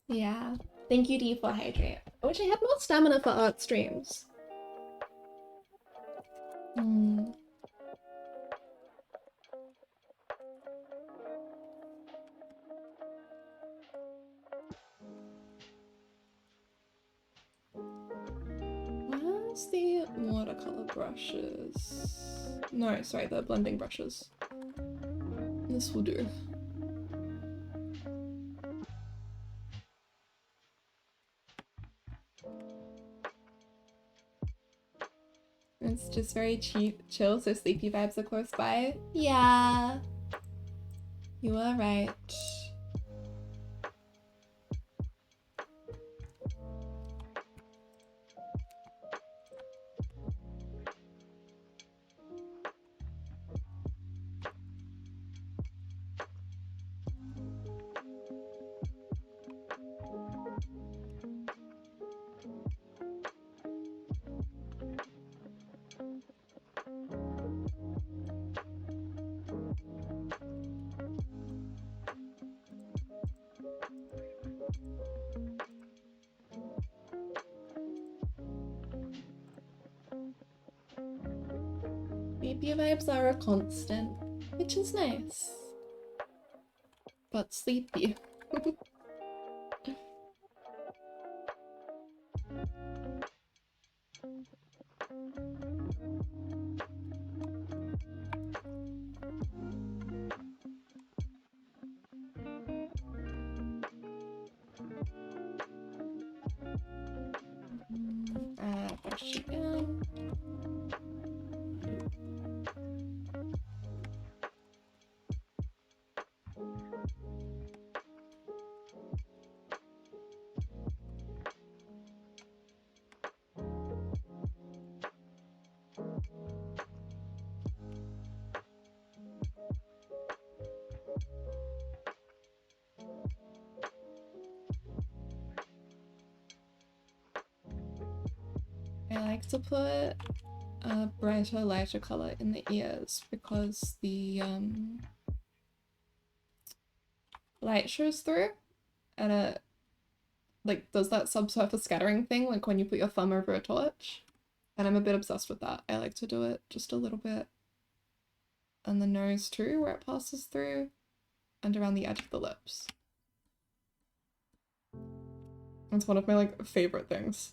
Speaker 1: Yeah. Thank you, D, for hydrate. I wish I had more stamina for art streams. Where's the watercolor brushes? No, sorry, the blending brushes. This will do. It's just very chill, so sleepy vibes are close by. Yeah, you are right. Sleepy vibes are a constant, which is nice. But sleepy. Brush again. I like to put a brighter, lighter color in the ears because the light shows through and it like does that subsurface scattering thing like when you put your thumb over a torch, and I'm a bit obsessed with that. I like to do it just a little bit on the nose too, where it passes through, and around the edge of the lips. It's one of my like favorite things.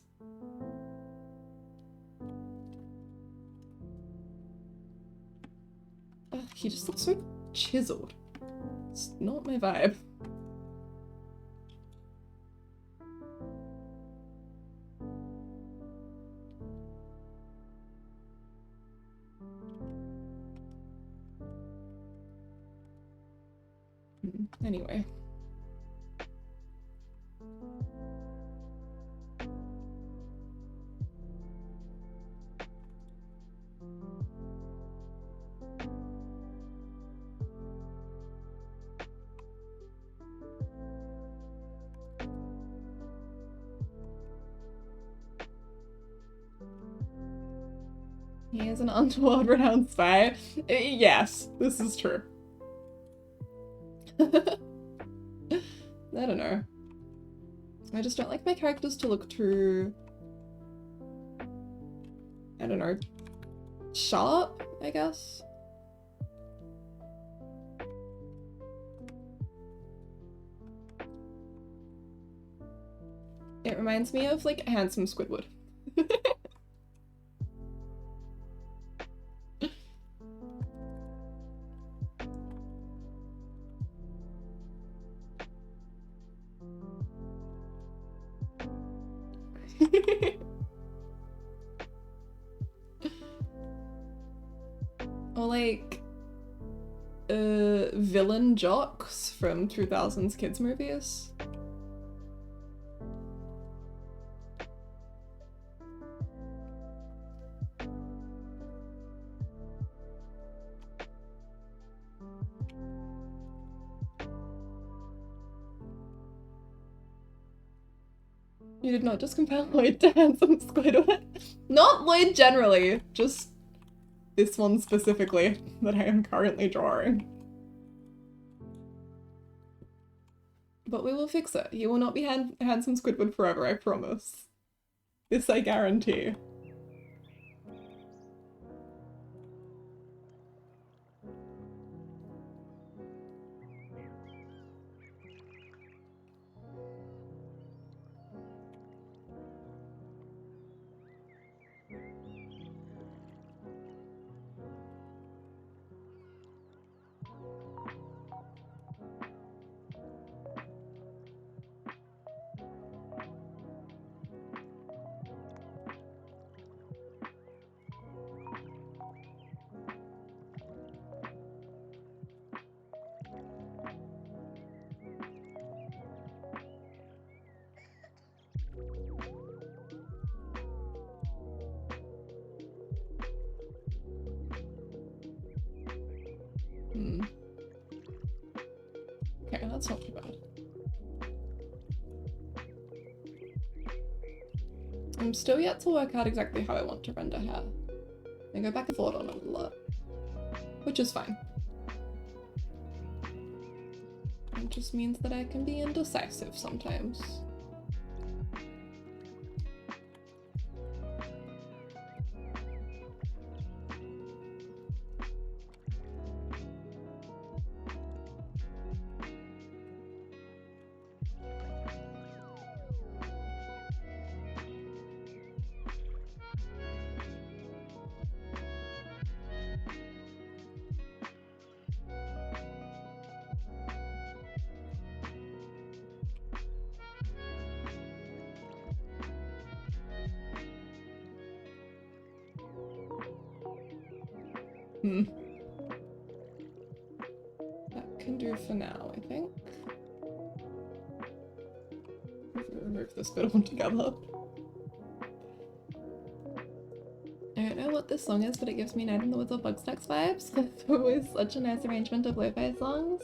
Speaker 1: Ugh, he just looks so chiseled. It's not my vibe. Anyway. He is an underworld renowned spy. Yes, this is true. I don't know. I just don't like my characters to look too, I don't know, sharp, I guess. It reminds me of like handsome Squidward. Or like villain jocks from 2000s kids movies. You did not just compare Lloyd to handsome Squidward. Not Lloyd generally, just this one specifically that I am currently drawing. But we will fix it. He will not be handsome Squidward forever, I promise. This I guarantee. Okay, that's not too bad. I'm still yet to work out exactly how I want to render hair. I go back and forth on it a lot, which is fine. It just means that I can be indecisive sometimes. That can do for now, I think. Remove this bit altogether. I don't know what this song is, but it gives me Night in the Woods or Bugsnax vibes. It's always such a nice arrangement of lo-fi songs.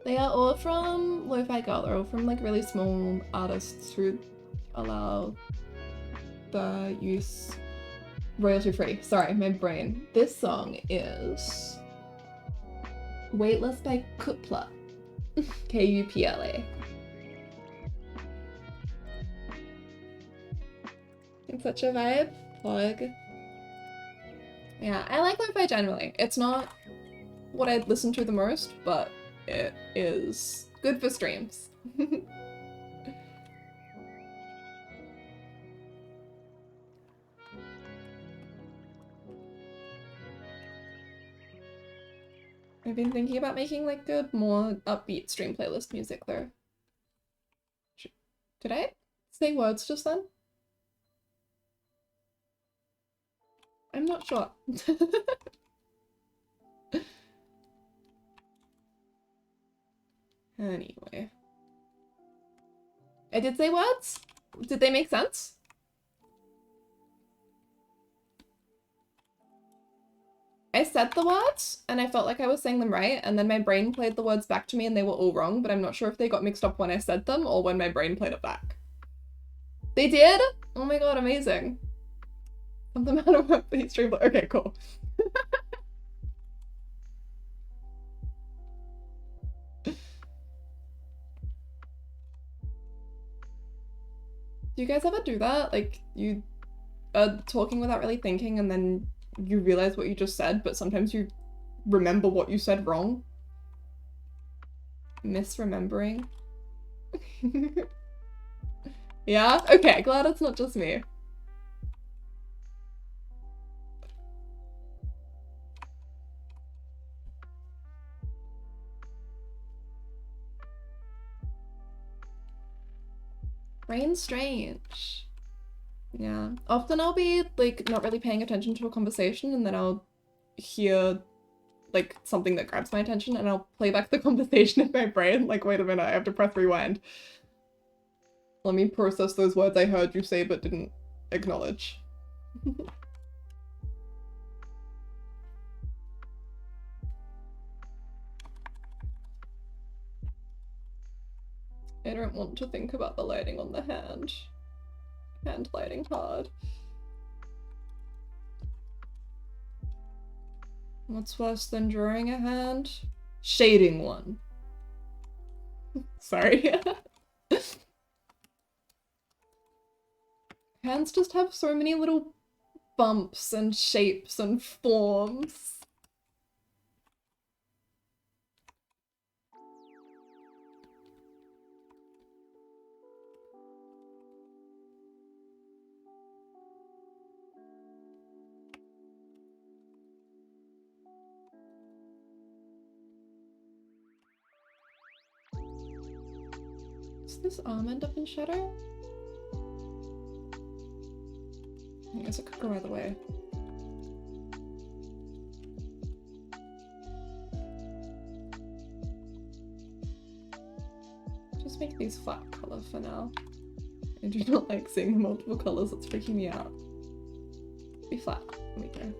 Speaker 1: They are all from Lo-Fi Girl. They're all from like really small artists who allow the use royalty free. Sorry, my brain. This song is Weightless by Kupla. Kupla. It's such a vibe. Plug. Yeah, I like lo-fi generally. It's not what I'd listen to the most, but it is good for streams. I've been thinking about making like a more upbeat stream playlist music though. Did I say words just then? I'm not sure. Anyway. I did say words? Did they make sense? I said the words, and I felt like I was saying them right, and then my brain played the words back to me and they were all wrong, but I'm not sure if they got mixed up when I said them or when my brain played it back. They did? Oh my god, amazing. Something out of the stream. Okay, cool. Do you guys ever do that? Like, you are talking without really thinking and then you realize what you just said, but sometimes you remember what you said wrong? Misremembering? Yeah? Okay, glad it's not just me. Brain strange. Yeah. Often I'll be, like, not really paying attention to a conversation, and then I'll hear, like, something that grabs my attention, and I'll play back the conversation in my brain. Like, wait a minute, I have to press rewind. Let me process those words I heard you say but didn't acknowledge. I don't want to think about the lighting on the hand. Hand lighting hard. What's worse than drawing a hand? Shading one. Sorry. Hands just have so many little bumps and shapes and forms. Does this arm end up in shadow? I guess it could go either way. Just make these flat color for now. I do not like seeing the multiple colors, it's freaking me out. Be flat. There we go.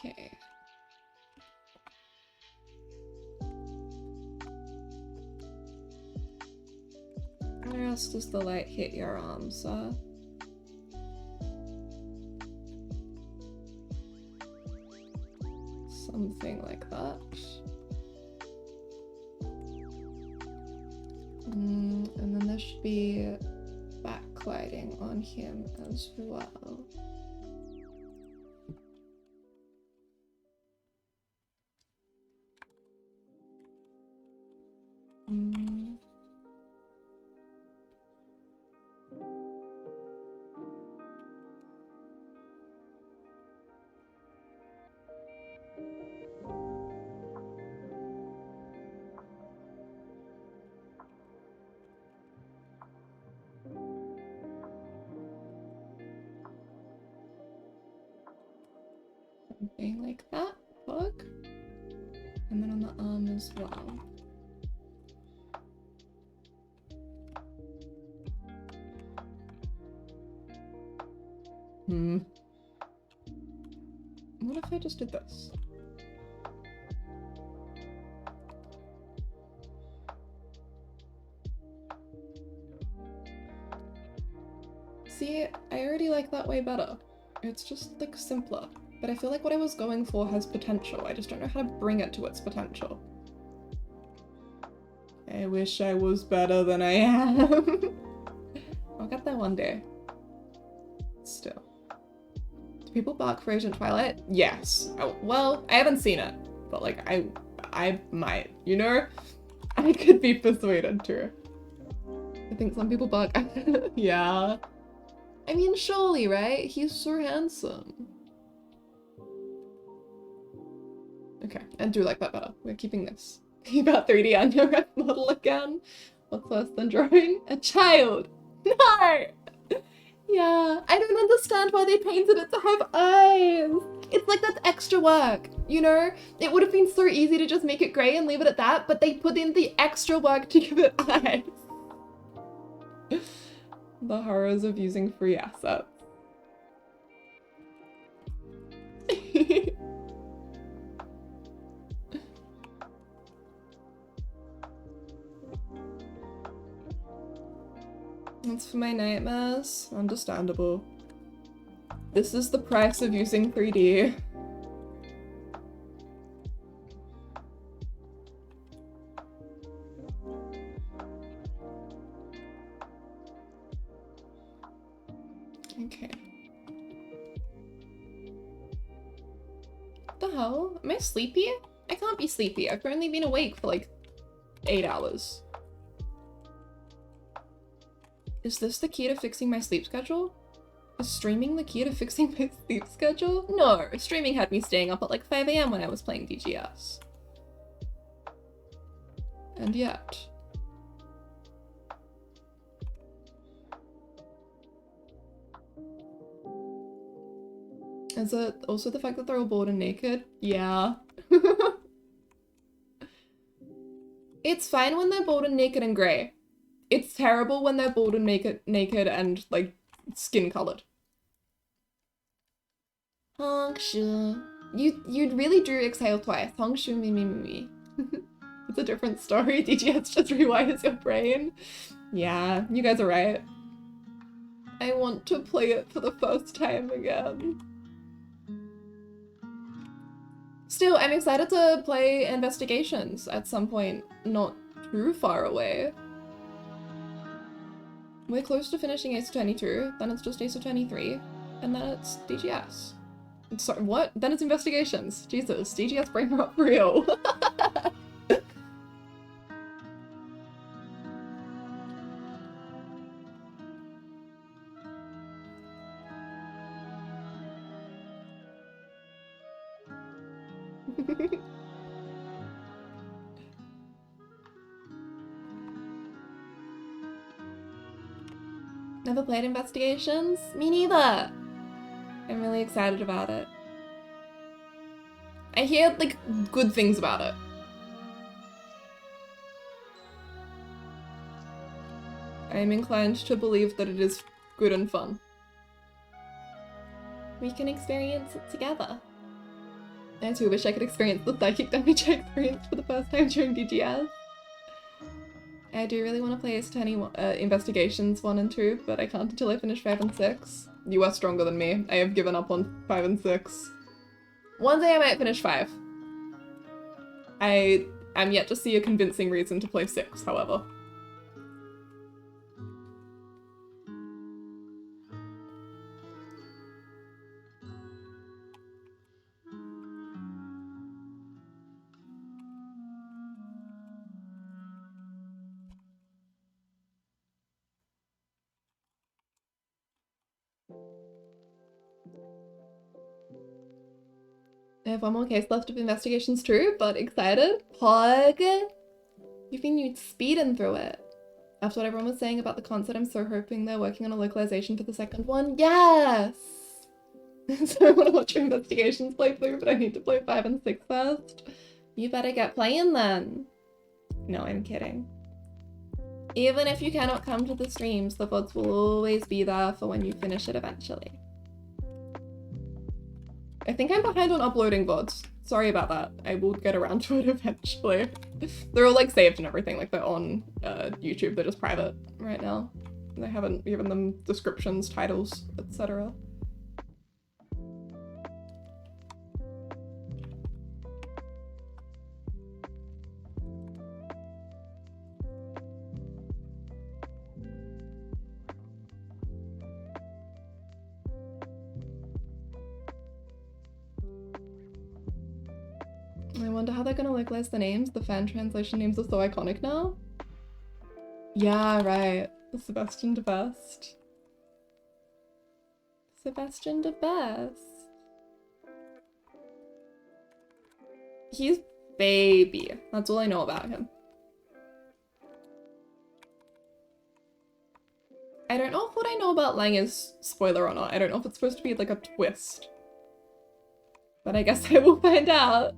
Speaker 1: Okay. Where else does the light hit your arms, something like that. And then there should be backlighting on him as well. Something like that, plug. And then on the arm as well. What if I just did this? See, I already like that way better. It's just, like, simpler. But I feel like what I was going for has potential. I just don't know how to bring it to its potential. I wish I was better than I am. I'll get there one day. Still. Do people bark for Agent Twilight? Yes. Oh, well, I haven't seen it. But, like, I might, you know? I could be persuaded to. I think some people bark. Yeah. I mean, surely, right? He's so handsome. Okay, I do like that better. We're keeping this. About 3D on your ref model again. What's worse than drawing a child? No! Yeah, I don't understand why they painted it to have eyes. It's like that's extra work, you know? It would have been so easy to just make it grey and leave it at that, but they put in the extra work to give it eyes. The horrors of using free assets. That's for my nightmares. Understandable. This is the price of using 3D. hell? Am I sleepy? I can't be sleepy. I've only been awake for like 8 hours. Is this the key to fixing my sleep schedule? Is streaming the key to fixing my sleep schedule? No, streaming had me staying up at like 5 AM when I was playing DGS. And yet... Is it also the fact that they're all bored and naked? Yeah. It's fine when they're bored and naked and grey. It's terrible when they're bored and naked and, like, skin-colored. Hongshu. You really do exhale twice. Hongshu mi mi mi mi. It's a different story. DGS just rewires your brain. Yeah, you guys are right. I want to play it for the first time again. Still, I'm excited to play Investigations at some point, not too far away. We're close to finishing Ace Attorney 2, then it's just Ace Attorney 3, and then it's DGS. Sorry, what? Then it's Investigations. Jesus, DGS brain rot for real. Never played Investigations? Me neither! I'm really excited about it. I hear, like, good things about it. I'm inclined to believe that it is good and fun. We can experience it together. I too wish I could experience the psychic damage I experienced for the first time during DGS. I do really want to play Ace Attorney Investigations 1 and 2, but I can't until I finish 5 and 6. You are stronger than me. I have given up on 5 and 6. One day I might finish 5. I am yet to see a convincing reason to play 6, however. I have one more case left of Investigations 2, but excited. Pog! You've been speeding through it. After what everyone was saying about the concert, I'm so hoping they're working on a localization for the second one. Yes! So I want to watch your Investigations playthrough, but I need to play 5 and 6 first. You better get playing then. No, I'm kidding. Even if you cannot come to the streams, the VODs will always be there for when you finish it eventually. I think I'm behind on uploading VODs. Sorry about that. I will get around to it eventually. They're all like saved and everything, like they're on YouTube, they're just private right now. I haven't given them descriptions, titles, etc. I wonder how they're gonna localize the names. The fan translation names are so iconic now. Yeah, right. Sebastian de Best. Sebastian de Best. He's baby. That's all I know about him. I don't know if what I know about Lang is spoiler or not. I don't know if it's supposed to be like a twist. But I guess I will find out.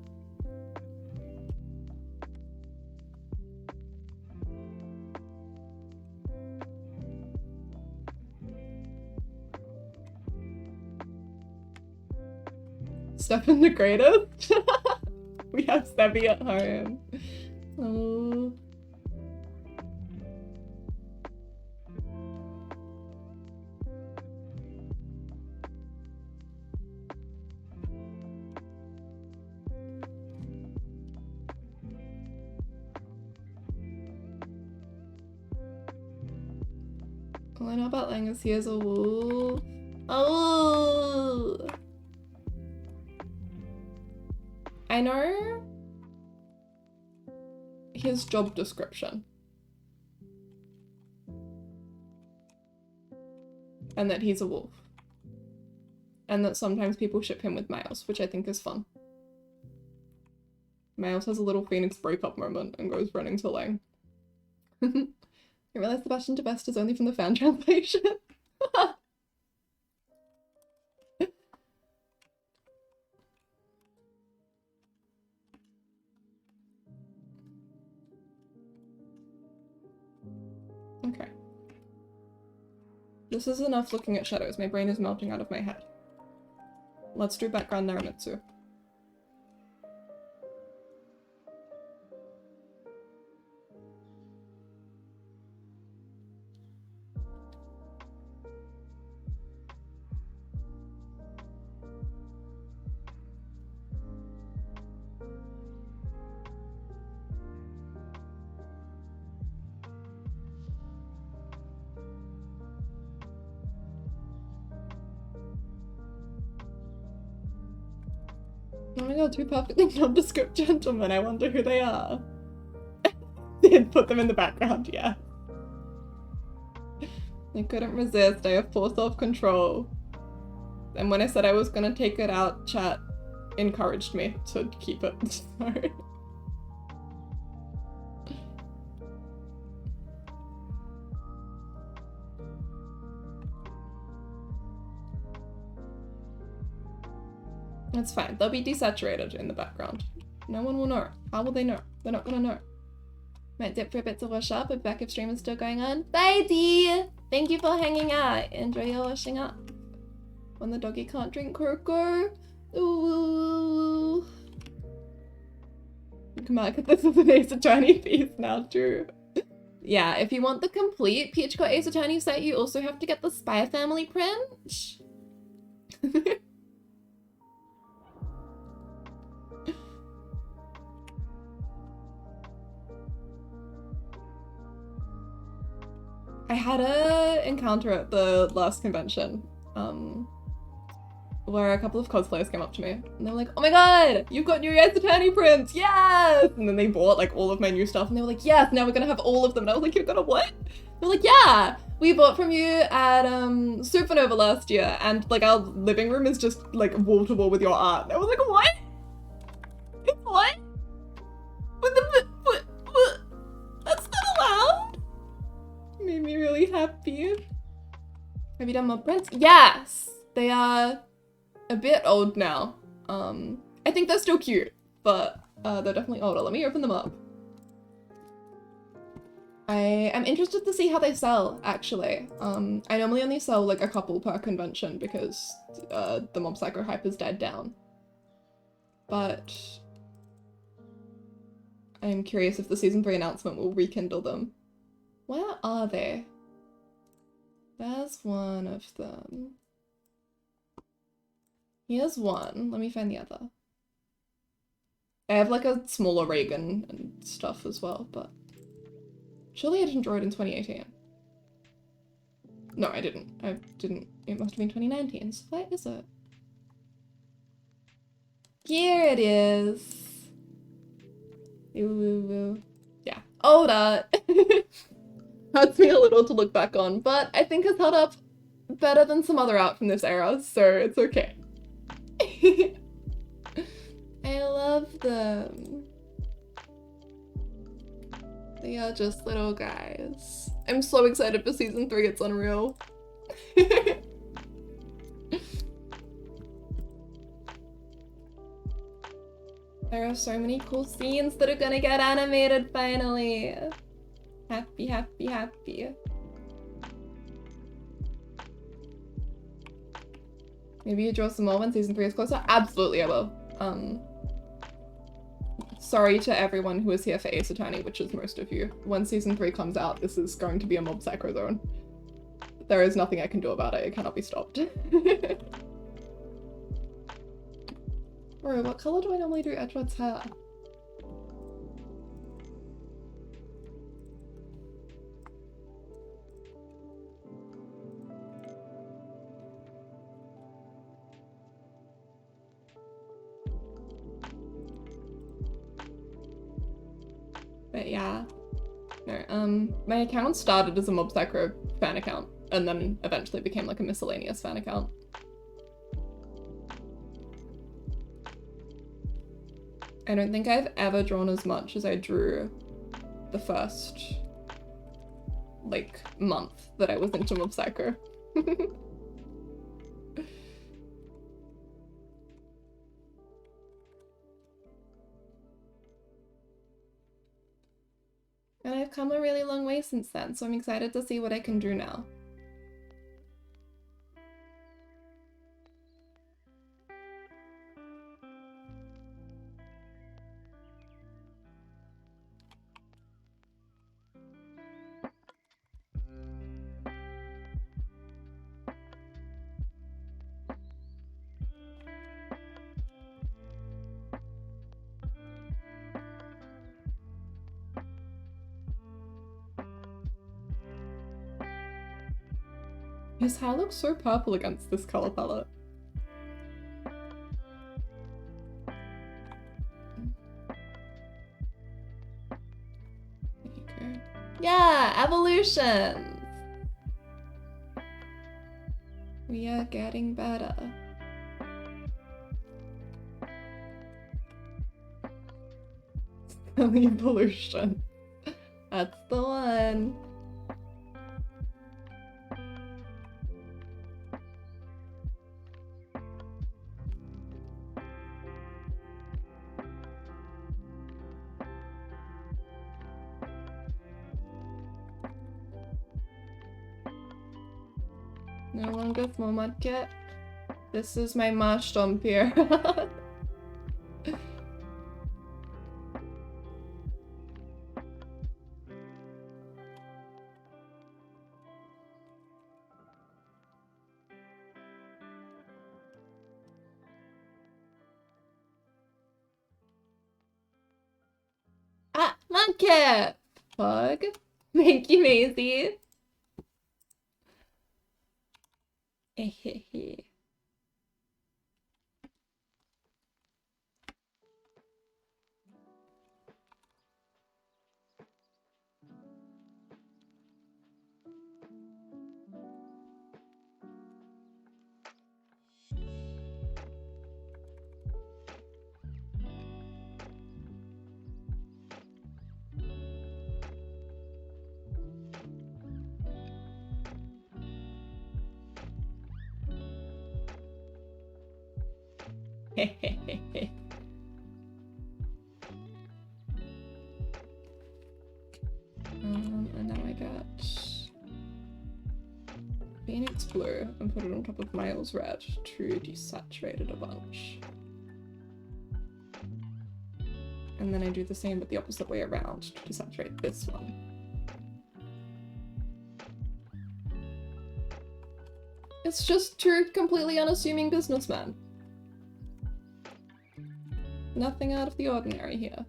Speaker 1: Stefan the greatest? We have Sebi at home. Oh. All I know about Lang is he is a wolf. Oh! I know his job description. And that he's a wolf. And that sometimes people ship him with males, which I think is fun. Miles has a little Phoenix breakup moment and goes running to Lang. I realize Sebastian to Best is only from the fan translation. Okay. This is enough looking at shadows. My brain is melting out of my head. Let's do background Naramitsu. Oh my god, two perfectly nondescript gentlemen. I wonder who they are. They'd put them in the background, yeah. I couldn't resist. I have poor self-control. And when I said I was gonna take it out, chat encouraged me to keep it. Sorry. It's fine. They'll be desaturated in the background. No one will know. How will they know? They're not gonna know. Might dip for a bit to wash up if backup stream is still going on. Bye, D! Thank you for hanging out. Enjoy your washing up. When the doggy can't drink cocoa. Ooh. Come on, this is an Ace Attorney piece now, too. Yeah, if you want the complete Peach Got Ace Attorney set, you also have to get the Spy Family print. I had a encounter at the last convention, where a couple of cosplayers came up to me and they were like, "Oh my god, you've got new Ace Attorney prints, yes!" And then they bought like all of my new stuff and they were like, "Yes, now we're gonna have all of them." And I was like, "You're gonna what?" They were like, "Yeah, we bought from you at Supernova last year and like our living room is just like wall to wall with your art." And I was like, "What? What? What? That's not allowed?" Made me really happy. Have you done mob prints? Yes! They are a bit old now. I think they're still cute, but they're definitely older. Let me open them up. I am interested to see how they sell, actually. I normally only sell like a couple per convention because the Mob Psycho hype has died down. But I'm curious if the season 3 announcement will rekindle them. Where are they? There's one of them. Here's one. Let me find the other. I have like a smaller Reagan and stuff as well, but surely I didn't draw it in 2018. No, I didn't. I didn't. It must have been 2019. So where is it? Here it is. Ooh. Yeah. Older. Hurts me a little to look back on, but I think it's held up better than some other art from this era, so it's okay. I love them. They are just little guys. I'm so excited for season 3, it's unreal. There are so many cool scenes that are gonna get animated finally. Happy, happy, happy. Maybe you draw some more when season 3 is closer? Absolutely, I will. Sorry to everyone who is here for Ace Attorney, which is most of you. When season 3 comes out, this is going to be a Mob Psycho zone. There is nothing I can do about it. It cannot be stopped. Bro, what color do I normally do Edward's hair? But yeah. No, my account started as a Mob Psycho fan account and then eventually became like a miscellaneous fan account. I don't think I've ever drawn as much as I drew the first, like, month that I was into Mob Psycho. And I've come a really long way since then, so I'm excited to see what I can do now. His hair looks so purple against this color palette. There you go. Yeah, evolutions! We are getting better. Evolution. That's the one. No longer small mudkit. This is my marsh stomp here. Ah, mudkit! Pug. Thank you, Maisie. Hehehe. Hehehe. And now I got Phoenix Blue and put it on top of Miles Red to desaturate it a bunch. And then I do the same but the opposite way around to desaturate this one. It's just two completely unassuming businessmen. Nothing out of the ordinary here.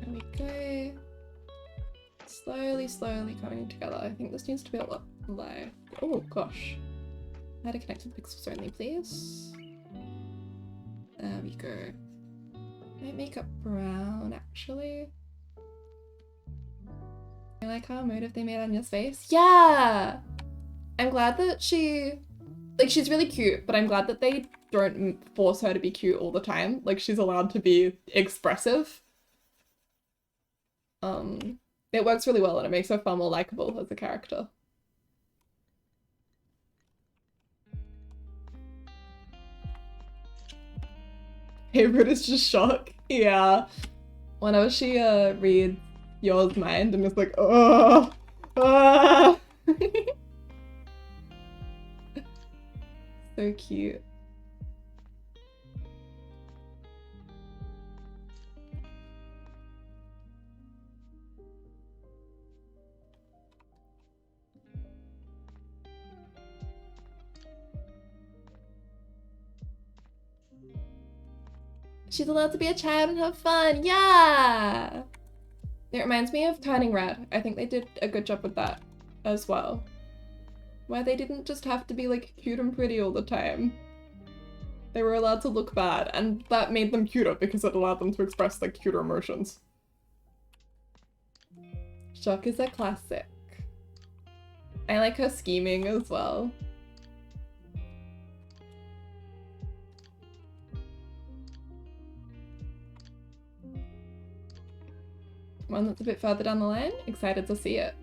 Speaker 1: There we go. Slowly coming together. I think this needs to be a lot live. Oh gosh. How to connect with pixels only, please. There we go. Might make it brown actually. I like how emotive they made Anya's face. Yeah! I'm glad that she's really cute, but I'm glad that they don't force her to be cute all the time. Like, she's allowed to be expressive. It works really well and it makes her far more likable as a character. Favorite is just shock. Yeah. Whenever she reads yours mind and is like, oh, ah. So cute. She's allowed to be a child and have fun. Yeah! It reminds me of Turning Red. I think they did a good job with that as well. Where they didn't just have to be like cute and pretty all the time. They were allowed to look bad, and that made them cuter because it allowed them to express like cuter emotions. Shock is a classic. I like her scheming as well. One that's a bit further down the line. Excited to see it.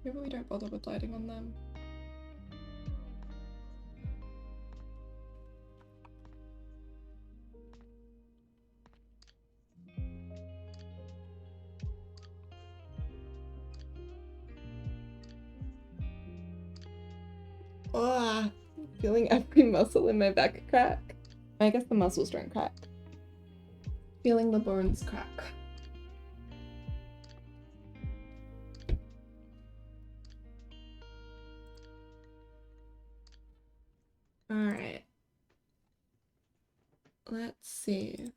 Speaker 1: Maybe we don't bother with lighting on them. Oh, feeling every muscle in my back crack. I guess the muscles don't crack. Feeling the bones crack. Alright. Let's see.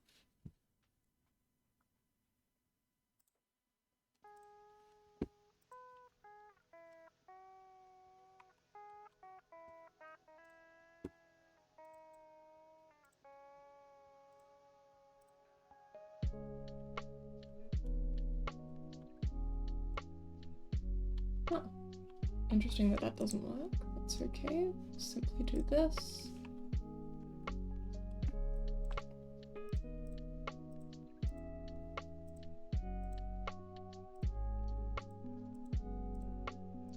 Speaker 1: Huh. Interesting that that doesn't work. That's okay. Simply do this.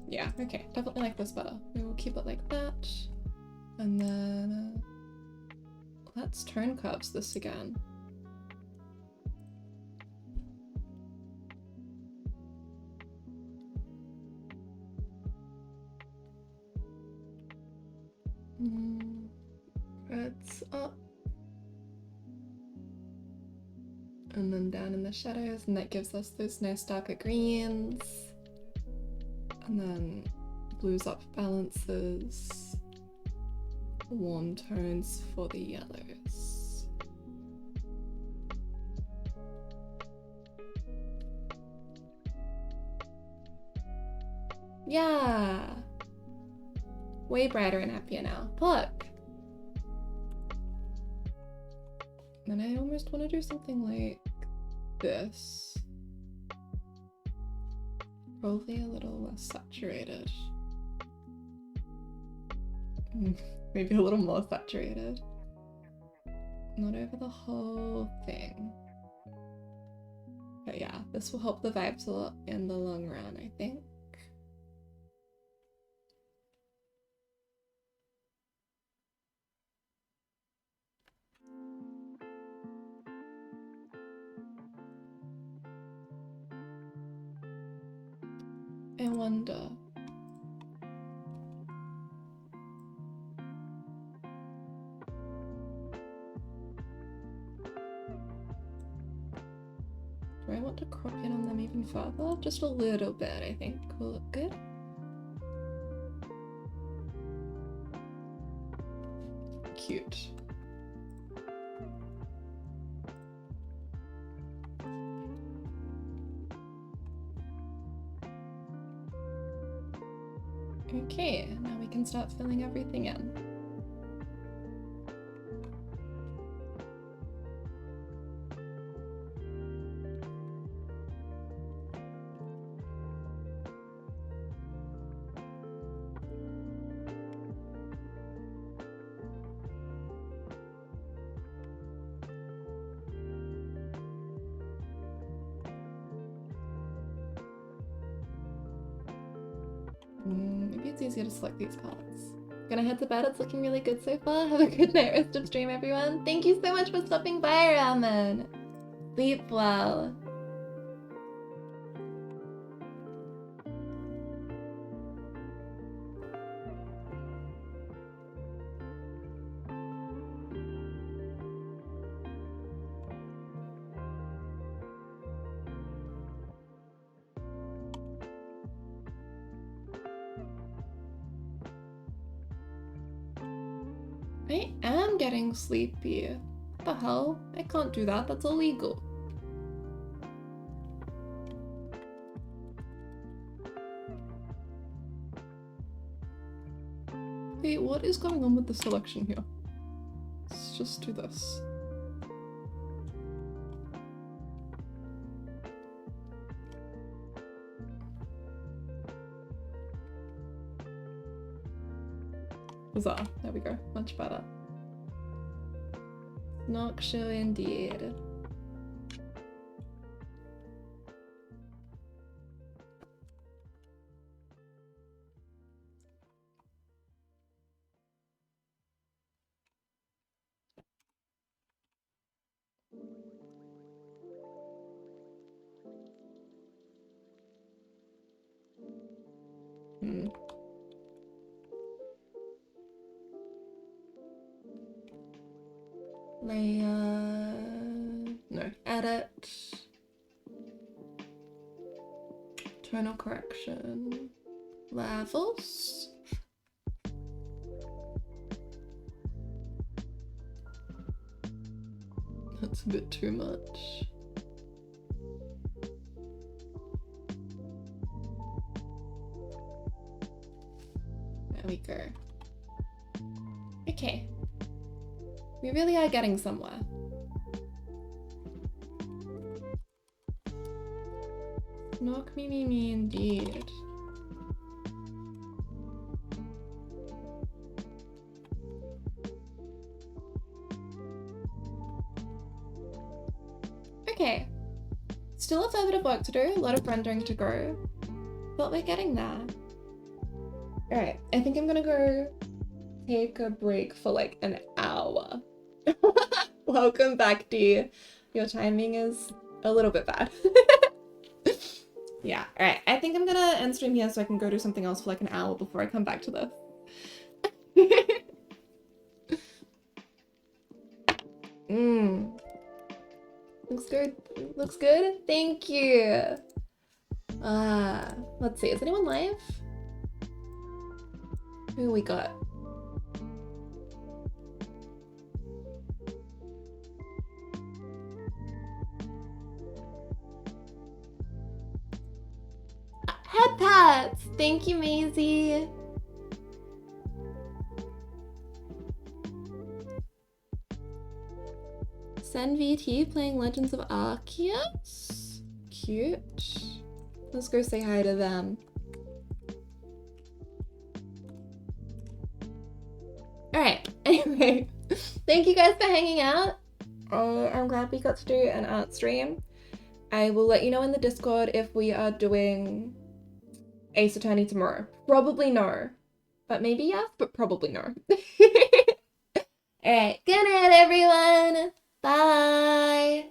Speaker 1: Yeah, okay. Definitely like this better. We will keep it like that. And then let's tone curves this again. It's up. And then down in the shadows, and that gives us those nice darker greens. And then blues up balances. Warm tones for the yellows. Yeah! Way brighter and happier now. Look! And I almost want to do something like this. Probably a little less saturated. Maybe a little more saturated. Not over the whole thing. But yeah, this will help the vibes a lot in the long run, I think. I wonder. Do I want to crop in on them even further? Just a little bit, I think will look good. cute. Okay, now we can start filling everything in. Maybe it's easier to select these parts. Gonna head to bed. It's looking really good so far. Have a good night rest of stream, everyone. Thank you so much for stopping by, Ramen. Sleep well. I am getting sleepy. What the hell? I can't do that. That's illegal. Wait, what is going on with the selection here? Let's just do this. Huzzah. There we go. Much better. Not sure indeed. Layer, no, edit, tonal correction, levels. That's a bit too much. There we go. Okay. We really are getting somewhere. Knock me indeed. Okay. Still a fair bit of work to do, a lot of rendering to go, but we're getting there. Alright, I think I'm gonna go take a break for like an hour. Welcome back, D. Your timing is a little bit bad. Yeah, alright. I think I'm gonna end stream here so I can go do something else for like an hour before I come back to this. Looks good. Looks good? Thank you. Let's see. Is anyone live? Who we got? Head pats! Thank you, Maisie. Sen VT playing Legends of Arceus? Cute. Let's go say hi to them. Alright, anyway. Thank you guys for hanging out. I'm glad we got to do an art stream. I will let you know in the Discord if we are doing Ace Attorney tomorrow. Probably no. But maybe yes, but probably no. Alright, good night everyone! Bye!